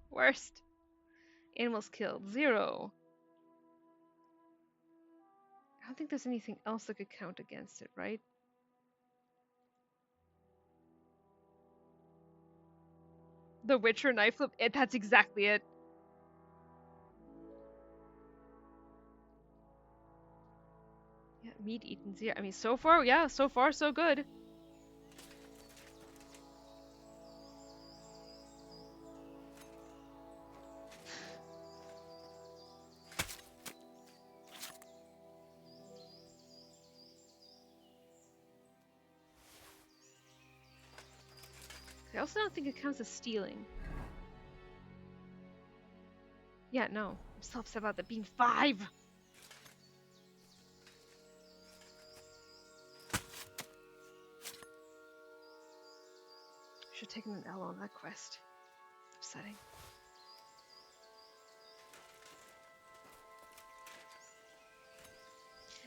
Worst. Animals killed. 0. I don't think there's anything else that could count against it, right? The Witcher knife flip. That's exactly it. Yeah, meat eaten 0. I mean, so far, yeah, so far so good. I also don't think it counts as stealing. Yeah, no. I'm so upset about that being 5! Should have taken an L on that quest. Upsetting.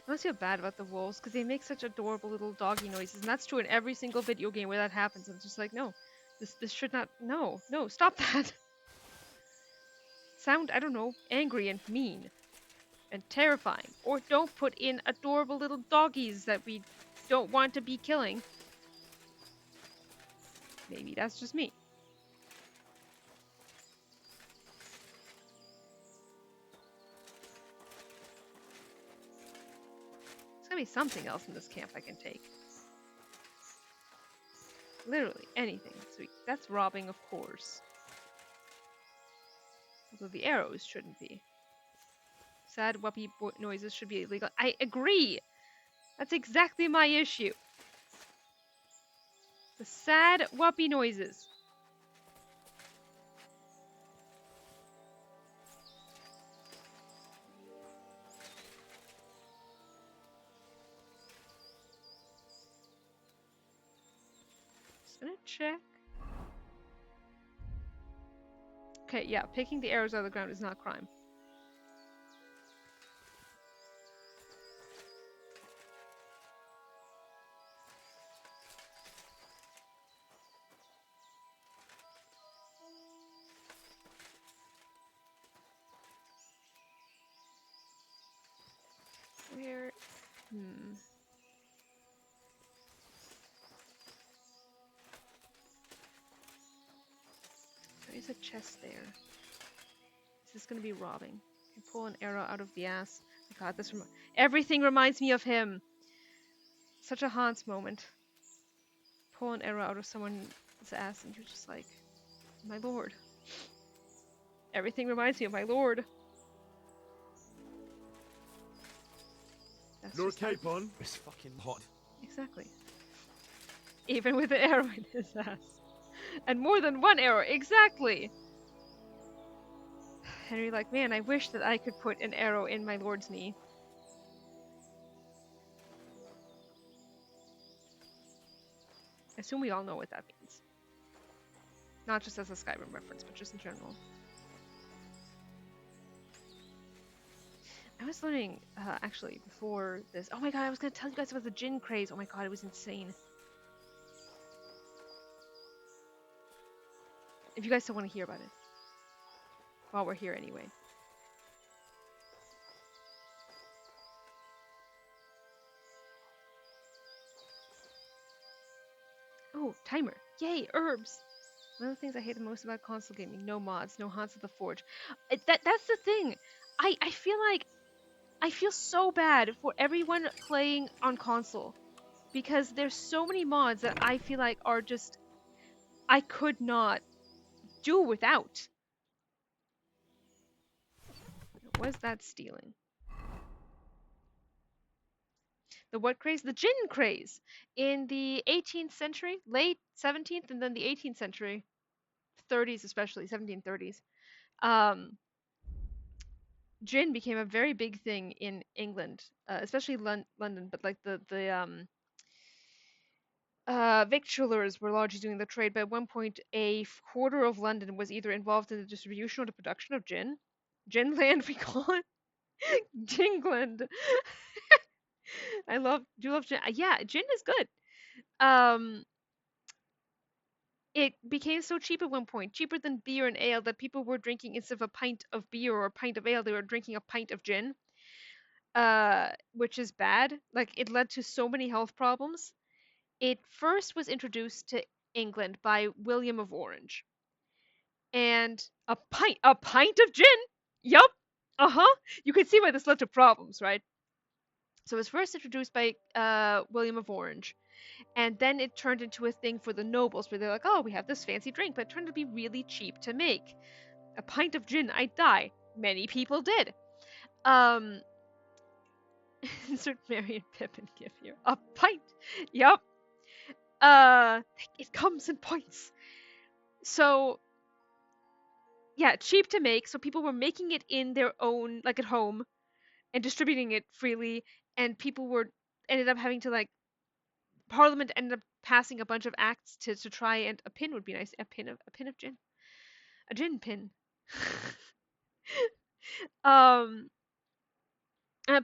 I must feel bad about the wolves because they make such adorable little doggy noises, and that's true in every single video game where that happens. I'm just like, no, this should not. No, stop that. Sound, I don't know, angry and mean and terrifying, or don't put in adorable little doggies that we don't want to be killing. Maybe that's just me. There's gotta be something else in this camp I can take. Literally anything. Sweet. That's robbing, of course. Although the arrows shouldn't be. Sad whoopee noises should be illegal. I agree! That's exactly my issue. The sad whoopee noises. Just gonna check. Okay, yeah, picking the arrows out of the ground is not crime. Where? There is a chest there. Is this gonna be robbing? You pull an arrow out of the ass. Oh God, everything reminds me of him. Such a Hans moment. Pull an arrow out of someone's ass, and you're just like, my lord. Everything reminds me of my lord. That's Your cape on. It's fucking hot. Exactly. Even with an arrow in his ass. And more than one arrow, exactly! Henry like, man, I wish that I could put an arrow in my lord's knee. I assume we all know what that means. Not just as a Skyrim reference, but just in general. was learning, actually, before this. Oh my god, I was gonna tell you guys about the gin craze. Oh my god, it was insane. If you guys still want to hear about it. While we're here anyway. Oh, timer. Yay, herbs. One of the things I hate the most about console gaming, no mods, no Hans of the Forge. That's the thing. I feel like I feel so bad for everyone playing on console because there's so many mods that I feel like are just I could not do without. Was that stealing? The what craze? The gin craze in the 18th century, late 17th, and then the 18th century, 30s especially, 1730s. Gin became a very big thing in England, especially London. But like the victualers were largely doing the trade. But at one point, a quarter of London was either involved in the distribution or the production of gin. Ginland, we call it. Gingland. Do love gin. Yeah, gin is good. It became so cheap at one point, cheaper than beer and ale, that people were drinking, instead of a pint of beer or a pint of ale, they were drinking a pint of gin. Which is bad. Like, it led to so many health problems. It first was introduced to England by William of Orange. And a pint of gin? Yup. Uh-huh. You can see why this led to problems, right? So it was first introduced by William of Orange. And then it turned into a thing for the nobles, where they're like, oh, we have this fancy drink, but it turned to be really cheap to make. A pint of gin, I'd die. Many people did. Insert Mary and Pippin gif here. A pint. Yup. It comes in points. So, yeah, cheap to make. So people were making it in their own, like at home, and distributing it freely. And people ended up having to, like, Parliament ended up passing a bunch of acts to try, and a pin would be nice. A pin of gin. A gin pin.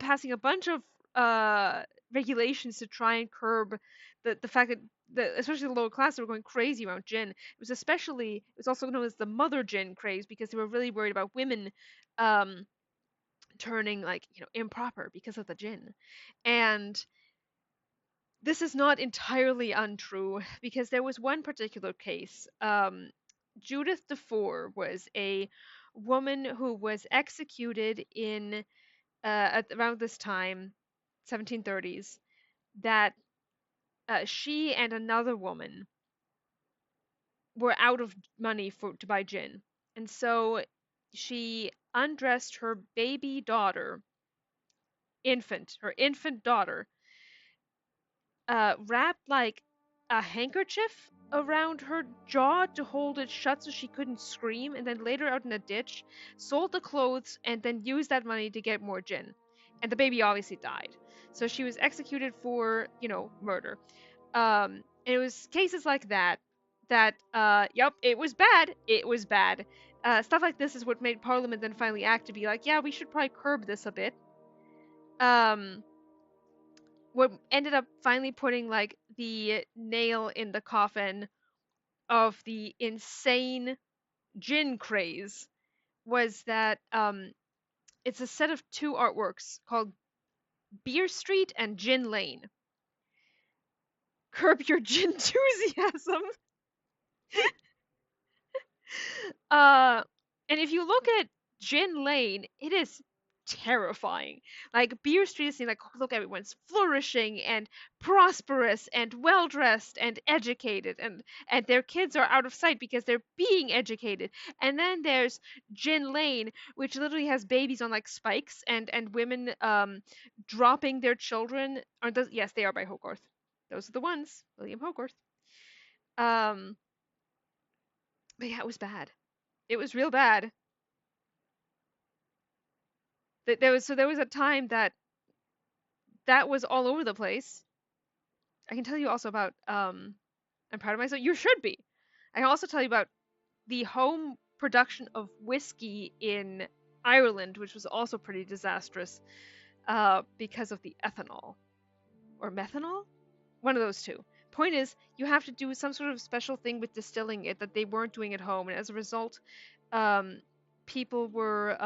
Passing a bunch of regulations to try and curb the fact that especially the lower class were going crazy around gin. It was also known as the mother gin craze, because they were really worried about women turning, like, improper because of the gin. And this is not entirely untrue, because there was one particular case. Judith DeFore was a woman who was executed in around this time, 1730s, that she and another woman were out of money to buy gin. And so she undressed her baby daughter, her infant daughter, wrapped like a handkerchief around her jaw to hold it shut so she couldn't scream, and then laid her out in a ditch, sold the clothes, and then used that money to get more gin. And the baby obviously died. So she was executed for, murder. And it was cases like that, yep, it was bad. It was bad. Stuff like this is what made Parliament then finally act to be like, yeah, we should probably curb this a bit. What ended up finally putting, like, the nail in the coffin of the insane gin craze was that it's a set of two artworks called Beer Street and Gin Lane. Curb your gin enthusiasm. And if you look at Gin Lane, it is terrifying. Like, Beer Street is like, look, everyone's flourishing and prosperous and well dressed and educated, and their kids are out of sight because they're being educated. And then there's Gin Lane, which literally has babies on, like, spikes, and women dropping their children. Yes, they are by Hogarth. Those are the ones, William Hogarth. But yeah, it was bad. It was real bad. There was a time that was all over the place. I can tell you also about I'm proud of myself. You should be. I can also tell you about the home production of whiskey in Ireland, which was also pretty disastrous because of the ethanol. Or methanol? One of those two. Point is, you have to do some sort of special thing with distilling it that they weren't doing at home, and as a result, people were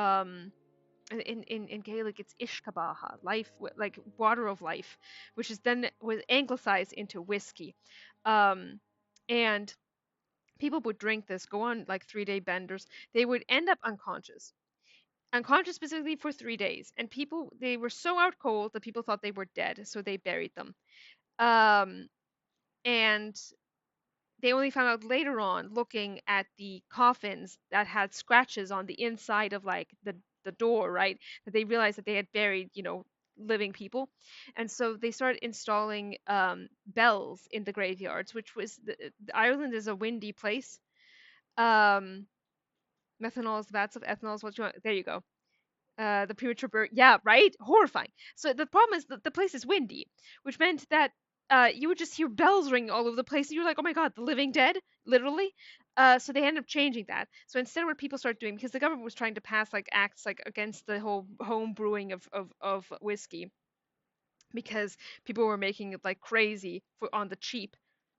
in Gaelic it's Ishkabaha, life like water of life, which is then was anglicized into whiskey, and people would drink this, go on like 3-day benders. They would end up unconscious specifically for 3 days, and people they were so out cold that people thought they were dead, so they buried them. And they only found out later on, looking at the coffins that had scratches on the inside of like the door, right? That they realized that they had buried, living people, and so they started installing bells in the graveyards, which was Ireland is a windy place. Um, Methanol is vats of ethanol is what you want. There you go. The premature birth. Yeah, right? Horrifying. So the problem is that the place is windy, which meant that you would just hear bells ringing all over the place, and you're like, oh my god, the living dead, literally. So they ended up changing that. So instead, what people started doing, because the government was trying to pass like acts like against the whole home brewing of whiskey, because people were making it like crazy for on the cheap,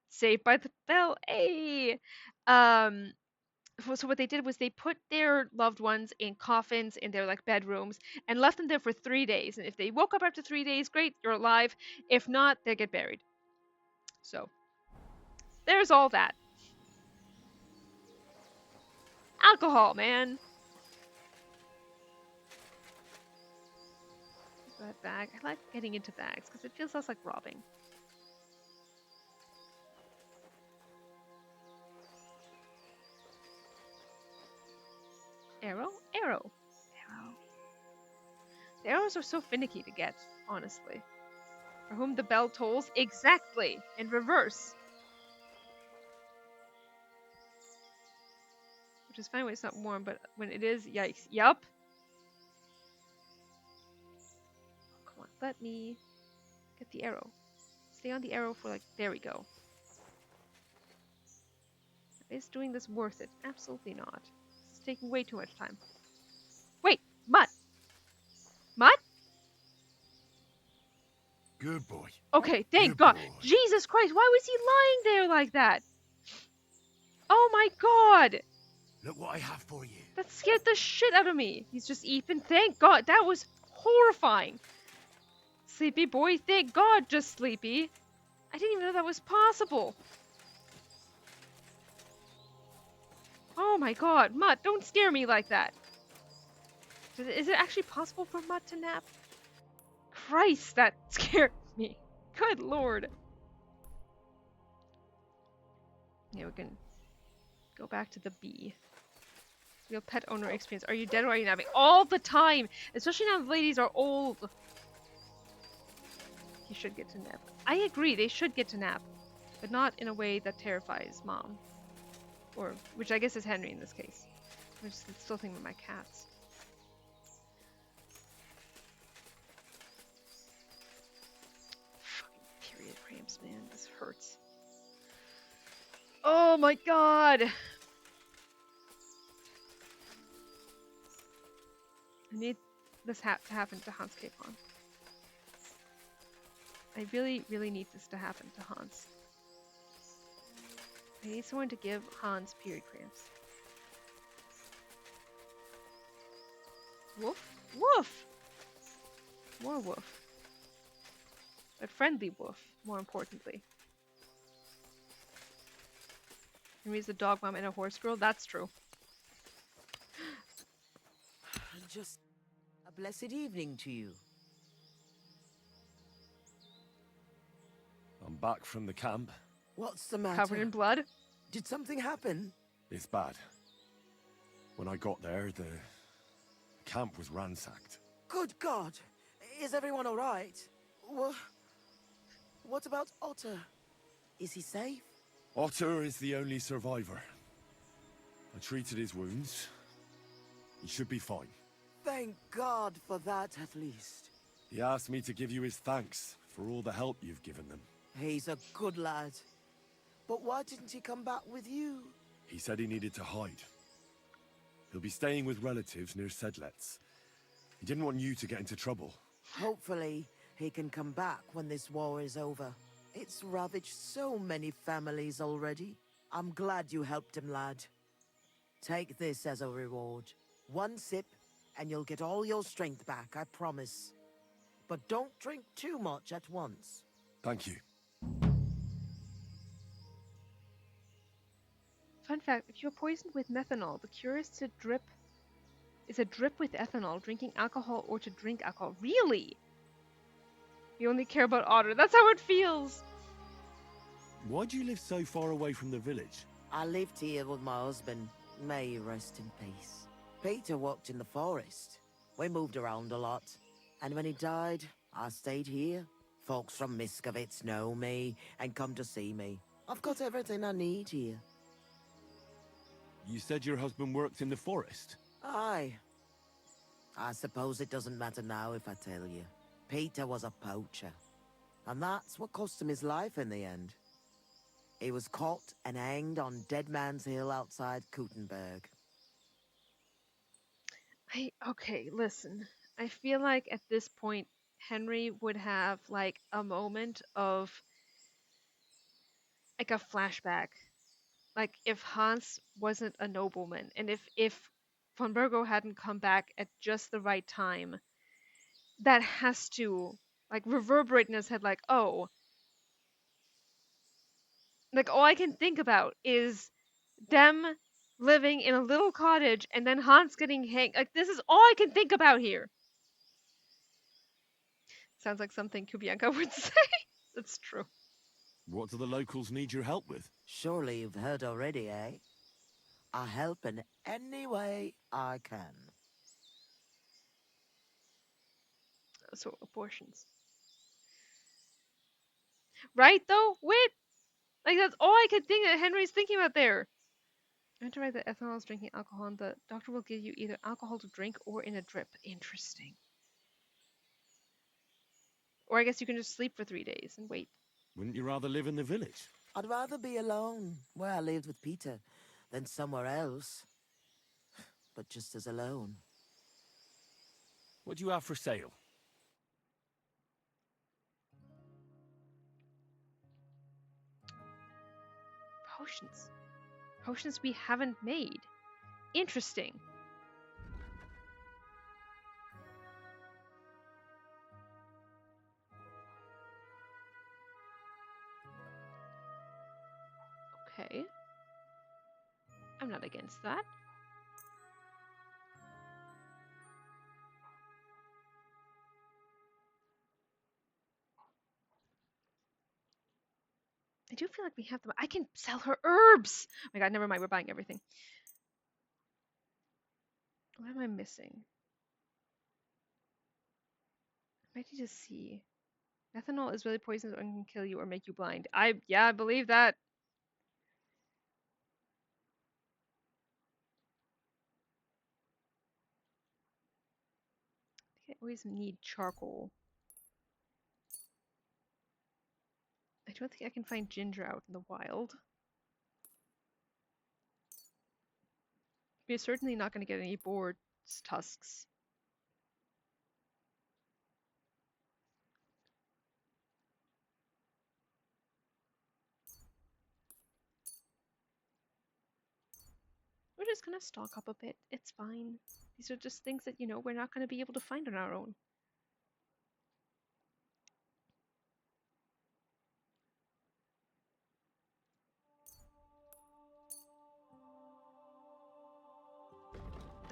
Saved by the Bell. Hey, um, so what they did was they put their loved ones in coffins in their like bedrooms and left them there for 3 days. And if they woke up after 3 days, great, you're alive. If not, they get buried. So there's all that. Alcohol, man. That bag. I like getting into bags because it feels less like robbing. Arrow? Arrow. Arrow. The arrows are so finicky to get, honestly. For whom the bell tolls? Exactly! In reverse. Which is fine when it's not warm, but when it is, yikes. Yup. Oh, come on, let me get the arrow. Stay on the arrow for like, there we go. Is doing this worth it? Absolutely not. It's taking way too much time. Wait, Mutt! Mutt? Good boy. Okay, thank Good God. boy. Jesus Christ, why was he lying there like that? Oh my God! Look what I have for you. That scared the shit out of me. He's just eating. Thank God. That was horrifying. Sleepy boy, thank God, just sleepy. I didn't even know that was possible. Oh my God, Mutt, don't scare me like that. Is it actually possible for Mutt to nap? Christ, that scared me. Good Lord. Yeah, we can go back to the bee. Real pet owner experience. Are you dead or are you napping? All the time! Especially now the ladies are old. He should get to nap. I agree, they should get to nap. But not in a way that terrifies Mom. Or, which I guess is Henry in this case. I'm just still thinking of my cats. Fucking period cramps, man. This hurts. Oh my God! I need this to happen to Hans Capon. I really, really need this to happen to Hans. I need someone to give Hans period cramps. Woof? Woof! More woof. But friendly woof, more importantly. Henry's the dog mom and a horse girl? That's true. Just a blessed evening to you. I'm back from the camp. What's the matter? Covered in blood? Did something happen? It's bad. When I got there, the camp was ransacked. Good God! Is everyone all right? What about Otter? Is he safe? Otter is the only survivor. I treated his wounds. He should be fine. Thank God for that, at least. He asked me to give you his thanks for all the help you've given them. He's a good lad. But why didn't he come back with you? He said he needed to hide. He'll be staying with relatives near Sedlets. He didn't want you to get into trouble. Hopefully, he can come back when this war is over. It's ravaged so many families already. I'm glad you helped him, lad. Take this as a reward. 1 sip, and you'll get all your strength back, I promise. But don't drink too much at once. Thank you. Fun fact, if you're poisoned with methanol, the cure is to drip with ethanol, drinking alcohol, or to drink alcohol. Really? You only care about Otter. That's how it feels. Why do you live so far away from the village? I lived here with my husband. May he rest in peace. Peter worked in the forest. We moved around a lot. And when he died, I stayed here. Folks from Miskovitz know me and come to see me. I've got everything I need here. You said your husband worked in the forest? Aye. I suppose it doesn't matter now if I tell you. Peter was a poacher. And that's what cost him his life in the end. He was caught and hanged on Dead Man's Hill outside Kuttenberg. Okay, listen. I feel like at this point, Henry would have like a moment of like a flashback. Like if Hans wasn't a nobleman, and if von Burgo hadn't come back at just the right time, that has to like reverberate in his head. Like, oh, like all I can think about is them living in a little cottage and then Hans getting hanged. Like this is all I can think about here. Sounds like something Kubianka would say. That's true. What do the locals need your help with? Surely you've heard already, eh? I help in any way I can. So abortions. Right though? Wait! Like that's all I could think that Henry's thinking about there. I have to write that ethanol is drinking alcohol and the doctor will give you either alcohol to drink or in a drip. Interesting. Or I guess you can just sleep for 3 days and wait. Wouldn't you rather live in the village? I'd rather be alone, where I lived with Peter, than somewhere else. But just as alone. What do you have for sale? Potions. Potions we haven't made. Interesting. Okay. I'm not against that. I do feel like we have them. I can sell her herbs! Oh my god, never mind. We're buying everything. What am I missing? I need to see. Methanol is really poisonous and can kill you or make you blind. Yeah, I believe that. I always need charcoal. I don't think I can find ginger out in the wild. We're certainly not going to get any boar tusks. We're just going to stock up a bit. It's fine. These are just things that, you know, we're not going to be able to find on our own.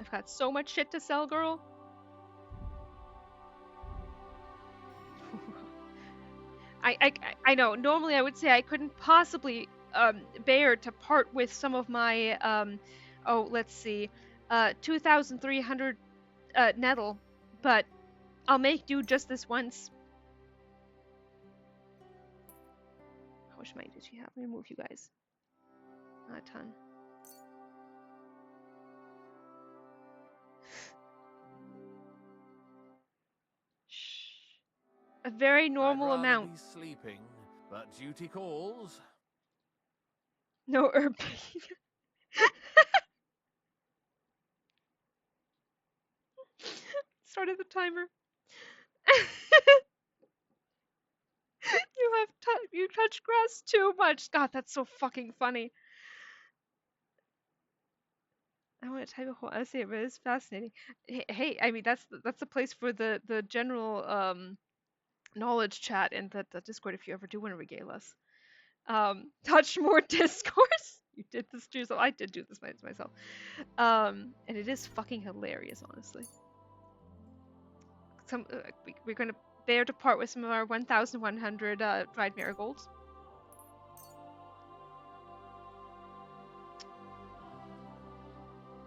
I've got so much shit to sell, girl. I know. Normally I would say I couldn't possibly bear to part with some of my oh, let's see, 2,300 nettle, but I'll make do just this once. How much money did she have? Let me move you guys. Not a ton. A very normal amount. Be sleeping, but duty calls. No herb. started the timer. You touch grass too much. God, that's so fucking funny. I want to type a whole essay, but it's fascinating. Hey, I mean that's the place for the general knowledge chat in the Discord if you ever do want to regale us. Touch more discourse. You did this too, so I did do this myself. And it is fucking hilarious, honestly. We're gonna bear to part with some of our 1,100 dried marigolds.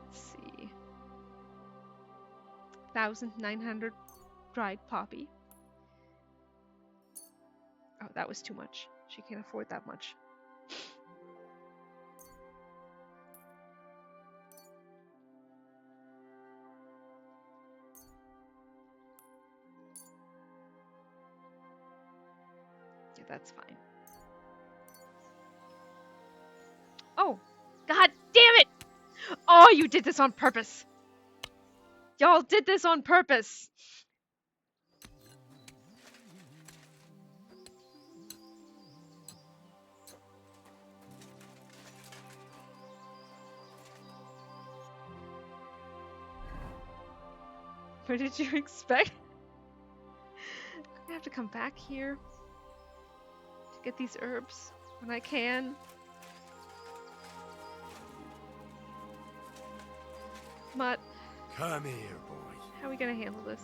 Let's see, 1,900 dried poppy. Oh, that was too much. She can't afford that much. Yeah, that's fine. Oh, god damn it! Oh, you did this on purpose. Y'all did this on purpose. What did you expect? I have to come back here to get these herbs when I can. Mutt. Come here, boy. How are we gonna handle this?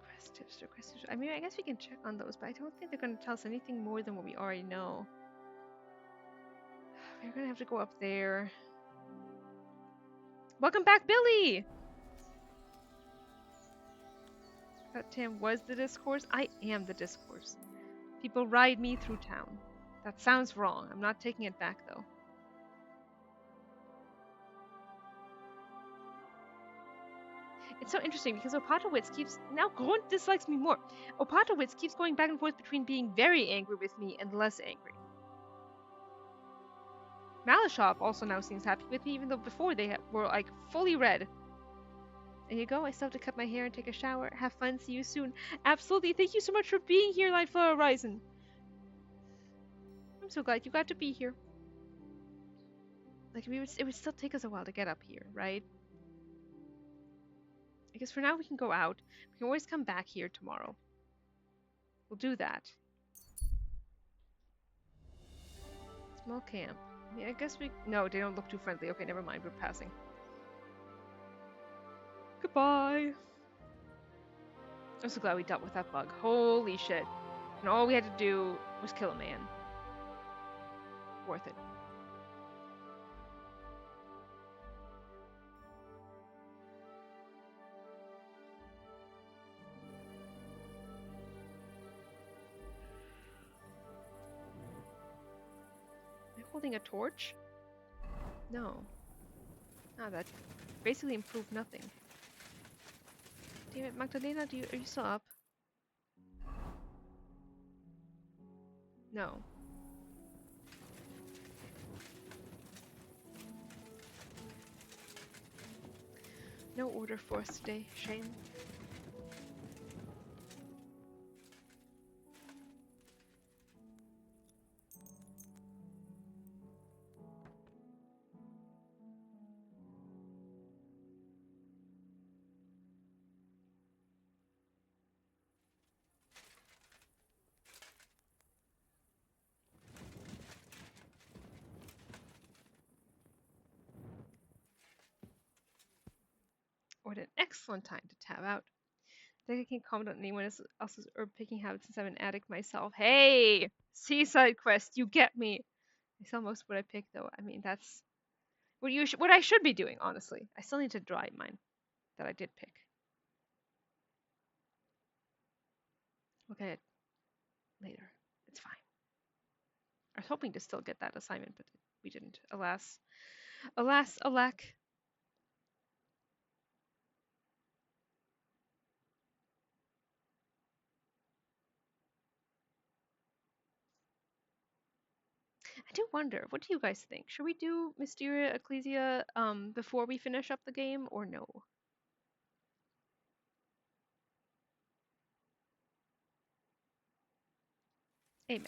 Quest tips or quest tips. I mean, I guess we can check on those, but I don't think they're gonna tell us anything more than what we already know. We're gonna have to go up there. Welcome back, Billy! That Tam was the discourse. I am the discourse. People ride me through town. That sounds wrong. I'm not taking it back, though. It's so interesting because Opatowitz keeps... Now Grunt dislikes me more. Opatowitz keeps going back and forth between being very angry with me and less angry. Malishop also now seems happy with me, even though before they were, like, fully red. There you go. I still have to cut my hair and take a shower. Have fun. See you soon. Absolutely. Thank you so much for being here, Lightflower Horizon. I'm so glad you got to be here. Like, it would still take us a while to get up here, right? I guess for now we can go out. We can always come back here tomorrow. We'll do that. Small camp. Yeah, I guess we... No, they don't look too friendly. Okay, never mind. We're passing. Goodbye. I'm so glad we dealt with that bug. Holy shit. And all we had to do was kill a man. Worth it. Am I holding a torch? No. Ah, that basically improved nothing. Damn it, Magdalena, are you still up? No. No order for us today. Shame. What an excellent time to tab out. I think I can't comment on anyone else's herb picking habits since I'm an addict myself. Hey! Seaside quest, you get me! I sell most of what I pick, though. I mean, that's what I should be doing, honestly. I still need to dry mine that I did pick. Look at it later. It's fine. I was hoping to still get that assignment, but we didn't. Alas. Alas, alack. I do wonder, what do you guys think? Should we do Mysteria Ecclesia before we finish up the game, or no? Amen.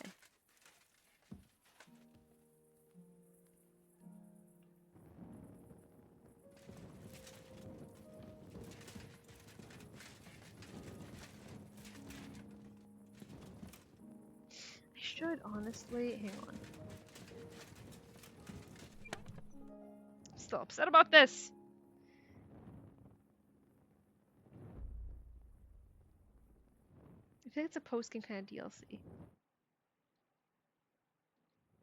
I should honestly, hang on. I'm still upset about this. I think it's a post-game kind of DLC.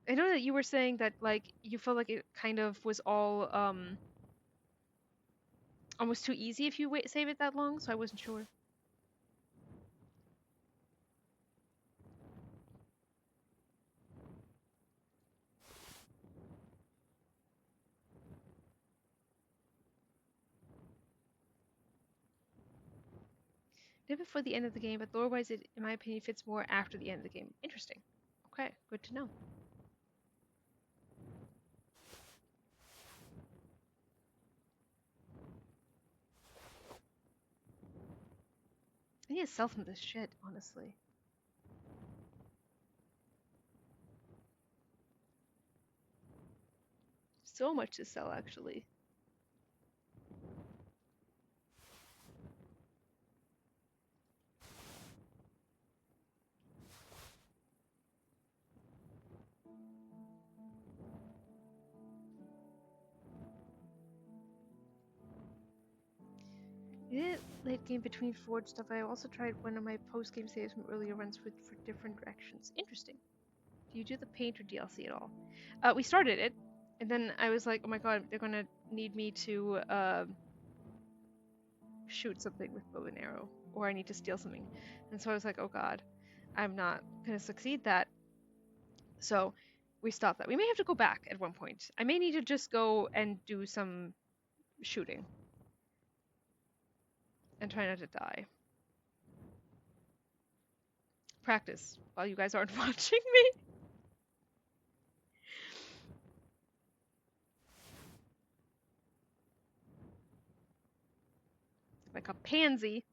I know that you were saying that like you felt like it kind of was all almost too easy if you save it that long, so I wasn't sure. Did before the end of the game, but lore-wise, it, in my opinion, fits more after the end of the game. Interesting. Okay, good to know. I need to sell some of this shit, honestly. So much to sell, actually. I did late game between Forge stuff. I also tried one of my post game saves from earlier runs for different directions. Interesting. Do you do the Painter DLC at all? We started it, and then I was like, oh my god, they're gonna need me to shoot something with bow and arrow, or I need to steal something. And so I was like, oh god, I'm not gonna succeed that. So we stopped that. We may have to go back at one point. I may need to just go and do some shooting. And try not to die. Practice while you guys aren't watching me. Like a pansy.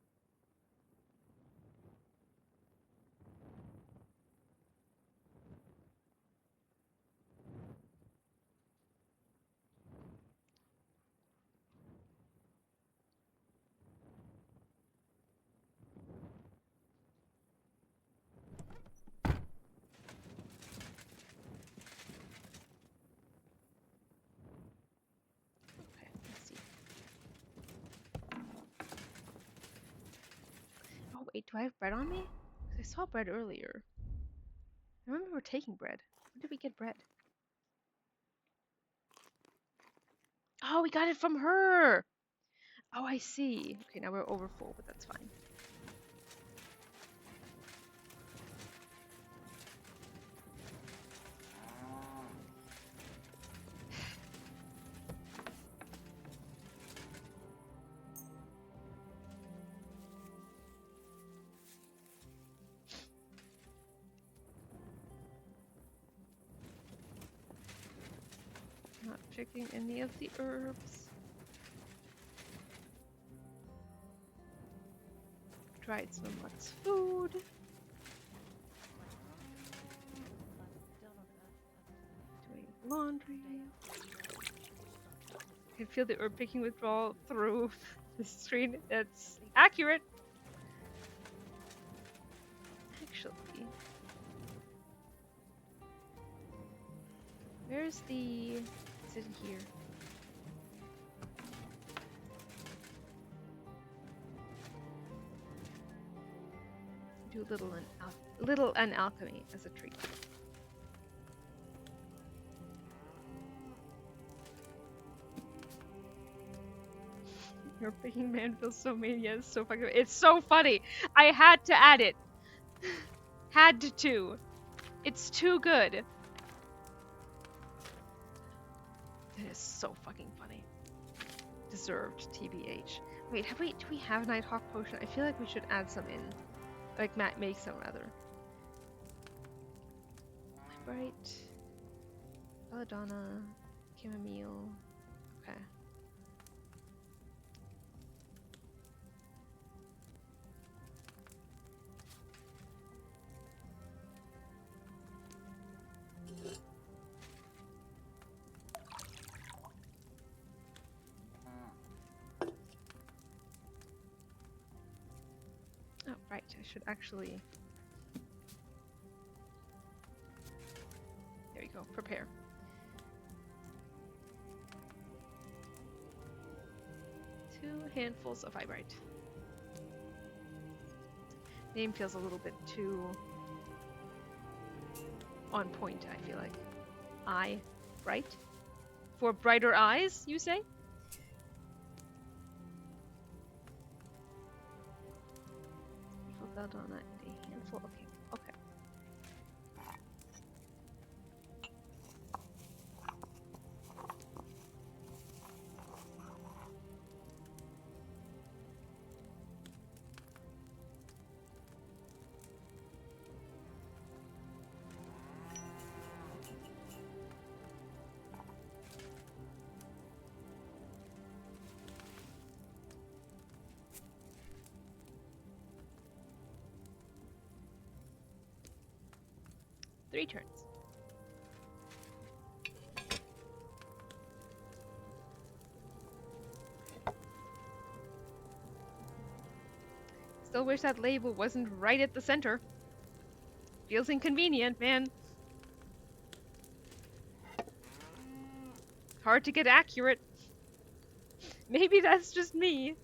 Wait, do I have bread on me? I saw bread earlier. I remember taking bread. When did we get bread? Oh, we got it from her! Oh, I see. Okay, now we're over full, but that's fine. Not picking any of the herbs. Tried some Lux food. Doing laundry. I can feel the herb picking withdrawal through the screen. That's accurate. Actually, where's the... Is it here? Do little an alchemy as a treat. Your picking man feels so mania. It's so fucking. It's so funny. I had to add it. Had to. It's too good. It is so fucking funny. Deserved, TBH. Wait, do we have Nighthawk potion? I feel like we should add some in. Like, make some rather. Right. belladonna, chamomile. Okay. Oh, right. I should actually... There you go. Prepare. Two handfuls of eyebright. Name feels a little bit too on point, I feel like. Eye bright? For brighter eyes, you say? Belladonna and a handful. Okay. Okay. Three turns. Still wish that label wasn't right at the center. Feels inconvenient, man. Hard to get accurate. Maybe that's just me.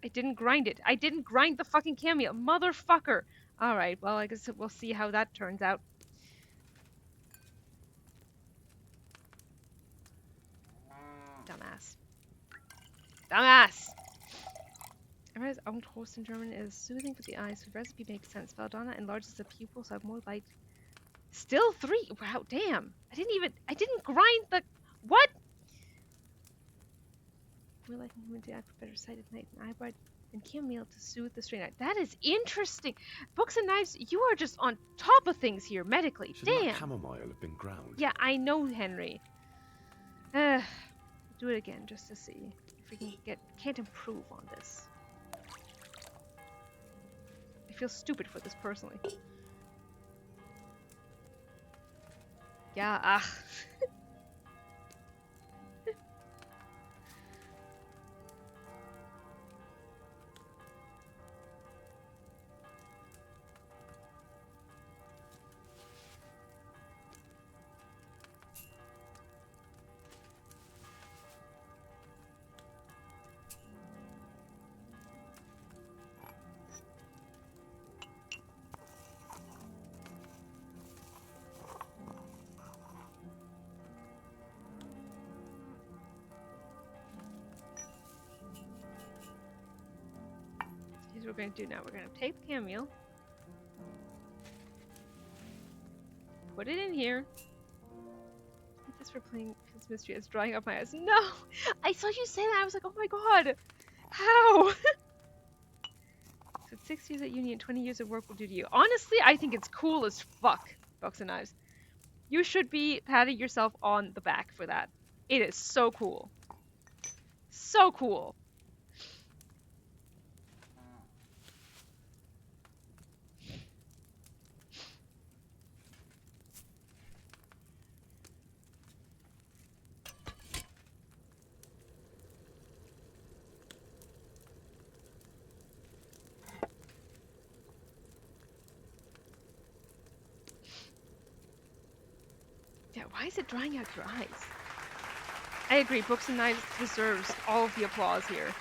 I didn't grind it. I didn't grind the fucking cameo. Motherfucker. Alright, well, I guess we'll see how that turns out. Dumbass. Dumbass! Emma's own toast in German is soothing for the eyes. The recipe makes sense. Belladonna enlarges the pupils so I have more light. Still 3? Wow, damn. I didn't grind the... What? More like movement to act for better sight at night and eyebright and chamomile to soothe the strain. That is interesting. Books and Knives, you are just on top of things here medically. Shouldn't Damn. that chamomile have been ground? Yeah, I know, Henry. Do it again just to see if we can't improve on this. I feel stupid for this personally. Yeah, Here's what we're going to do now. We're going to tape chamomile. Put it in here. Thank this for playing Prince Mystery. It's drying up my eyes. No! I saw you say that. I was like, oh my god. How? So 6 years at uni and 20 years of work will do to you. Honestly, I think it's cool as fuck, Books and Knives. You should be patting yourself on the back for that. It is so cool. So cool. Yeah, why is it drying out your eyes? I agree, Books and Knives deserves all of the applause here.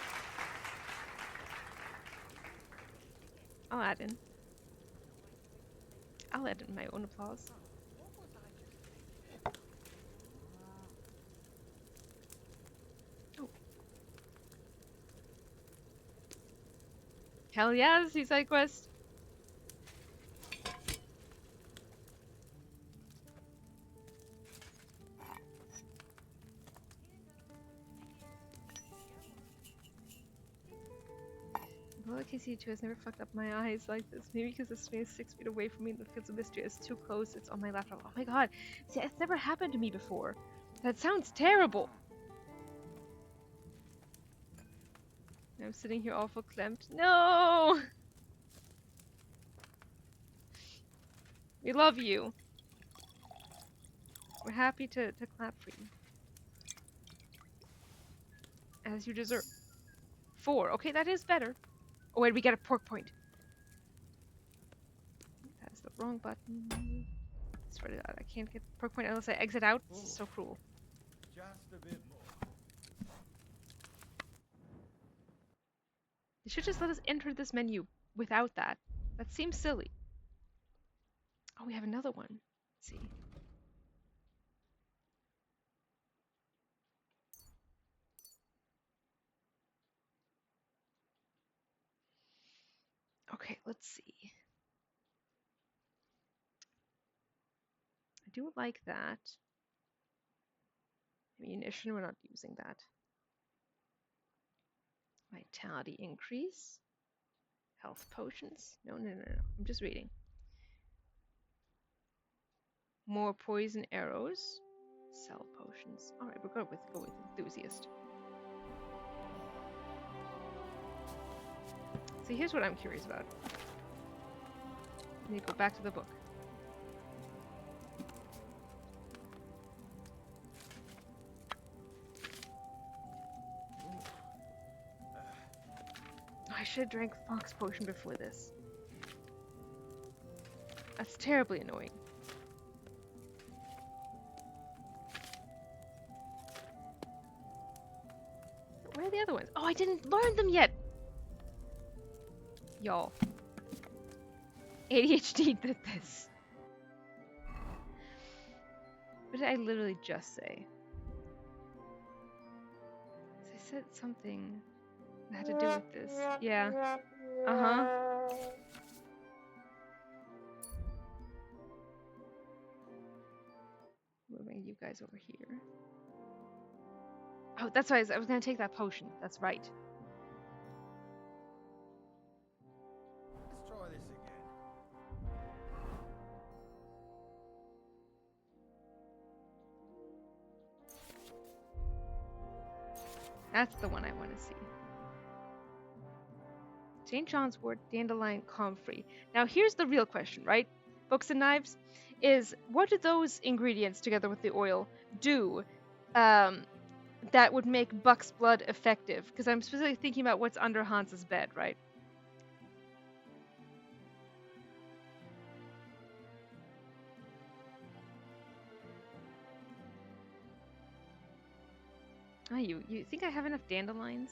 I'll add in my own applause. Hell yeah, seaside quest. Well, KCD2 has never fucked up my eyes like this. Maybe because the screen is 6 feet away from me and the Fields of Mystery is too close. It's on my laptop. Oh my god. See, it's never happened to me before. That sounds terrible. I'm sitting here awful clamped. No! We love you. We're happy to clap for you. As you deserve. 4. Okay, that is better. Oh wait, we get a pork point. That's the wrong button. Swear to God, I can't get pork point unless I exit out. This is so cruel. Just a bit more. They should just let us enter this menu without that. That seems silly. Oh, we have another one. Let's see. Okay, let's see. I do like that. Ammunition, we're not using that. Vitality increase. Health potions. No. I'm just reading. More poison arrows. Sell potions. Alright, we'll go with enthusiast. See, here's what I'm curious about. Let me go back to the book. I should have drank fox potion before this. That's terribly annoying. Where are the other ones? Oh, I didn't learn them yet! Y'all. ADHD did this. What did I literally just say? I said something that had to do with this. Yeah. Uh-huh. Moving you guys over here. Oh, that's why I was gonna take that potion. That's right. Let's try this again. That's the one I want to see. St. John's wort, dandelion, comfrey. Now here's the real question, right? Books and knives is what do those ingredients together with the oil do that would make Buck's blood effective? Because I'm specifically thinking about what's under Hans's bed, right? Ah, you think I have enough dandelions?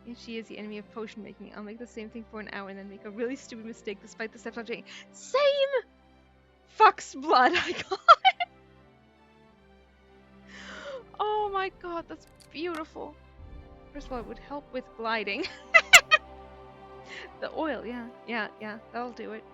If she is the enemy of potion making, I'll make the same thing for an hour and then make a really stupid mistake despite the steps I'm taking. Same! Fuck's blood, I got it! Oh my god, that's beautiful. First of all, it would help with gliding. The oil, yeah, that'll do it.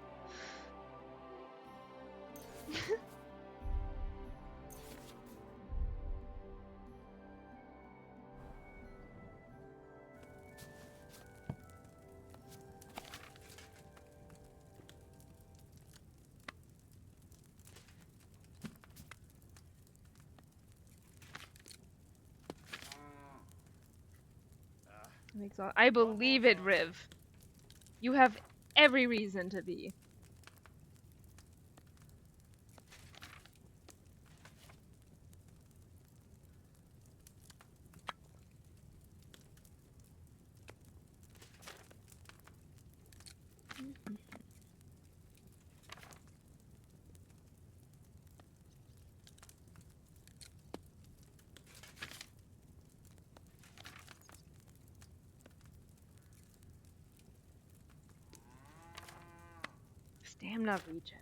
I believe it, Riv. You have every reason to be. Stamina regen.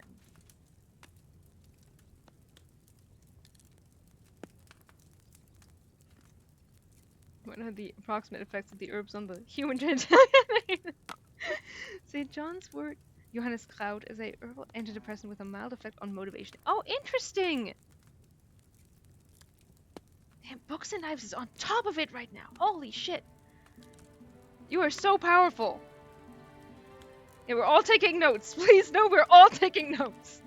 What are the approximate effects of the herbs on the human genitalia? St. John's wort Johannes Kraut is a herbal antidepressant with a mild effect on motivation. Oh, interesting! Damn, Books and Knives is on top of it right now. Holy shit. You are so powerful. Yeah, we're all taking notes. Please, no, we're all taking notes.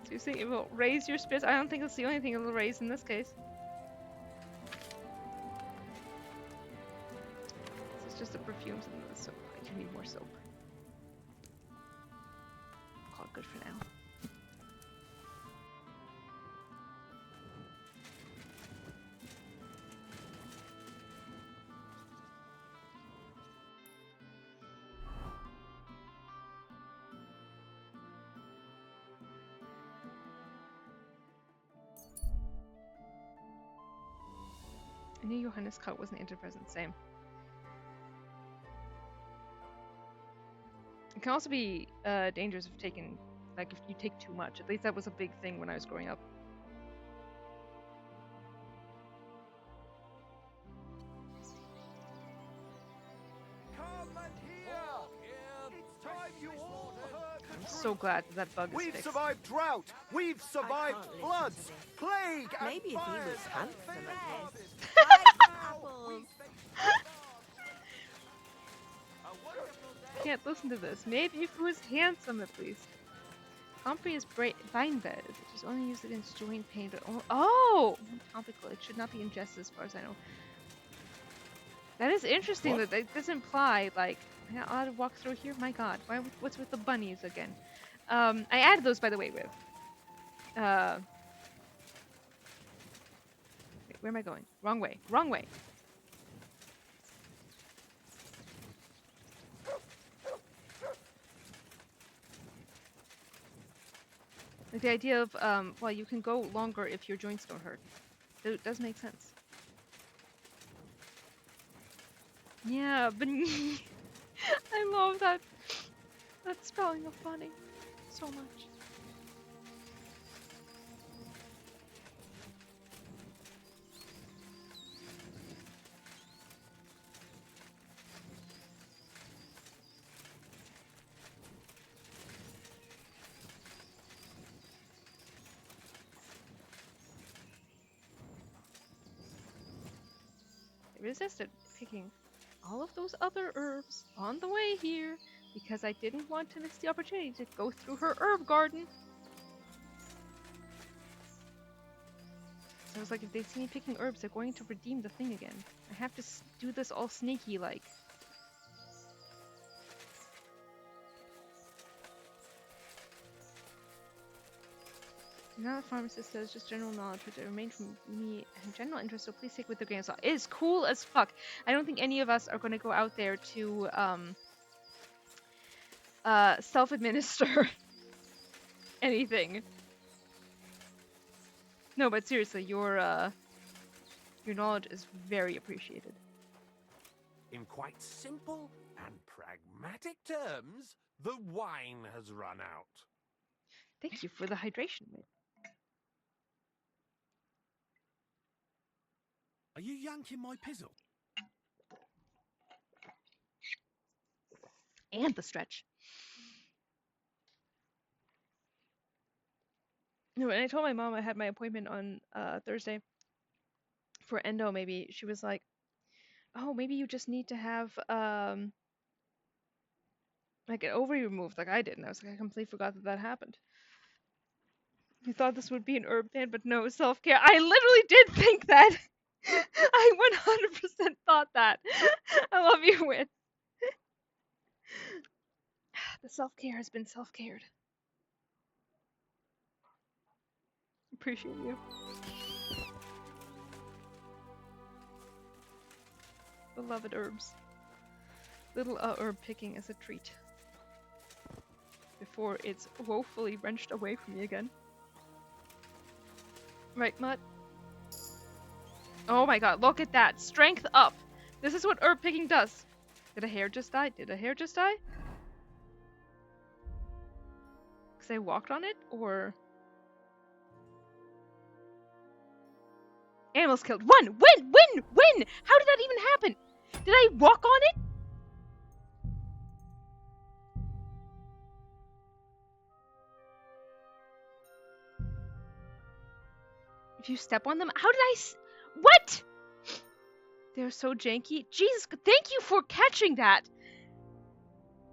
So you think it will raise your spirits? I don't think it's the only thing it will raise in this case. This is just the perfumes and the soap. I do need more soap. Call it good for now. I knew Johannes Kraut was an antidepressant. Same. It can also be dangerous if taken, like if you take too much. At least that was a big thing when I was growing up. I'm so glad that bug is We've fixed. survived drought. We've survived floods, plague, and Maybe if he was fire. handsome at least. Can't listen to this. Maybe if he was handsome at least. Comfrey is vine bed. It is only used against joint pain, but topical. It should not be ingested as far as I know. That is interesting. That it does imply like I ought to walk through here. My God, what's with the bunnies again? I added those by the way. With wait, where am I going? Wrong way. Wrong way. Like the idea of, well, you can go longer if your joints don't hurt. It does make sense. Yeah, but I love that spelling of bunny so much. Resisted picking all of those other herbs on the way here because I didn't want to miss the opportunity to go through her herb garden. So I was like, if they see me picking herbs, they're going to redeem the thing again. I have to do this all sneaky like. Now the pharmacist says just general knowledge, which remained from me and general interest, so please take with the grain of salt. It is cool as fuck. I don't think any of us are going to go out there to self-administer anything. No, but seriously, your knowledge is very appreciated. In quite simple and pragmatic terms, the wine has run out. Thank you for the hydration, mate. Are you yanking my pizzle? And the stretch. No, and I told my mom I had my appointment on Thursday for endo. Maybe she was like, "Oh, maybe you just need to have like an ovary removed, like I did." And I was like, I completely forgot that happened. You thought this would be an herb ban, but no, self-care. I literally did think that. I 100% thought that. I love you, Wit. The self-care has been self-cared. Appreciate you. Beloved herbs. Little herb picking as a treat. Before it's woefully wrenched away from me again. Right, Mutt? Oh my god, look at that. Strength up. This is what herb picking does. Did a hair just die? Did a hair just die? Because I walked on it? Or... Animals killed. Win! Win! Win! Win! How did that even happen? Did I walk on it? If you step on them, how did I what? They're so janky. Jesus, thank you for catching that.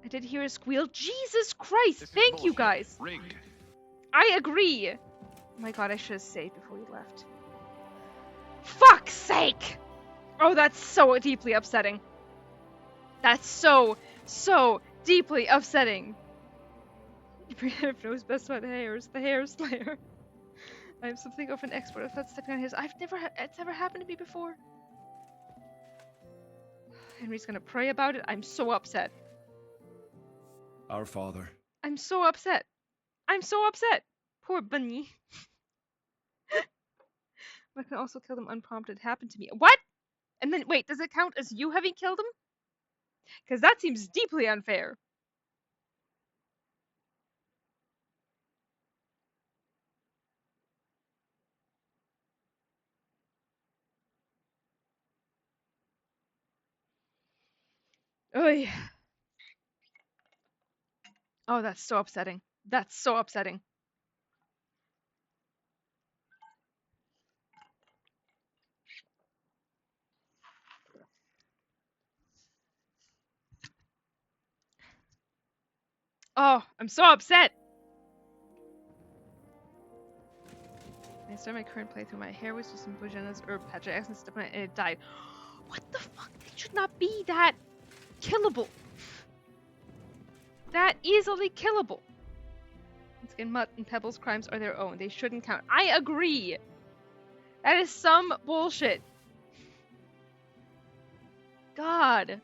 I did hear a squeal. Jesus Christ, thank you guys. Rigged. I agree. Oh my god, I should have saved before we left. Fuck's sake! Oh, that's so deeply upsetting. That's so deeply upsetting. If knows best about hairs, the hair slayer. I'm something of an expert if that's sticking on his. It's never happened to me before. Henry's gonna pray about it. I'm so upset. Our Father. I'm so upset. I'm so upset. Poor bunny. I can also kill them unprompted. Happened to me. What? And then, wait, does it count as you having killed him? Because that seems deeply unfair. Oy. Oh, that's so upsetting. That's so upsetting. Oh, I'm so upset. I started my current playthrough. My hair was just some Bojanna's herb patch. I accidentally stepped on it and it died. What the fuck? It should not be that killable. That easily killable. Once again, Mutt and Pebble's crimes are their own. They shouldn't count. I agree. That is some bullshit. God.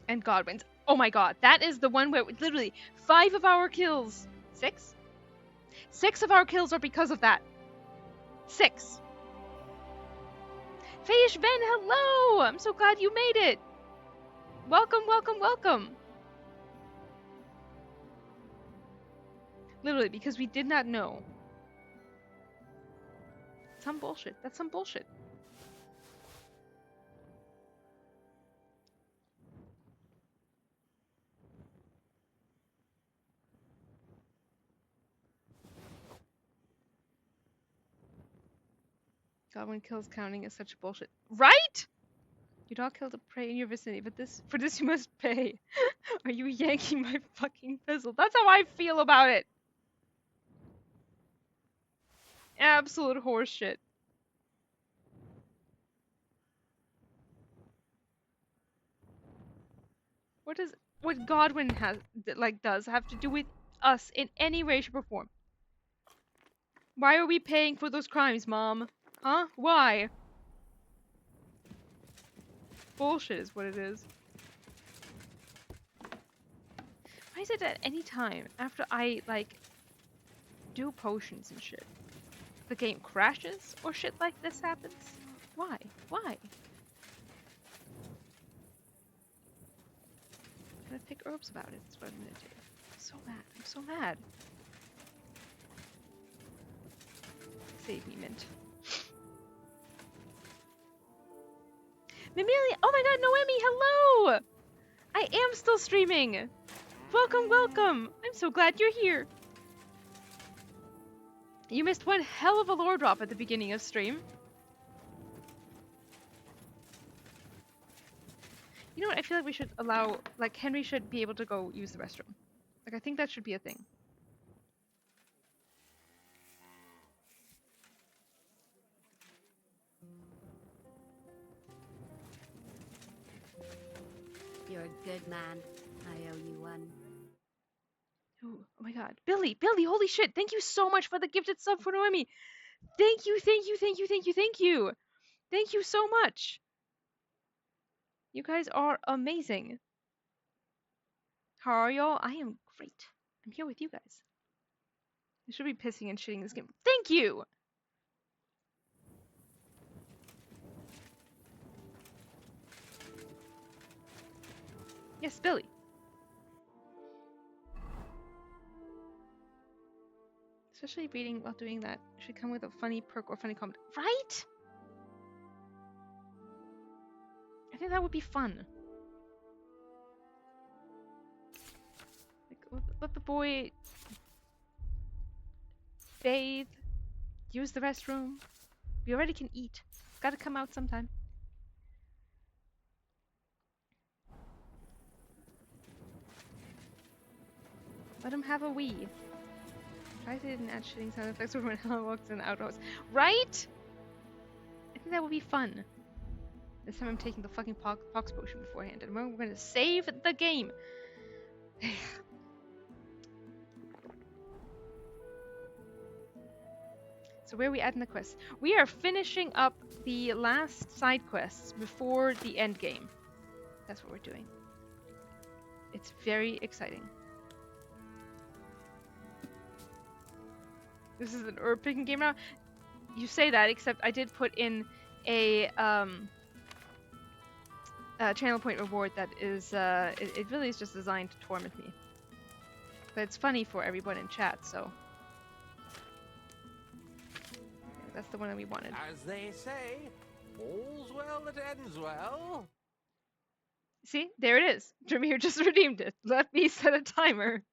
And Godwin's. Oh my god, that is the one where literally 5 of our kills. 6? 6 of our kills are because of that. 6. Fayish Ben, hello! I'm so glad you made it. Welcome, welcome, welcome. Literally, because we did not know. Some bullshit. That's some bullshit. Godwin kills counting is such bullshit. Right? You dog killed a prey in your vicinity, but for this you must pay. Are you yanking my fucking fizzle? That's how I feel about it. Absolute horseshit. What Godwin does have to do with us in any way, shape, or form? Why are we paying for those crimes, Mom? Huh? Why? Bullshit is what it is. Why is it at any time after I, do potions and shit, the game crashes or shit like this happens? Why? Why? I'm gonna pick herbs about it. That's what I'm gonna do. I'm so mad. I'm so mad. Save me, Mint. Mimilia! Oh my god, Noemi, hello! I am still streaming! Welcome, welcome! I'm so glad you're here! You missed one hell of a lore drop at the beginning of stream. You know what? I feel like we should allow, Henry should be able to go use the restroom. I think that should be a thing. You're a good man. I owe you one. Oh my god. Billy, holy shit! Thank you so much for the gifted sub for Noemi! Thank you, thank you, thank you, thank you, thank you! Thank you so much! You guys are amazing. How are y'all? I am great. I'm here with you guys. I should be pissing and shitting this game. Thank you! Yes, Billy. Especially reading while doing that should come with a funny perk or funny comment. Right? I think that would be fun. Like, let the boy bathe, use the restroom. We already can eat. Gotta come out sometime. Let him have a wee. Try to didn't add shitting sound effects when Helen walks in the outhouse. Right? I think that would be fun. This time I'm taking the fucking pox potion beforehand, and we're gonna save the game. So where are we at in the quest? We are finishing up the last side quests before the end game. That's what we're doing. It's very exciting. This is an herb picking game now. You say that, except I did put in a channel point reward that is it really is just designed to torment me. But it's funny for everyone in chat, so yeah, that's the one that we wanted. As they say, all's well that ends well. See, there it is. Jameer just redeemed it. Let me set a timer.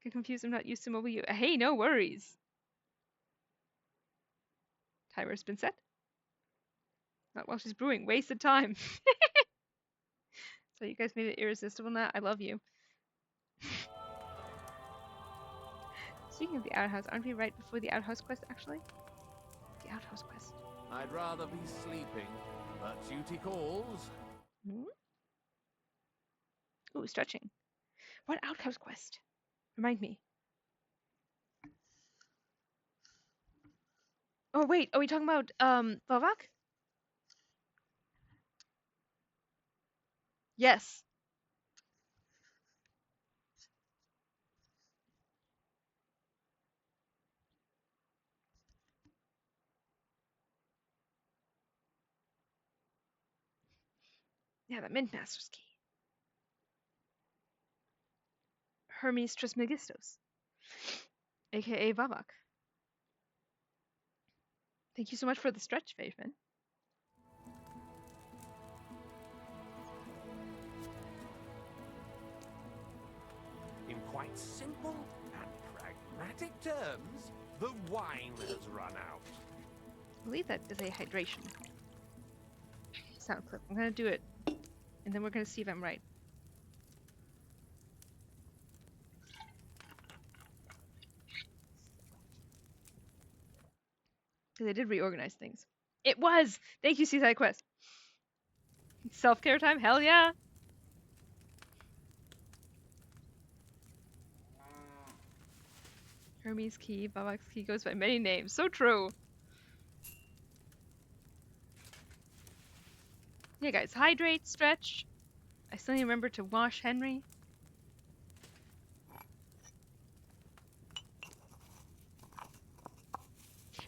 Get confused, I'm not used to mobile U. Hey, no worries. Timer's been set. Not while she's brewing. Wasted time. So you guys made it irresistible now. I love you. Speaking of the outhouse, aren't we right before the outhouse quest, actually? The outhouse quest. I'd rather be sleeping, but duty calls. Hmm? Ooh, stretching. What outhouse quest? Remind me. Oh, wait. Are we talking about, Vavak? Yes. Yeah, the Mintmaster's key. Hermes Trismegistos, aka Vavak. Thank you so much for the stretch, Faithman. In quite simple and pragmatic terms, the wine has run out. I believe that is a hydration sound clip. I'm gonna do it, and then we're gonna see if I'm right. Because I did reorganize things. It was! Thank you, Seaside Quest. Self-care time? Hell yeah! Hermes key, Vavak's key goes by many names. So true! Yeah, guys, hydrate, stretch. I still need to remember to wash Henry.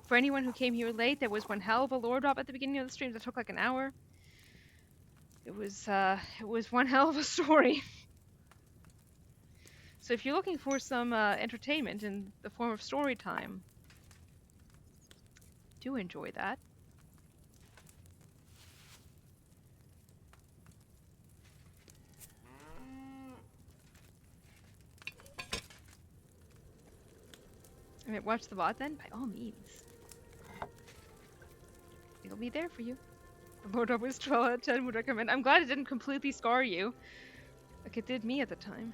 For anyone who came here late, there was one hell of a lore drop at the beginning of the stream that took like an hour. It was one hell of a story. So if you're looking for some entertainment in the form of story time, do enjoy that. I mean, watch the VOD then, by all means. It'll be there for you. The Lord was 12 out of 10 would recommend. I'm glad it didn't completely scar you, like it did me at the time.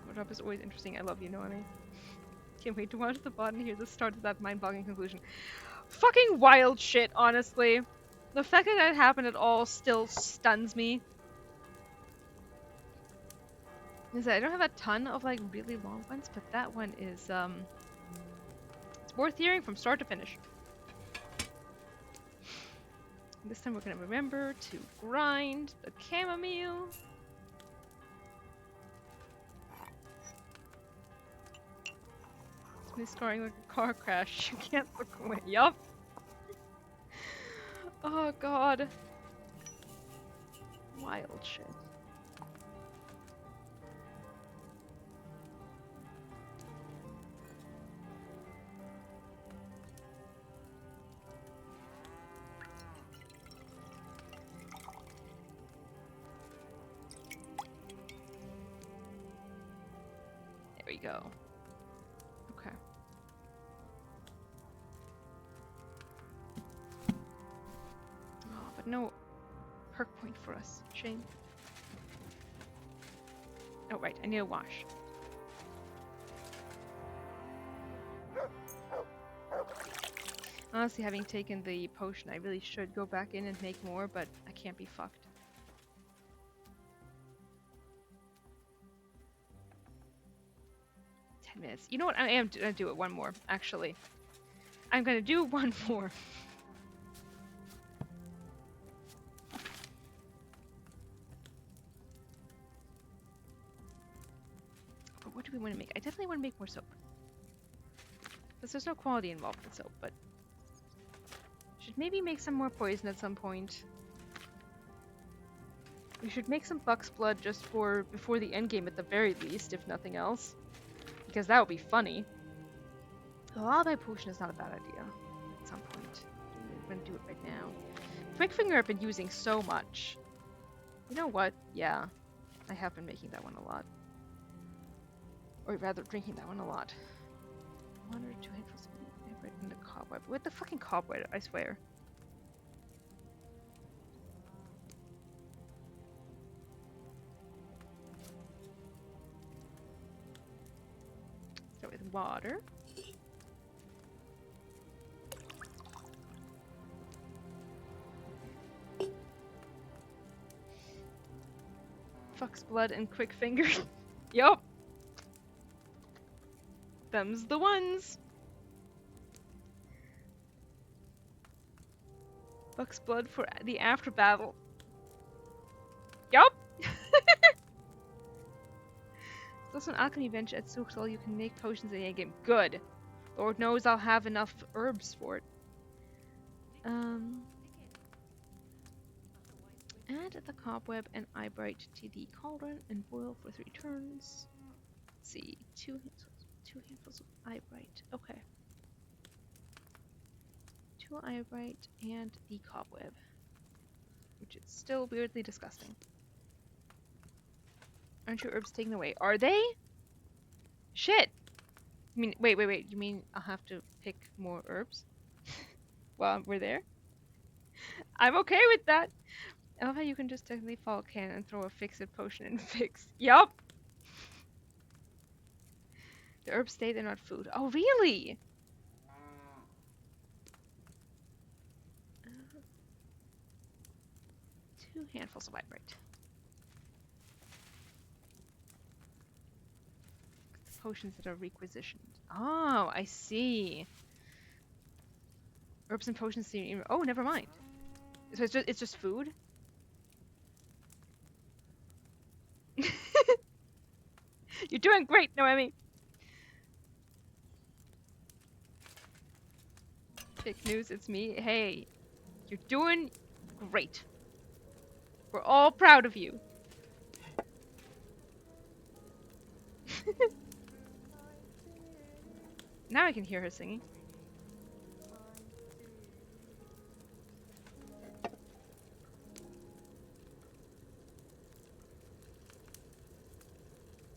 Lord Up is always interesting. I love you, Noemi. Can't wait to watch the VOD and hear the start of that mind-boggling conclusion. Fucking wild shit, honestly. The fact that that happened at all still stuns me. I don't have a ton of like really long ones, but that one is it's worth hearing from start to finish. This time we're gonna remember to grind the chamomile. It's me scarring like a car crash. You can't look away. Yup. Oh god. wild shit. There we go. Okay. Oh, but no perk point for us. Shame. Oh, right. I need a wash. Honestly, having taken the potion, I really should go back in and make more, but I can't be fucked. Minutes. You know what? I am gonna do it one more, actually. I'm gonna do one more. But what do we want to make? I definitely want to make more soap. Because there's no quality involved in soap, but... should maybe make some more poison at some point. We should make some buck's blood just for before the endgame at the very least, if nothing else. Because that would be funny. A lullaby potion is not a bad idea. At some point. I'm gonna do it right now. Quick Finger I've been using so much. You know what? Yeah. I have been making that one a lot. Or rather, drinking that one a lot. 1 or 2 handfuls of right in the cobweb. What the fucking cobweb, I swear. Start with water. Fuck's blood and quick finger. Yup. Them's the ones. Buck's blood for the after battle. Yup. There's also an alchemy bench at Suchtal. You can make potions in a game. Good. Lord knows I'll have enough herbs for it. Add the cobweb and eyebright to the cauldron and boil for 3 turns. Let's see, 2 handfuls of eyebright. Okay. 2 eyebright and the cobweb, which is still weirdly disgusting. Aren't your herbs taken away? Are they? Shit! I mean, wait. You mean I'll have to pick more herbs? While we're there? I'm okay with that. I love how you can just technically fall can and throw a fix-it potion and fix. Yup! The herbs stay, they're not food. Oh, really? 2 handfuls of eyebright. Potions that are requisitioned. Oh, I see. Herbs and potions. Oh, never mind. So it's just food. You're doing great, Noemi. Fake news, it's me. Hey, you're doing great. We're all proud of you. Now I can hear her singing.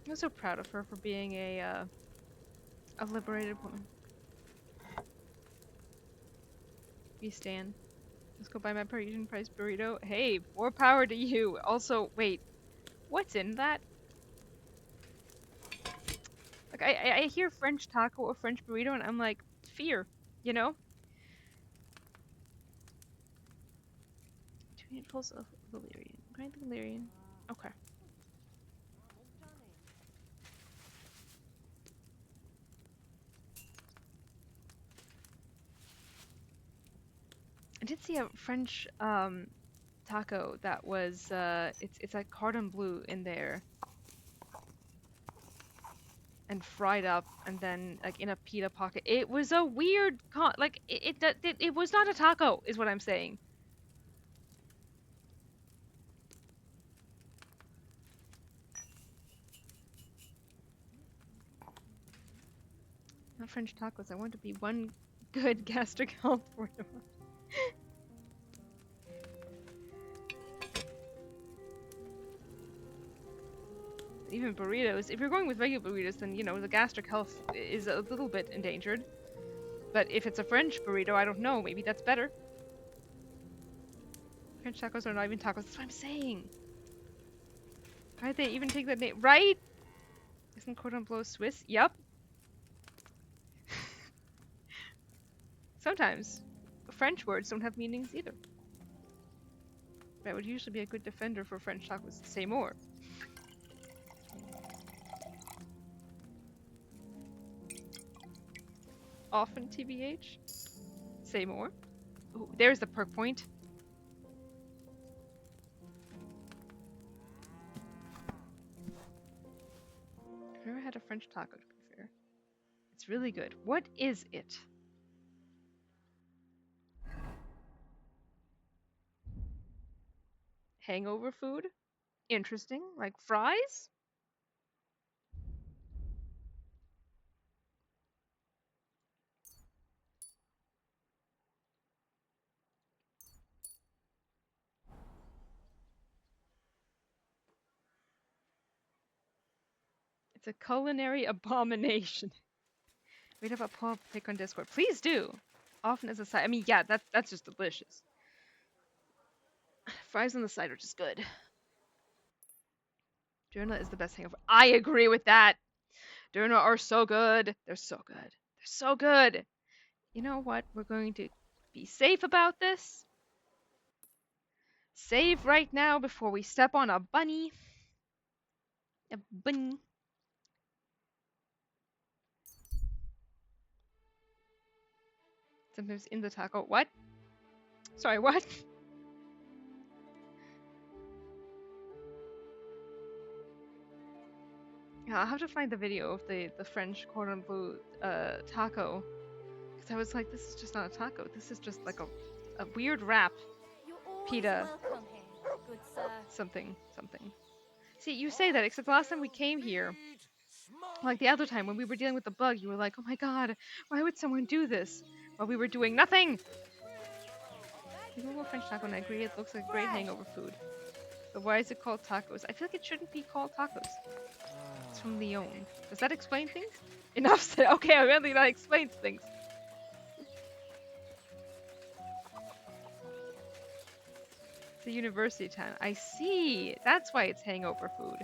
I'm so proud of her for being a liberated woman. You stan. Let's go buy my Parisian price burrito. Hey, more power to you. Also, wait, what's in that? Like, I hear French taco or French burrito, and I'm like, fear, you know? 2 handfuls of valerian. Grind the valerian. Okay. I did see a French taco that was it's like cordon bleu in there and fried up and then like in a pita pocket. It was a weird it was not a taco is what I'm saying. want French tacos. I want to be one good gastric health for them. Even burritos. If you're going with regular burritos, then, you know, the gastric health is a little bit endangered. But if it's a French burrito, I don't know. Maybe that's better. French tacos are not even tacos. That's what I'm saying. Why did they even take that name? Right? Isn't cordon bleu Swiss? Yup. Sometimes French words don't have meanings either. That would usually be a good defender for French tacos. Say more. Often TBH. Say more. Ooh, there's the perk point. I've never had a French taco, to be fair. It's really good. What is it? Hangover food? Interesting. Like fries? It's a culinary abomination. We'd have a poll pick on Discord. Please do. Often as a side. I mean, yeah, that's just delicious. Fries on the side are just good. Döner is the best hangover. I agree with that. Döner are so good. They're so good. They're so good. You know what? We're going to be safe about this. Save right now before we step on a bunny. A bunny. Sometimes in the taco. What? Sorry, what? Yeah, I'll have to find the video of the French cordon bleu taco. Because I was like, this is just not a taco. This is just like a weird wrap. Pita. Good sir. Something. See, you say that, except last time we came here, like the other time when we were dealing with the bug, you were like, oh my god, why would someone do this? While we were doing nothing! Google French taco and I agree it looks like great hangover food. But why is it called tacos? I feel like it shouldn't be called tacos. It's from Lyon. Does that explain things? Enough said. Okay, apparently that explains things. It's a university town. I see. That's why it's hangover food.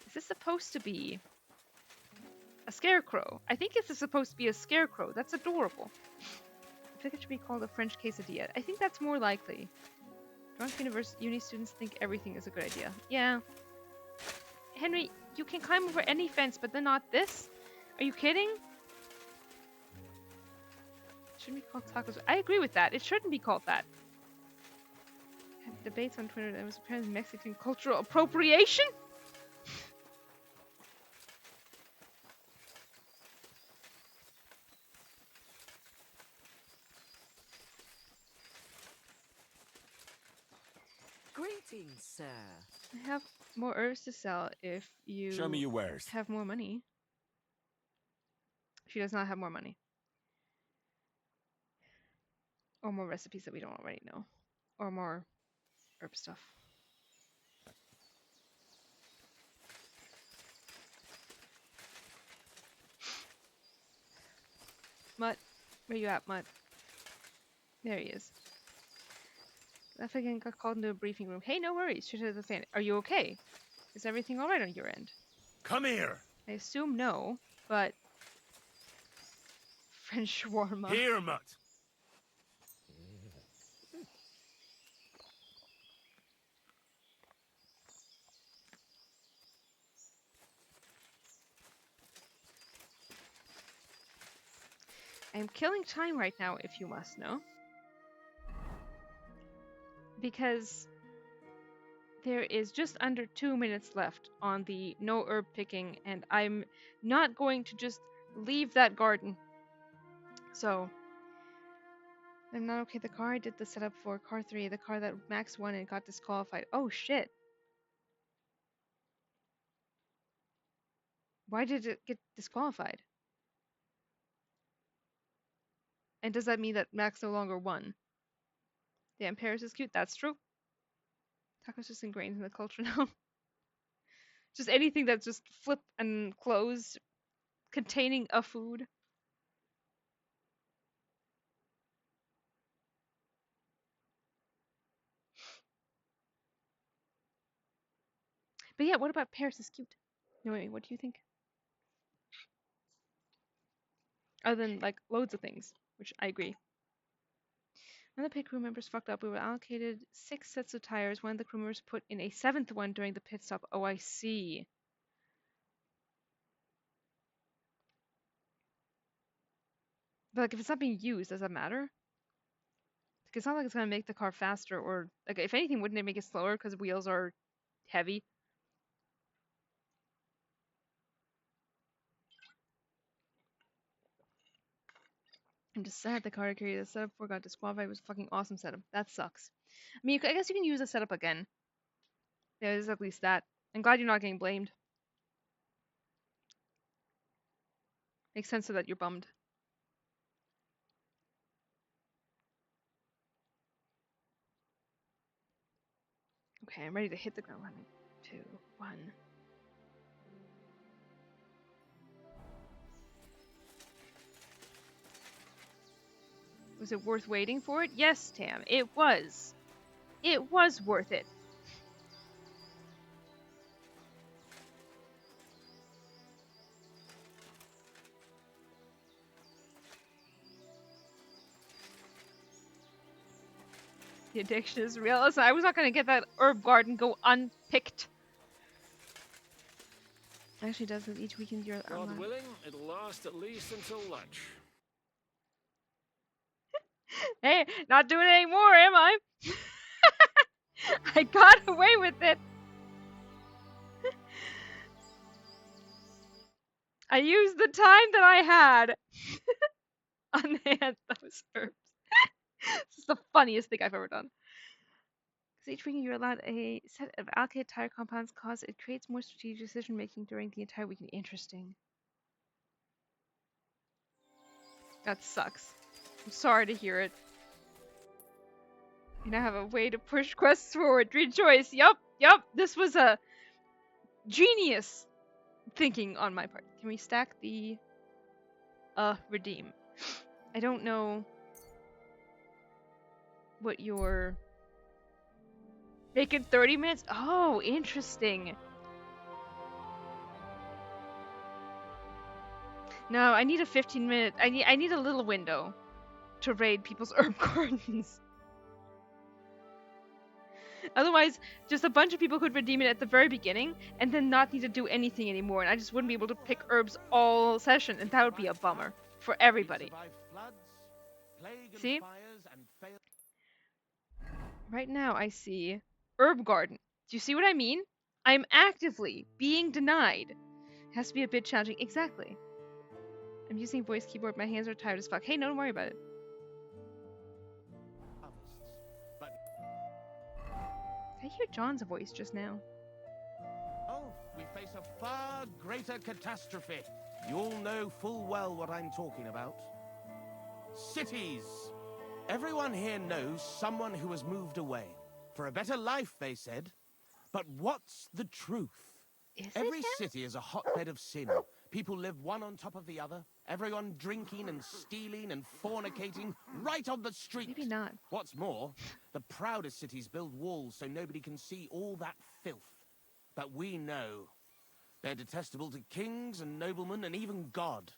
Is this supposed to be a scarecrow? I think this is supposed to be a scarecrow. That's adorable. I think it should be called a French quesadilla. I think that's more likely. Drunk uni students think everything is a good idea. Yeah. Henry, you can climb over any fence, but then not this? Are you kidding? It shouldn't be called tacos. I agree with that. It shouldn't be called that. I had debates on Twitter that it was apparently Mexican cultural appropriation? Greetings, sir. I have more herbs to sell if you Show me your wares. have more money. She does not have more money. Or more recipes that we don't already know. Or more herb stuff. Mutt, where you at, Mutt? There he is. That again got called into a briefing room. Hey, no worries. Shoot at the fan. Are you okay? Is everything alright on your end? Come here. I assume no, but French shawarma. Here, Mutt. I am killing time right now, if you must know. Because there is just under 2 minutes left on the no herb picking, and I'm not going to just leave that garden. So, I'm not okay. The car I did the setup for, car 3, the car that Max won and got disqualified. Oh shit. Why did it get disqualified? And does that mean that Max no longer won? Damn, Paris is cute. That's true. Tacos just ingrained in the culture now. Just anything that's just flip and closed, containing a food. But yeah, what about Paris is cute? No, wait, what do you think? Other than, like, loads of things, which I agree. When the pit crew members fucked up, we were allocated 6 sets of tires. One of the crew members put in a 7th one during the pit stop. Oh, I see. But, like, if it's not being used, does that matter? Like, it's not like it's going to make the car faster, or, like, if anything, wouldn't it make it slower because wheels are heavy? I'm just sad the car I carried the setup for got disqualified. It was a fucking awesome setup. That sucks. I mean, I guess you can use the setup again. Yeah, there's at least that. I'm glad you're not getting blamed. Makes sense so that you're bummed. Okay, I'm ready to hit the ground running. 2, 1. Was it worth waiting for it? Yes, Tam, it was. It was worth it. The addiction is real. Listen, I was not going to get that herb garden go unpicked. Actually does it each weekend. You're God willing, it'll last at least until lunch. Hey, not doing it anymore, am I? I got away with it. I used the time that I had on those herbs. This is the funniest thing I've ever done. Because each weekend you're allowed a set of allocated tire compounds cause it creates more strategic decision making during the entire weekend. Interesting. That sucks. I'm sorry to hear it. You now have a way to push quests forward. Rejoice. Yup. This was a genius thinking on my part. Can we stack the redeem? I don't know what your make it 30 minutes. Oh, interesting. No, I need a 15-minute. I need a little window to raid people's herb gardens. Otherwise, just a bunch of people could redeem it at the very beginning and then not need to do anything anymore, and I just wouldn't be able to pick herbs all session, and that would be a bummer for everybody. See? Right now I see herb garden. Do you see what I mean? I'm actively being denied. It has to be a bit challenging. Exactly. I'm using voice keyboard. My hands are tired as fuck. Hey, no, don't worry about it. I hear John's voice just now. Oh, we face a far greater catastrophe. You'll know full well what I'm talking about. Cities. Everyone here knows someone who has moved away. For a better life, they said. But what's the truth? Every city is a hotbed of sin. People live one on top of the other. Everyone drinking and stealing and fornicating right on the street. Maybe not. What's more, the proudest cities build walls so nobody can see all that filth. But we know they're detestable to kings and noblemen and even God.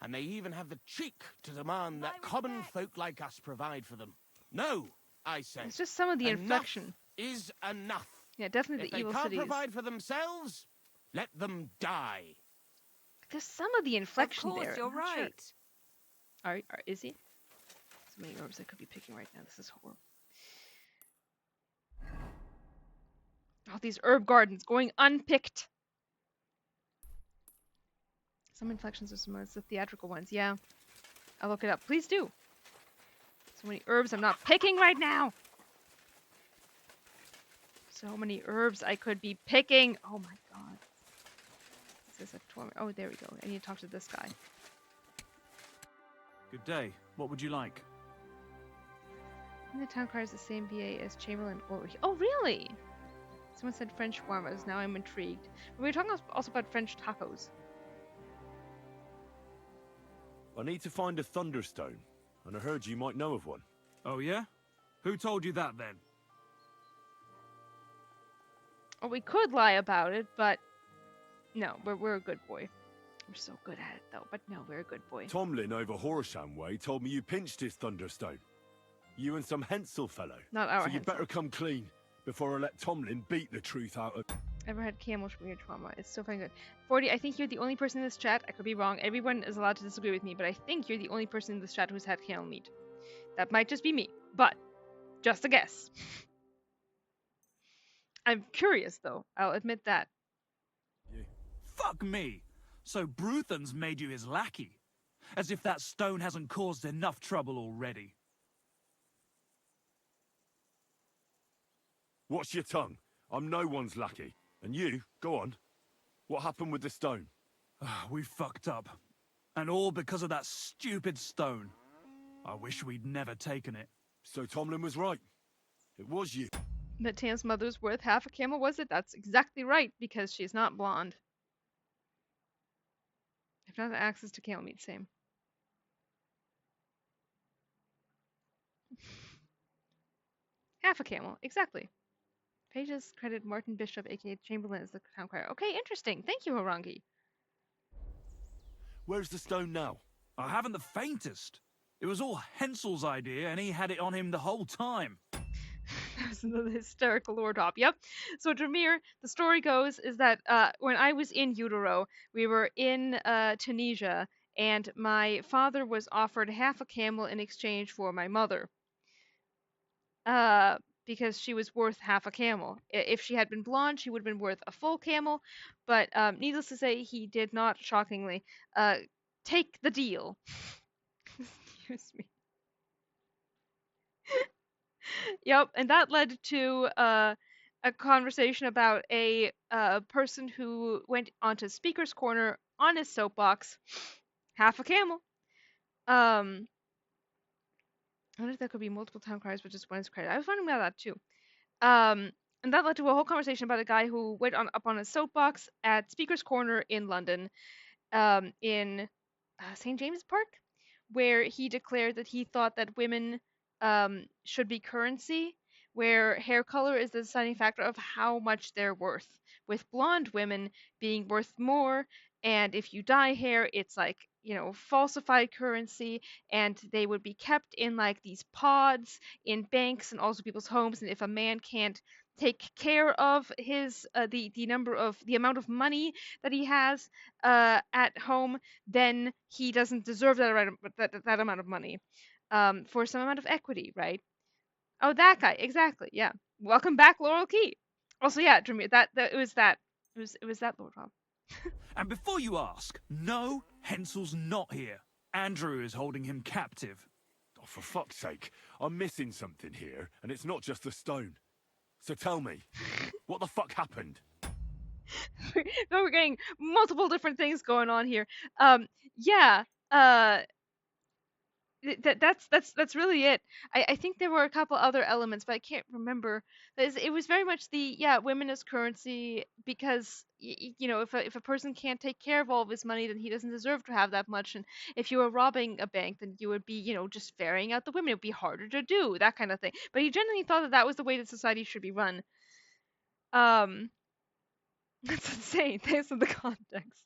And they even have the cheek to demand that common folk like us provide for them. No, I say. It's just some of the inflection. Is enough. Yeah, definitely the evil cities. If they can't provide for themselves, let them die. There's some of the inflection there. Of course, you're right. Sure. Is he? So many orbs I could be picking right now. This is horrible. All these herb gardens going unpicked. Some inflections are some of the theatrical ones. Yeah. I'll look it up. Please do. So many herbs I'm not picking right now. So many herbs I could be picking. Oh my god. this like oh, there we go. I need to talk to this guy. Good day. What would you like? And the town crier is the same VA as Chamberlain Ulrich. Oh, really? Someone said French shawarmas. Now I'm intrigued. We were talking also about French tacos. I need to find a Thunderstone, and I heard you might know of one. Oh, yeah? Who told you that, then? Well, we could lie about it, but no, we're a good boy. We're so good at it, though. But no, we're a good boy. Tomlin over Horsham way told me you pinched his Thunderstone. You and some Hensel fellow. Not our So you Hensel. better come clean before I let Tomlin beat the truth out of... Ever had camel weird trauma? It's so fucking good. 40, I think you're the only person in this chat, I could be wrong, everyone is allowed to disagree with me, but I think you're the only person in this chat who's had camel meat. That might just be me, but just a guess. I'm curious, though. I'll admit that. Fuck me! So Bruthan's made you his lackey? As if that stone hasn't caused enough trouble already. Watch your tongue. I'm no one's lackey. And you, go on. What happened with the stone? We fucked up. And all because of that stupid stone. I wish we'd never taken it. So Tomlin was right. It was you. That Tam's mother's worth half a camel, was it? That's exactly right, because she's not blonde. If not access to camel meat, same. Half a camel, exactly. Pages credit Martin Bishop, aka Chamberlain, as the town crier. Okay, interesting. Thank you, Harangi. Where's the stone now? I haven't the faintest. It was all Hensel's idea, and he had it on him the whole time. That was another hysterical lore drop. Yep. So Dramir, the story goes is that when I was in utero, we were in Tunisia, and my father was offered half a camel in exchange for my mother. Because she was worth half a camel. If she had been blonde, she would have been worth a full camel. But needless to say, he did not, shockingly, take the deal. Excuse me. Yep, and that led to a conversation about a person who went onto Speaker's Corner on his soapbox, half a camel. I wonder if there could be multiple town criers, but just one is credit. I was wondering about that too. And that led to a whole conversation about a guy who went up on a soapbox at Speaker's Corner in London, in St. James Park, where he declared that he thought that women should be currency, where hair color is the deciding factor of how much they're worth, with blonde women being worth more, and if you dye hair, it's like, falsified currency, and they would be kept in like these pods in banks and also people's homes, and if a man can't take care of his the amount of money that he has at home, then he doesn't deserve that amount of money. For some amount of equity, right? Oh, that guy, exactly. Yeah. Welcome back, Laurel Key. Also, yeah, Dramir, it was that Lord Rob. And before you ask, no, Hensel's not here. Andrew is holding him captive. Oh, for fuck's sake, I'm missing something here, and it's not just the stone. So tell me, what the fuck happened? We're getting multiple different things going on here. That's really it. I think there were a couple other elements, but I can't remember. It was very much the women as currency, because if a person can't take care of all of his money, then he doesn't deserve to have that much. And if you were robbing a bank, then you would be just ferrying out the women. It would be harder to do that kind of thing. But he genuinely thought that was the way that society should be run. That's insane. Thanks for the context.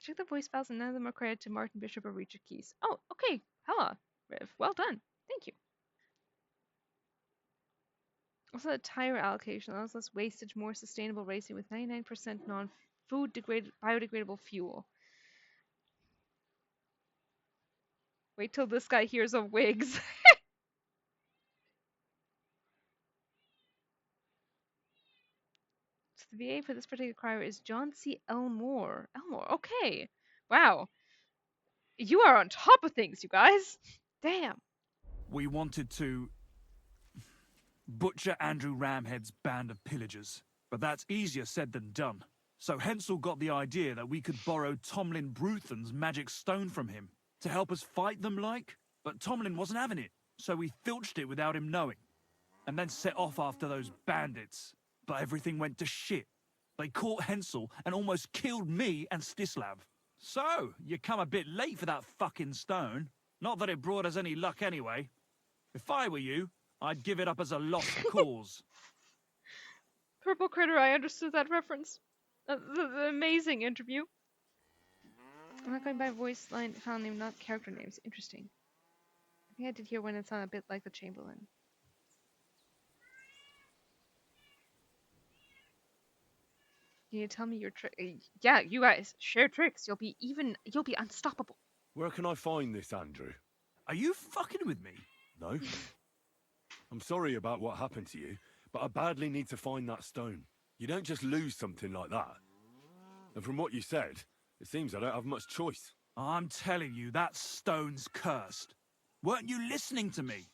Check the voice files, and none of them are credited to Martin Bishop or Richard Keys. Oh, okay. Hella, Riv. Well done. Thank you. Also, the tire allocation allows less wastage, more sustainable racing with 99% non-food biodegradable fuel. Wait till this guy hears of wigs. So the VA for this particular crier is John C. Elmore. Elmore, okay. Wow. You are on top of things, you guys. Damn. We wanted to butcher Andrew Ramhead's band of pillagers, but that's easier said than done. So Hensel got the idea that we could borrow Tomlin Bruthen's magic stone from him to help us fight them like. But Tomlin wasn't having it, so we filched it without him knowing. And then set off after those bandits. But everything went to shit. They caught Hensel and almost killed me and Stislav. So, you come a bit late for that fucking stone. Not that it brought us any luck anyway. If I were you, I'd give it up as a lost cause. Purple Critter, I understood that reference. The amazing interview. I'm not going by voice line, found name, not character names. Interesting. I think I did hear one that sounded a bit like the Chamberlain. Can you tell me your trick? Yeah, you guys share tricks. You'll be unstoppable. Where can I find this, Andrew? Are you fucking with me? No. I'm sorry about what happened to you, but I badly need to find that stone. You don't just lose something like that. And from what you said, it seems I don't have much choice. I'm telling you, that stone's cursed. Weren't you listening to me?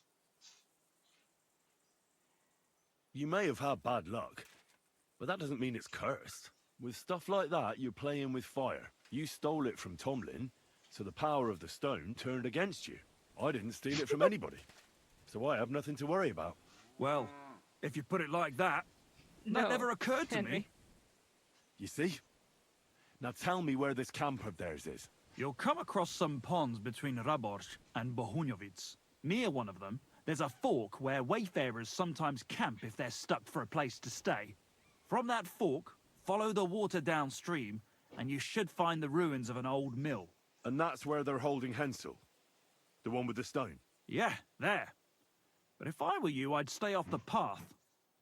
You may have had bad luck, but that doesn't mean it's cursed. With stuff like that, you're playing with fire. You stole it from Tomlin, so the power of the stone turned against you. I didn't steal it from anybody, so I have nothing to worry about. Well, if you put it like that, No, that never occurred to Henry. me. You see? Now tell me where this camp of theirs is. You'll come across some ponds between Raborz and Bohunjovic. Near one of them, there's a fork where wayfarers sometimes camp if they're stuck for a place to stay. From that fork, follow the water downstream, and you should find the ruins of an old mill. And that's where they're holding Hensel? The one with the stone? Yeah, there. But if I were you, I'd stay off the path.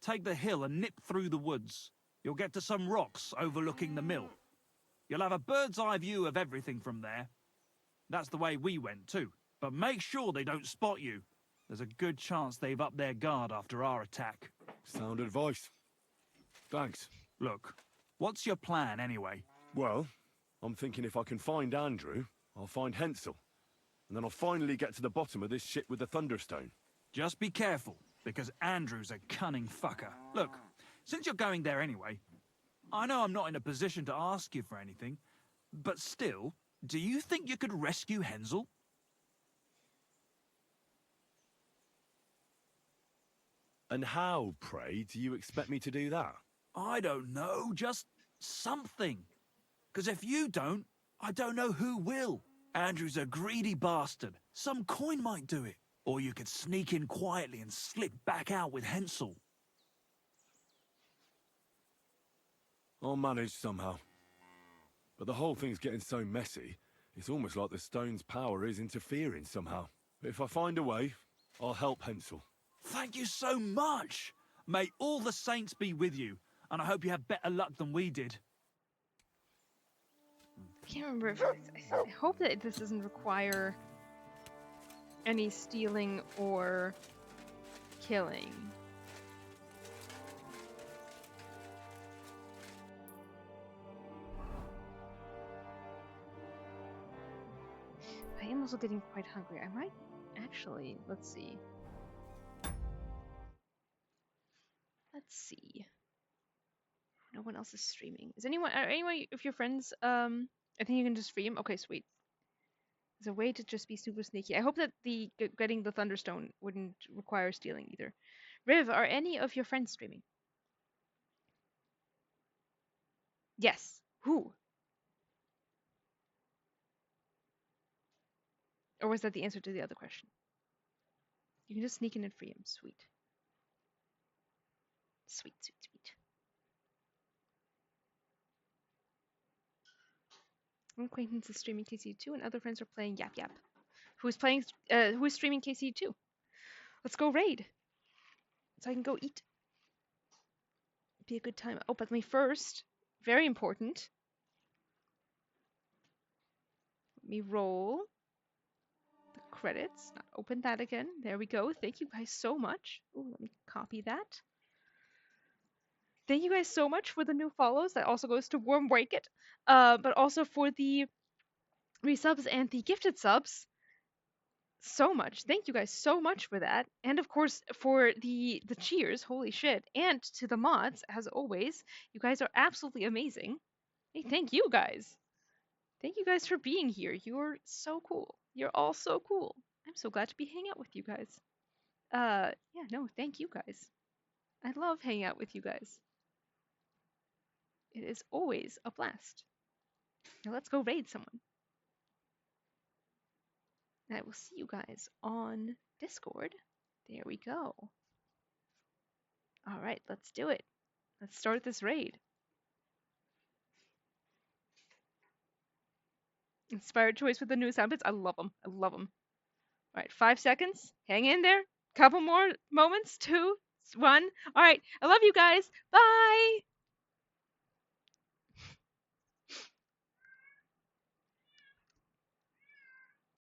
Take the hill and nip through the woods. You'll get to some rocks overlooking the mill. You'll have a bird's eye view of everything from there. That's the way we went too. But make sure they don't spot you. There's a good chance they've upped their guard after our attack. Sound advice. Thanks. Look, what's your plan anyway? Well, I'm thinking if I can find Andrew, I'll find Hensel. And then I'll finally get to the bottom of this shit with the Thunderstone. Just be careful, because Andrew's a cunning fucker. Look, since you're going there anyway, I know I'm not in a position to ask you for anything, but still, do you think you could rescue Hensel? And how, pray, do you expect me to do that? I don't know, just something. Because if you don't, I don't know who will. Andrew's a greedy bastard. Some coin might do it. Or you could sneak in quietly and slip back out with Hensel. I'll manage somehow. But the whole thing's getting so messy, it's almost like the stone's power is interfering somehow. But if I find a way, I'll help Hensel. Thank you so much! May all the saints be with you, and I hope you have better luck than we did. I can't remember if I hope that this doesn't require any stealing or killing. I am also getting quite hungry. I might actually, let's see. No one else is streaming. Is anyone, are anyone of your friends, I think you can just stream? Okay, sweet. There's a way to just be super sneaky. I hope that the getting the Thunderstone wouldn't require stealing either. Riv, are any of your friends streaming? Yes. Who? Or was that the answer to the other question? You can just sneak in and free him. Sweet. Sweet, sweet, sweet. One acquaintance is streaming KCD2 and other friends are playing Yap Yap. Who's streaming KCD2? Let's go raid. So I can go eat. Be a good time. Oh, but let me first, very important. Let me roll the credits. Not open that again. There we go. Thank you guys so much. Ooh, let me copy that. Thank you guys so much for the new follows. That also goes to Warm Break It. But also for the resubs and the gifted subs. So much. Thank you guys so much for that. And of course for the cheers. Holy shit. And to the mods, as always. You guys are absolutely amazing. Hey, thank you guys. Thank you guys for being here. You're so cool. You're all so cool. I'm so glad to be hanging out with you guys. Yeah, no, thank you guys. I love hanging out with you guys. It is always a blast. Now let's go raid someone. And I will see you guys on Discord. There we go. All right, let's do it. Let's start this raid. Inspired choice with the new sound bits. I love them. I love them. All right, 5 seconds. Hang in there. Couple more moments. 2, 1. All right, I love you guys. Bye.